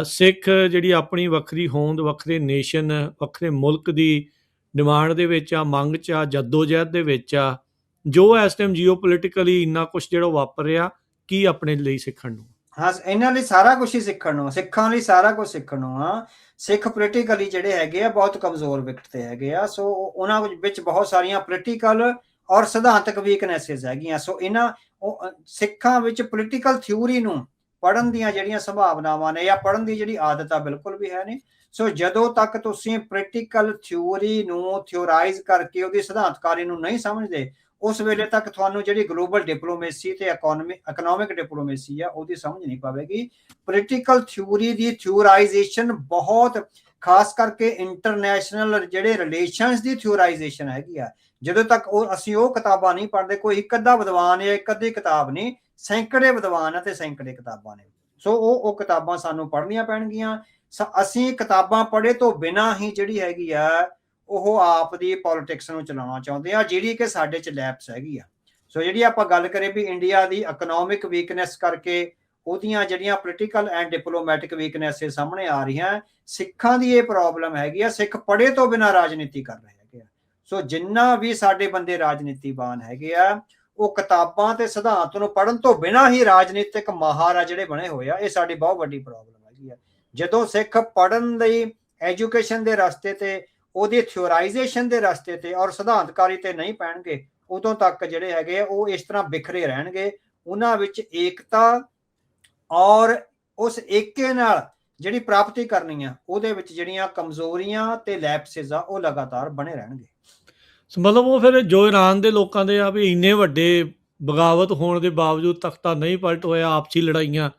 ਸਿੱਖ ਜਿਹੜੀ ਆਪਣੀ ਵੱਖਰੀ ਹੋਂਦ, ਵੱਖਰੇ ਨੇਸ਼ਨ, ਵੱਖਰੇ ਮੁਲਕ ਦੀ ਡਿਮਾਂਡ ਦੇ ਵਿੱਚ ਆ, ਮੰਗ 'ਚ ਆ, ਜੱਦੋ-ਜਹਿਦ ਦੇ ਵਿੱਚ ਆ, ਜੋ ਇਸ ਟਾਈਮ ਜੀਓਪੋਲੀਟੀਕਲੀ ਇੰਨਾ ਕੁਛ ਜਿਹੜਾ ਵਾਪਰ ਰਿਹਾ, ਕੀ ਆਪਣੇ ਲਈ ਸਿੱਖਣ ਨੂੰ? ਹਾਂ, ਇਹਨਾਂ ਲਈ ਸਾਰਾ ਕੁਛ ਹੀ ਸਿੱਖਣ ਨੂੰ, ਸਿੱਖਾਂ ਲਈ ਸਾਰਾ ਕੁਛ ਸਿੱਖਣ ਨੂੰ ਆ। ਸਿੱਖ ਪੋਲੀਟੀਕਲੀ ਜਿਹੜੇ ਹੈਗੇ ਆ ਬਹੁਤ ਕਮਜ਼ੋਰ ਵਿਕਟ ਤੇ ਹੈਗੇ ਆ। ਸੋ ਉਹਨਾਂ ਵਿੱਚ ਬਹੁਤ ਸਾਰੀਆਂ ਪੋਲੀਟੀਕਲ ਔਰ ਸਿਧਾਂਤਕ ਵੀਕਨੈਸਿਸ ਹੈਗੀਆਂ। ਸੋ ਇਹਨਾਂ ਸਿੱਖਾਂ ਵਿੱਚ ਪੋਲੀਟੀਕਲ ਥਿਊਰੀ ਨੂੰ ਪੜ੍ਹਨ ਦੀਆਂ ਜਿਹੜੀਆਂ ਸੰਭਾਵਨਾਵਾਂ ਨੇ ਜਾਂ ਪੜ੍ਹਨ ਦੀ ਜਿਹੜੀ ਆਦਤ ਆ ਬਿਲਕੁਲ ਵੀ ਹੈ ਨਹੀਂ। ਸੋ ਜਦੋਂ ਤੱਕ ਤੁਸੀਂ ਪੋਲੀਟੀਕਲ ਥਿਊਰੀ ਨੂੰ ਥਿਓਰਾਈਜ਼ ਕਰਕੇ ਉਹਦੀ ਸਿਧਾਂਤਕਾਰੀ ਨੂੰ ਨਹੀਂ ਸਮਝਦੇ, ਉਸ ਵੇਲੇ ਤੱਕ ਤੁਹਾਨੂੰ ਜਿਹੜੀ ਗਲੋਬਲ ਡਿਪਲੋਮੇਸੀ ਤੇ ਇਕਨੋਮਿਕ ਡਿਪਲੋਮੇਸੀ ਆ ਉਹਦੀ ਸਮਝ ਨਹੀਂ ਪਵੇਗੀ। ਪੋਲੀਟੀਕਲ ਥਿਊਰੀ ਦੀ ਥਿਓਰਾਈਜ਼ੇਸ਼ਨ ਬਹੁਤ, ਖਾਸ ਕਰਕੇ ਇੰਟਰਨੈਸ਼ਨਲ ਜਿਹੜੇ ਰਿਲੇਸ਼ਨਸ ਦੀ ਥਿਓਰਾਈਜ਼ੇਸ਼ਨ ਹੈਗੀ ਆ, ਜਦੋਂ ਤੱਕ ਅਸੀਂ ਉਹ ਕਿਤਾਬਾਂ ਨਹੀਂ ਪੜ੍ਹਦੇ, ਕੋਈ ਇੱਕ ਅੱਧਾ ਵਿਦਵਾਨ ਜਾਂ ਇੱਕ ਅੱਧੀ ਕਿਤਾਬ ਨਹੀਂ, ਸੈਂਕੜੇ ਵਿਦਵਾਨ ਅਤੇ ਸੈਂਕੜੇ ਕਿਤਾਬਾਂ ਨੇ। ਸੋ ਉਹ ਕਿਤਾਬਾਂ ਸਾਨੂੰ ਪੜ੍ਹਨੀਆਂ ਪੈਣਗੀਆਂ। ਅਸੀਂ ਕਿਤਾਬਾਂ ਪੜ੍ਹੇ ਤੋਂ ਬਿਨਾਂ ਹੀ ਜਿਹੜੀ ਹੈਗੀ ਆ ਉਹ ਆਪ ਦੀ ਪੋਲਿਟਿਕਸ ਨੂੰ ਚਲਾਉਣਾ ਚਾਹੁੰਦੇ ਆ, ਜਿਹੜੀ ਕਿ ਸਾਡੇ 'ਚ ਲੈਪਸ ਹੈਗੀ ਆ। ਸੋ ਜਿਹੜੀ ਆਪਾਂ ਗੱਲ ਕਰੀਏ ਵੀ ਇੰਡੀਆ ਦੀ ਇਕਨੋਮਿਕ ਵੀਕਨੈਸ ਕਰਕੇ ਉਹਦੀਆਂ ਜਿਹੜੀਆਂ ਪੋਲੀਟੀਕਲ ਐਂਡ ਡਿਪਲੋਮੈਟਿਕ ਵੀਕਨੈਸਿਸ ਸਾਹਮਣੇ ਆ ਰਹੀਆਂ, ਸਿੱਖਾਂ ਦੀ ਇਹ ਪ੍ਰੋਬਲਮ ਹੈਗੀ ਆ, ਸਿੱਖ ਪੜ੍ਹੇ ਤੋਂ ਬਿਨਾਂ ਰਾਜਨੀਤੀ ਕਰ ਰਹੇ ਹੈਗੇ ਆ। ਸੋ ਜਿੰਨਾ ਵੀ ਸਾਡੇ ਬੰਦੇ ਰਾਜਨੀਤੀਵਾਨ ਹੈਗੇ ਆ, ਉਹ ਕਿਤਾਬਾਂ ਤੇ ਸਿਧਾਂਤ ਨੂੰ ਪੜ੍ਹਨ ਤੋਂ ਬਿਨਾਂ ਹੀ ਰਾਜਨੀਤਿਕ ਮਾਹਰ ਆ ਜਿਹੜੇ ਬਣੇ ਹੋਏ ਆ। ਇਹ ਸਾਡੀ ਬਹੁਤ ਵੱਡੀ ਪ੍ਰੋਬਲਮ ਹੈਗੀ ਆ। ਜਦੋਂ ਸਿੱਖ ਪੜ੍ਹਨ ਲਈ ਐਜੂਕੇਸ਼ਨ ਦੇ ਰਸਤੇ ਤੇ, ਉਹਦੀ ਥਿਓਰਾਈਜ਼ੇਸ਼ਨ ਦੇ ਰਸਤੇ ਤੇ ਔਰ ਸਿਧਾਂਤਕਾਰੀ ਤੇ ਨਹੀਂ ਪੈਣਗੇ, ਉਦੋਂ ਤੱਕ ਜਿਹੜੇ ਹੈਗੇ ਉਹ ਇਸ ਤਰ੍ਹਾਂ ਬਿਖਰੇ ਰਹਿਣਗੇ। ਉਹਨਾਂ ਵਿੱਚ ਏਕਤਾ ਔਰ ਉਸ ਏਕੇ ਨਾਲ ਜਿਹੜੀ ਪ੍ਰਾਪਤੀ ਕਰਨੀ ਆ, ਉਹਦੇ ਵਿੱਚ ਜਿਹੜੀਆਂ ਕਮਜ਼ੋਰੀਆਂ ਤੇ ਲੈਪਸਿਸ ਆ ਉਹ ਲਗਾਤਾਰ ਬਣੇ ਰਹਿਣਗੇ। ਮਤਲਬ ਉਹ ਫਿਰ ਜੋ ਇਰਾਨ ਦੇ ਲੋਕਾਂ ਦੇ ਆ ਵੀ ਇੰਨੇ ਵੱਡੇ ਬਗਾਵਤ ਹੋਣ ਦੇ ਬਾਵਜੂਦ ਤਖਤਾ ਨਹੀਂ ਪਲਟ ਹੋਇਆ, ਆਪਸੀ ਲੜਾਈਆਂ,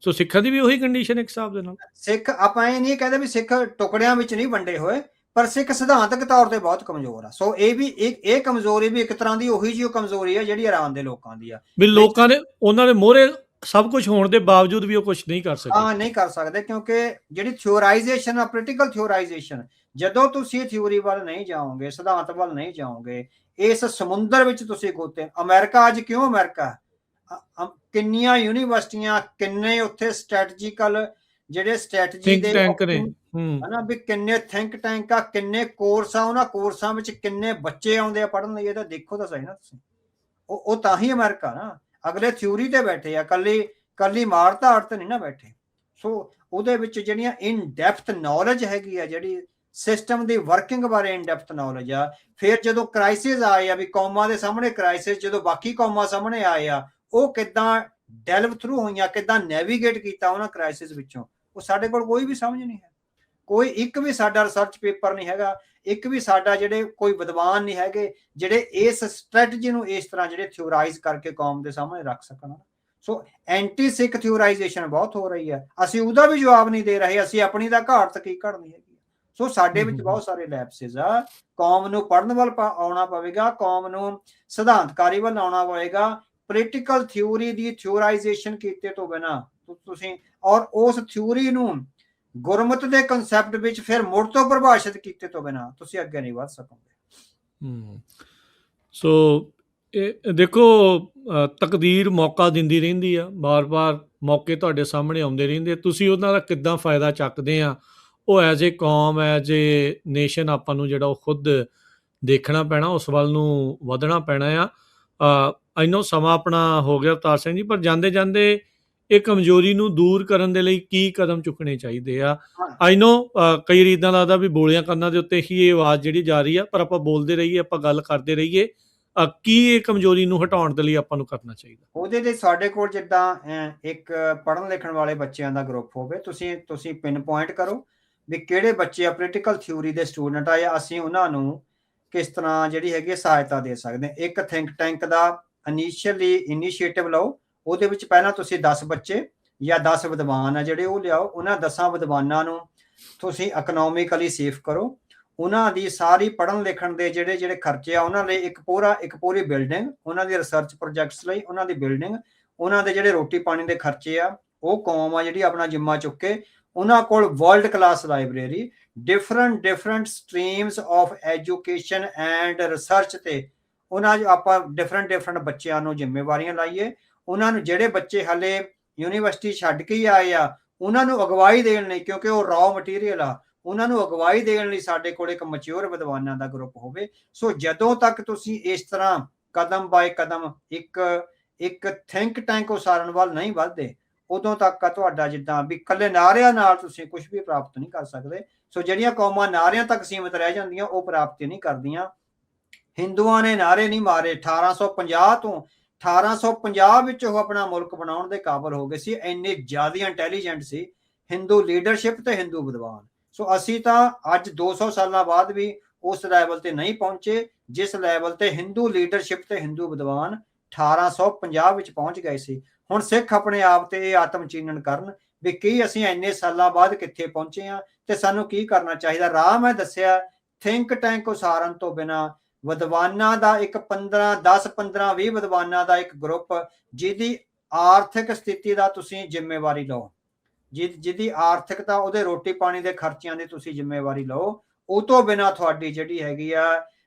ਸੋ ਸਿੱਖਾਂ ਦੀ ਵੀ ਉਹੀ ਕੰਡੀਸ਼ਨ ਇੱਕ ਹਿਸਾਬ ਦੇ ਨਾਲ। ਸਿੱਖ ਆਪਾਂ ਇਹ ਨਹੀਂ ਕਹਿੰਦੇ ਵੀ ਸਿੱਖ ਟੁਕੜਿਆਂ ਵਿੱਚ ਨਹੀਂ ਵੰਡੇ ਹੋਏ, ਪਰ ਸਿੱਖ ਸਿਧਾਂਤਕ ਤੌਰ ਤੇ ਬਹੁਤ ਕਮਜ਼ੋਰ ਆ। ਸੋ ਇਹ ਵੀ ਇਹ ਕਮਜ਼ੋਰੀ ਵੀ ਇੱਕ ਤਰ੍ਹਾਂ ਦੀ ਉਹੀ ਜਿਹੀ ਕਮਜ਼ੋਰੀ ਆ ਜਿਹੜੀ ਇਰਾਨ ਦੇ ਲੋਕਾਂ ਦੀ ਆ, ਵੀ ਲੋਕਾਂ ਦੇ ਉਹਨਾਂ ਦੇ ਮੋਹਰੇ ਸਭ ਕੁਝ ਹੋਣ ਦੇ ਬਾਵਜੂਦ ਵੀ ਉਹ ਕੁਝ ਨਹੀਂ ਕਰ ਸਕਦੇ। ਨਹੀਂ ਕਰ ਸਕਦੇ, ਕਿਉਂਕਿ ਜਿਹੜੀ ਥਿਓਰਾਈਜ਼ੇਸ਼ਨ ਆ, ਪੋਲੀਟੀਕਲ ਥਿਓਰਾਈਜ਼ੇਸ਼ਨ, ਜਦੋਂ ਤੁਸੀਂ ਥਿਊਰੀ ਵੱਲ ਨਹੀਂ ਜਾਓਗੇ, ਸਿਧਾਂਤ ਵੱਲ ਨਹੀਂ ਜਾਓਗੇ, ਇਸ ਸਮੁੰਦਰ ਵਿੱਚ ਤੁਸੀਂ ਗੋਤੇ। ਅਮਰੀਕਾ ਅੱਜ ਕਿਉਂ ਅਮਰੀਕਾ? ਕਿੰਨੀਆਂ ਯੂਨੀਵਰਸਿਟੀਆਂ, ਕਿੰਨੇ ਉੱਥੇ ਸਟ੍ਰੈਟਜੀਕਲ ਜਿਹੜੇ ਸਟ੍ਰੈਟਜੀ ਦੇ ਟੈਂਕ ਨੇ, ਹਨਾ, ਵੀ ਕਿੰਨੇ ਥਿੰਕ ਟੈਂਕ ਆ, ਕਿੰਨੇ ਕੋਰਸ ਆ, ਉਹਨਾਂ ਕੋਰਸਾਂ ਵਿੱਚ ਕਿੰਨੇ ਬੱਚੇ ਆਉਂਦੇ ਆ ਪੜ੍ਹਨ ਲਈ। ਇਹ ਤਾਂ ਦੇਖੋ ਤਾਂ ਸਹੀ ਨਾ ਤੁਸੀਂ। ਉਹ ਤਾਂ ਹੀ ਅਮਰੀਕਾ ਨਾ, ਅਗਲੇ ਥਿਊਰੀ ਤੇ ਬੈਠੇ ਆ, ਕੱਲੀ ਮਾਰ ਧਾੜ ਤੇ ਨਹੀਂ ਨਾ ਬੈਠੇ। ਸੋ ਉਹਦੇ ਵਿੱਚ ਜਿਹੜੀਆਂ ਇਨ ਡੈਪਥ ਨੌਲੇਜ ਹੈਗੀ ਆ, ਜਿਹੜੀ ਸਿਸਟਮ ਦੀ ਵਰਕਿੰਗ ਬਾਰੇ ਇਨ ਡੈਪਥ ਨੌਲੇਜ ਆ। ਫਿਰ ਜਦੋਂ ਕ੍ਰਾਈਸਿਸ ਆਏ ਆ, ਵੀ ਕੌਮਾਂ ਦੇ ਸਾਹਮਣੇ ਕ੍ਰਾਈਸਿਸ, ਜਦੋਂ ਬਾਕੀ ਕੌਮਾਂ ਸਾਹਮਣੇ ਆਏ ਆ, ਉਹ ਕਿੱਦਾਂ ਡੈਲਵ ਥਰੂ ਹੋਈਆਂ, ਕਿੱਦਾਂ ਨੈਵੀਗੇਟ ਕੀਤਾ ਉਹਨਾਂ ਕ੍ਰਾਈਸਿਸ ਵਿੱਚੋਂ, ਉਹ ਸਾਡੇ ਕੋਲ ਕੋਈ ਵੀ ਸਮਝ ਨਹੀਂ ਹੈ। ਕੋਈ ਇੱਕ ਵੀ ਸਾਡਾ ਰਿਸਰਚ ਪੇਪਰ ਨਹੀਂ ਹੈਗਾ, ਇੱਕ ਵੀ ਸਾਡਾ ਜਿਹੜੇ ਕੋਈ ਵਿਦਵਾਨ ਨਹੀਂ ਹੈਗੇ ਜਿਹੜੇ ਇਸ ਸਟ੍ਰੈਟਜੀ ਨੂੰ ਇਸ ਤਰ੍ਹਾਂ ਜਿਹੜੇ ਥਿਓਰਾਈਜ਼ ਕਰਕੇ ਕੌਮ ਦੇ ਸਾਹਮਣੇ ਰੱਖ ਸਕਣ। ਸੋ ਐਂਟੀ ਸਿੱਖ ਥਿਓਰਾਈਜ਼ੇਸ਼ਨ ਬਹੁਤ ਹੋ ਰਹੀ ਹੈ, ਅਸੀਂ ਉਹਦਾ ਵੀ ਜਵਾਬ ਨਹੀਂ ਦੇ ਰਹੇ, ਅਸੀਂ ਆਪਣੀ ਦਾ ਘਾਟ ਕੀ ਘੜਨੀ ਹੈਗੀ। ਸੋ ਸਾਡੇ ਵਿੱਚ ਬਹੁਤ ਸਾਰੇ ਲੈਪਸਿਸ ਆ। ਕੌਮ ਨੂੰ ਪੜ੍ਹਨ ਵੱਲ ਆਉਣਾ ਪਵੇਗਾ, ਕੌਮ ਨੂੰ ਸਿਧਾਂਤਕਾਰੀ ਵੱਲ ਆਉਣਾ ਪਵੇਗਾ। ਪੋਲੀਟੀਕਲ ਥਿਊਰੀ ਦੀ ਥਿਓਰਾਈਜ਼ੇਸ਼ਨ ਕੀਤੇ ਤੋਂ ਬਿਨਾਂ ਤੁਸੀਂ, ਔਰ ਉਸ ਥਿਊਰੀ ਨੂੰ ਗੁਰਮਤ ਦੇ ਕਨਸੈਪਟ ਵਿੱਚ ਫਿਰ ਮੁੜ ਤੋਂ ਪਰਿਭਾਸ਼ਿਤ ਕੀਤੇ ਤੋਂ ਬਿਨਾਂ ਤੁਸੀਂ ਅੱਗੇ ਨਹੀਂ ਵੱਧ ਸਕੋਗੇ। ਸੋ ਇਹ ਦੇਖੋ, ਤਕਦੀਰ ਮੌਕਾ ਦਿੰਦੀ ਰਹਿੰਦੀ ਆ, ਬਾਰ-ਬਾਰ ਮੌਕੇ ਤੁਹਾਡੇ ਸਾਹਮਣੇ ਆਉਂਦੇ ਰਹਿੰਦੇ, ਤੁਸੀਂ ਉਹਨਾਂ ਦਾ ਕਿੱਦਾਂ ਫਾਇਦਾ ਚੱਕਦੇ ਆ, ਉਹ ਐਜ਼ ਏ ਕੌਮ, ਐਜ਼ ਏ ਨੇਸ਼ਨ ਆਪਾਂ ਨੂੰ ਜਿਹੜਾ ਉਹ ਖੁਦ ਦੇਖਣਾ ਪੈਣਾ, ਉਸ ਵੱਲ ਨੂੰ ਵਧਣਾ ਪੈਣਾ ਆ। ਇੰਨਾ ਸਮਾਂ ਆਪਣਾ ਹੋ ਗਿਆ ਅਵਤਾਰ ਸਿੰਘ ਜੀ, ਪਰ ਜਾਂਦੇ ਜਾਂਦੇ ਇਹ ਕਮਜ਼ੋਰੀ ਨੂੰ ਦੂਰ ਕਰਨ ਦੇ ਲਈ ਕੀ ਕਦਮ ਚੁੱਕਣੇ ਚਾਹੀਦੇ ਆ? ਆਈ ਨੋ ਕਈ ਵਾਰ ਇੱਦਾਂ ਲੱਗਦਾ ਵੀ ਬੋਲੀਆਂ ਕੰਨਾਂ ਦੇ ਉੱਤੇ ਹੀ ਇਹ ਆਵਾਜ਼ ਜਿਹੜੀ ਜਾ ਰਹੀ ਆ, ਪਰ ਆਪਾਂ ਬੋਲਦੇ ਰਹੀਏ, ਆਪਾਂ ਗੱਲ ਕਰਦੇ ਰਹੀਏ। ਕੀ ਇਹ ਕਮਜ਼ੋਰੀ ਨੂੰ ਹਟਾਉਣ ਦੇ ਲਈ ਆਪਾਂ ਨੂੰ ਕਰਨਾ ਚਾਹੀਦਾ? ਉਹਦੇ ਲਈ ਸਾਡੇ ਕੋਲ ਜਿੱਦਾਂ ਇੱਕ ਪੜ੍ਹਨ ਲਿਖਣ ਵਾਲੇ ਬੱਚਿਆਂ ਦਾ ਗਰੁੱਪ ਹੋਵੇ, ਤੁਸੀਂ ਪਿੰਨ ਪੁਆਇੰਟ ਕਰੋ ਵੀ ਕਿਹੜੇ ਬੱਚੇ ਆ ਪੋਲੀਟੀਕਲ ਥਿਊਰੀ ਦੇ ਸਟੂਡੈਂਟ ਆ, ਜਾਂ ਅਸੀਂ ਉਹਨਾਂ ਨੂੰ ਕਿਸ ਤਰ੍ਹਾਂ ਜਿਹੜੀ ਹੈਗੀ ਸਹਾਇਤਾ ਦੇ ਸਕਦੇ ਹਾਂ। ਇੱਕ ਥਿੰਕ ਟੈਂਕ ਦਾ ਇਨੀਸ਼ੀਏਟਿਵ ਲਓ, ਉਹਦੇ ਵਿੱਚ ਪਹਿਲਾਂ ਤੁਸੀਂ 10 ਬੱਚੇ ਜਾਂ 10 ਵਿਦਵਾਨ ਆ ਜਿਹੜੇ ਉਹ ਲਿਆਓ। ਉਹਨਾਂ 10 ਵਿਦਵਾਨਾਂ ਨੂੰ ਤੁਸੀਂ ਇਕਨੋਮਿਕਲੀ ਸੇਫ ਕਰੋ। ਉਹਨਾਂ ਦੀ ਸਾਰੀ ਪੜ੍ਹਨ ਲਿਖਣ ਦੇ ਜਿਹੜੇ ਖਰਚੇ ਆ, ਉਹਨਾਂ ਲਈ ਇੱਕ ਪੂਰੀ ਬਿਲਡਿੰਗ, ਉਹਨਾਂ ਦੀ ਰਿਸਰਚ ਪ੍ਰੋਜੈਕਟਸ ਲਈ ਉਹਨਾਂ ਦੀ ਬਿਲਡਿੰਗ, ਉਹਨਾਂ ਦੇ ਜਿਹੜੇ ਰੋਟੀ ਪਾਣੀ ਦੇ ਖਰਚੇ ਆ, ਉਹ ਕੌਮ ਆ ਜਿਹੜੀ ਆਪਣਾ ਜਿੰਮਾ ਚੁੱਕੇ। ਉਹਨਾਂ ਕੋਲ world class library, different streams of education and research ਤੇ ਉਹਨਾਂ ਆਪਾਂ ਡਿਫਰੈਂਟ ਬੱਚਿਆਂ ਨੂੰ ਜ਼ਿੰਮੇਵਾਰੀਆਂ ਲਾਈਏ। ਉਹਨਾਂ ਨੂੰ ਜਿਹੜੇ ਬੱਚੇ ਹਾਲੇ ਯੂਨੀਵਰਸਿਟੀ ਛੱਡ ਕੇ ਹੀ ਆਏ ਆ, ਉਹਨਾਂ ਨੂੰ ਅਗਵਾਈ ਦੇਣ ਲਈ, ਕਿਉਂਕਿ ਉਹ ਰॉ ਮਟੀਰੀਅਲ ਆ, ਉਹਨਾਂ ਨੂੰ ਅਗਵਾਈ ਦੇਣ ਲਈ ਸਾਡੇ ਕੋਲ ਇੱਕ ਮੈਚੁਰ ਵਿਦਵਾਨਾਂ ਦਾ ਗਰੁੱਪ ਹੋਵੇ। ਸੋ ਜਦੋਂ ਤੱਕ ਤੁਸੀਂ ਇਸ ਤਰ੍ਹਾਂ ਕਦਮ ਬਾਏ ਕਦਮ ਇੱਕ ਥਿੰਕ ਟੈਂਕ ਉਸਾਰਨ ਵੱਲ ਨਹੀਂ ਵੱਧਦੇ, ਉਦੋਂ ਤੱਕ ਤੁਹਾਡਾ ਜਿੱਦਾਂ ਵੀ ਇਕੱਲੇ ਨਾਅਰਿਆਂ ਨਾਲ ਤੁਸੀਂ ਕੁਝ ਵੀ ਪ੍ਰਾਪਤ ਨਹੀਂ ਕਰ ਸਕਦੇ। ਸੋ ਜਿਹੜੀਆਂ ਕੌਮਾਂ ਨਾਅਰਿਆਂ ਤੱਕ ਸੀਮਿਤ ਰਹਿ ਜਾਂਦੀਆਂ, ਉਹ ਪ੍ਰਾਪਤੀ ਨਹੀਂ ਕਰਦੀਆਂ। ਹਿੰਦੂਆਂ ਨੇ ਨਾਅਰੇ ਨਹੀਂ ਮਾਰੇ 1850 ਤੋਂ, 1850 ਵਿੱਚ ਉਹ ਆਪਣਾ ਮੁਲਕ ਬਣਾਉਣ ਦੇ ਕਾਬਲ ਹੋ ਗਏ ਸੀ। ਇੰਨੇ ਜ਼ਿਆਦਾ ਇੰਟੈਲੀਜੈਂਟ ਸੀ ਹਿੰਦੂ ਲੀਡਰਸ਼ਿਪ ਤੇ ਹਿੰਦੂ ਵਿਦਵਾਨ। ਸੋ ਅਸੀਂ ਤਾਂ ਅੱਜ 200 ਸਾਲਾਂ ਬਾਅਦ ਵੀ ਉਸ ਲੈਵਲ ਤੇ ਨਹੀਂ ਪਹੁੰਚੇ ਜਿਸ ਲੈਵਲ ਤੇ ਹਿੰਦੂ ਲੀਡਰਸ਼ਿਪ ਤੇ ਹਿੰਦੂ ਵਿਦਵਾਨ 1850 ਵਿੱਚ ਪਹੁੰਚ ਗਏ ਸੀ। ਹੁਣ ਸਿੱਖ ਆਪਣੇ ਆਪ ਤੇ ਇਹ ਆਤਮ ਚੀਨਨ ਕਰਨ ਵੀ ਕੀ ਅਸੀਂ ਇੰਨੇ ਸਾਲਾਂ ਬਾਅਦ ਕਿੱਥੇ ਪਹੁੰਚੇ ਆ ਤੇ ਸਾਨੂੰ ਕੀ ਕਰਨਾ ਚਾਹੀਦਾ। ਰਾਹ ਮੈਂ ਦੱਸਿਆ, ਥਿੰਕ ਟੈਂਕ ਉਸਾਰਨ ਤੋਂ ਬਿਨਾਂ, ਵਿਦਵਾਨਾਂ ਦਾ ਇੱਕ 10-15-20 ਵਿਦਵਾਨਾਂ ਦਾ ਇੱਕ ਗਰੁੱਪ ਜਿਹਦੀ ਆਰਥਿਕ ਸਥਿਤੀ ਦਾ ਤੁਸੀਂ ਜ਼ਿੰਮੇਵਾਰੀ ਲਓ, ਜਿਹਦੀ ਆਰਥਿਕਤਾ ਉਹਦੇ ਰੋਟੀ ਪਾਣੀ ਦੇ ਖਰਚਿਆਂ ਦੀ ਤੁਸੀਂ ਜ਼ਿੰਮੇਵਾਰੀ ਲਓ। ਉਹ ਤੋਂ ਬਿਨਾਂ ਤੁਹਾਡੀ ਜਿਹੜੀ ਹੈਗੀ ਆ,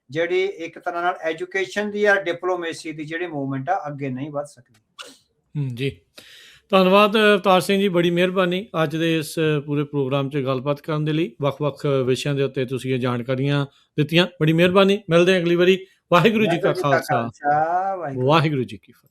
ਜਿਹੜੀ ਇੱਕ ਤਰ੍ਹਾਂ ਨਾਲ ਐਜੂਕੇਸ਼ਨ ਦੀ ਆ, ਡਿਪਲੋਮੇਸੀ ਦੀ ਜਿਹੜੀ ਮੂਵਮੈਂਟ ਆ, ਅੱਗੇ ਨਹੀਂ ਵੱਧ ਸਕਦੀ। ਜੀ ਧੰਨਵਾਦ ਅਵਤਾਰ ਸਿੰਘ ਜੀ, ਬੜੀ ਮਿਹਰਬਾਨੀ ਅੱਜ ਦੇ ਇਸ ਪੂਰੇ ਪ੍ਰੋਗਰਾਮ 'ਚ ਗੱਲਬਾਤ ਕਰਨ ਦੇ ਲਈ। ਵੱਖ-ਵੱਖ ਵਿਸ਼ਿਆਂ ਦੇ ਉੱਤੇ ਤੁਸੀਂ ਇਹ ਜਾਣਕਾਰੀਆਂ ਦਿੱਤੀਆਂ, ਬੜੀ ਮਿਹਰਬਾਨੀ। ਮਿਲਦੇ ਹਾਂ ਅਗਲੀ ਵਾਰੀ। ਵਾਹਿਗੁਰੂ ਜੀ ਕਾ ਖਾਲਸਾ, ਵਾਹਿਗੁਰੂ। ਵਾਹਿਗੁਰੂ ਜੀ ਕੀ ਫਤਿਹ।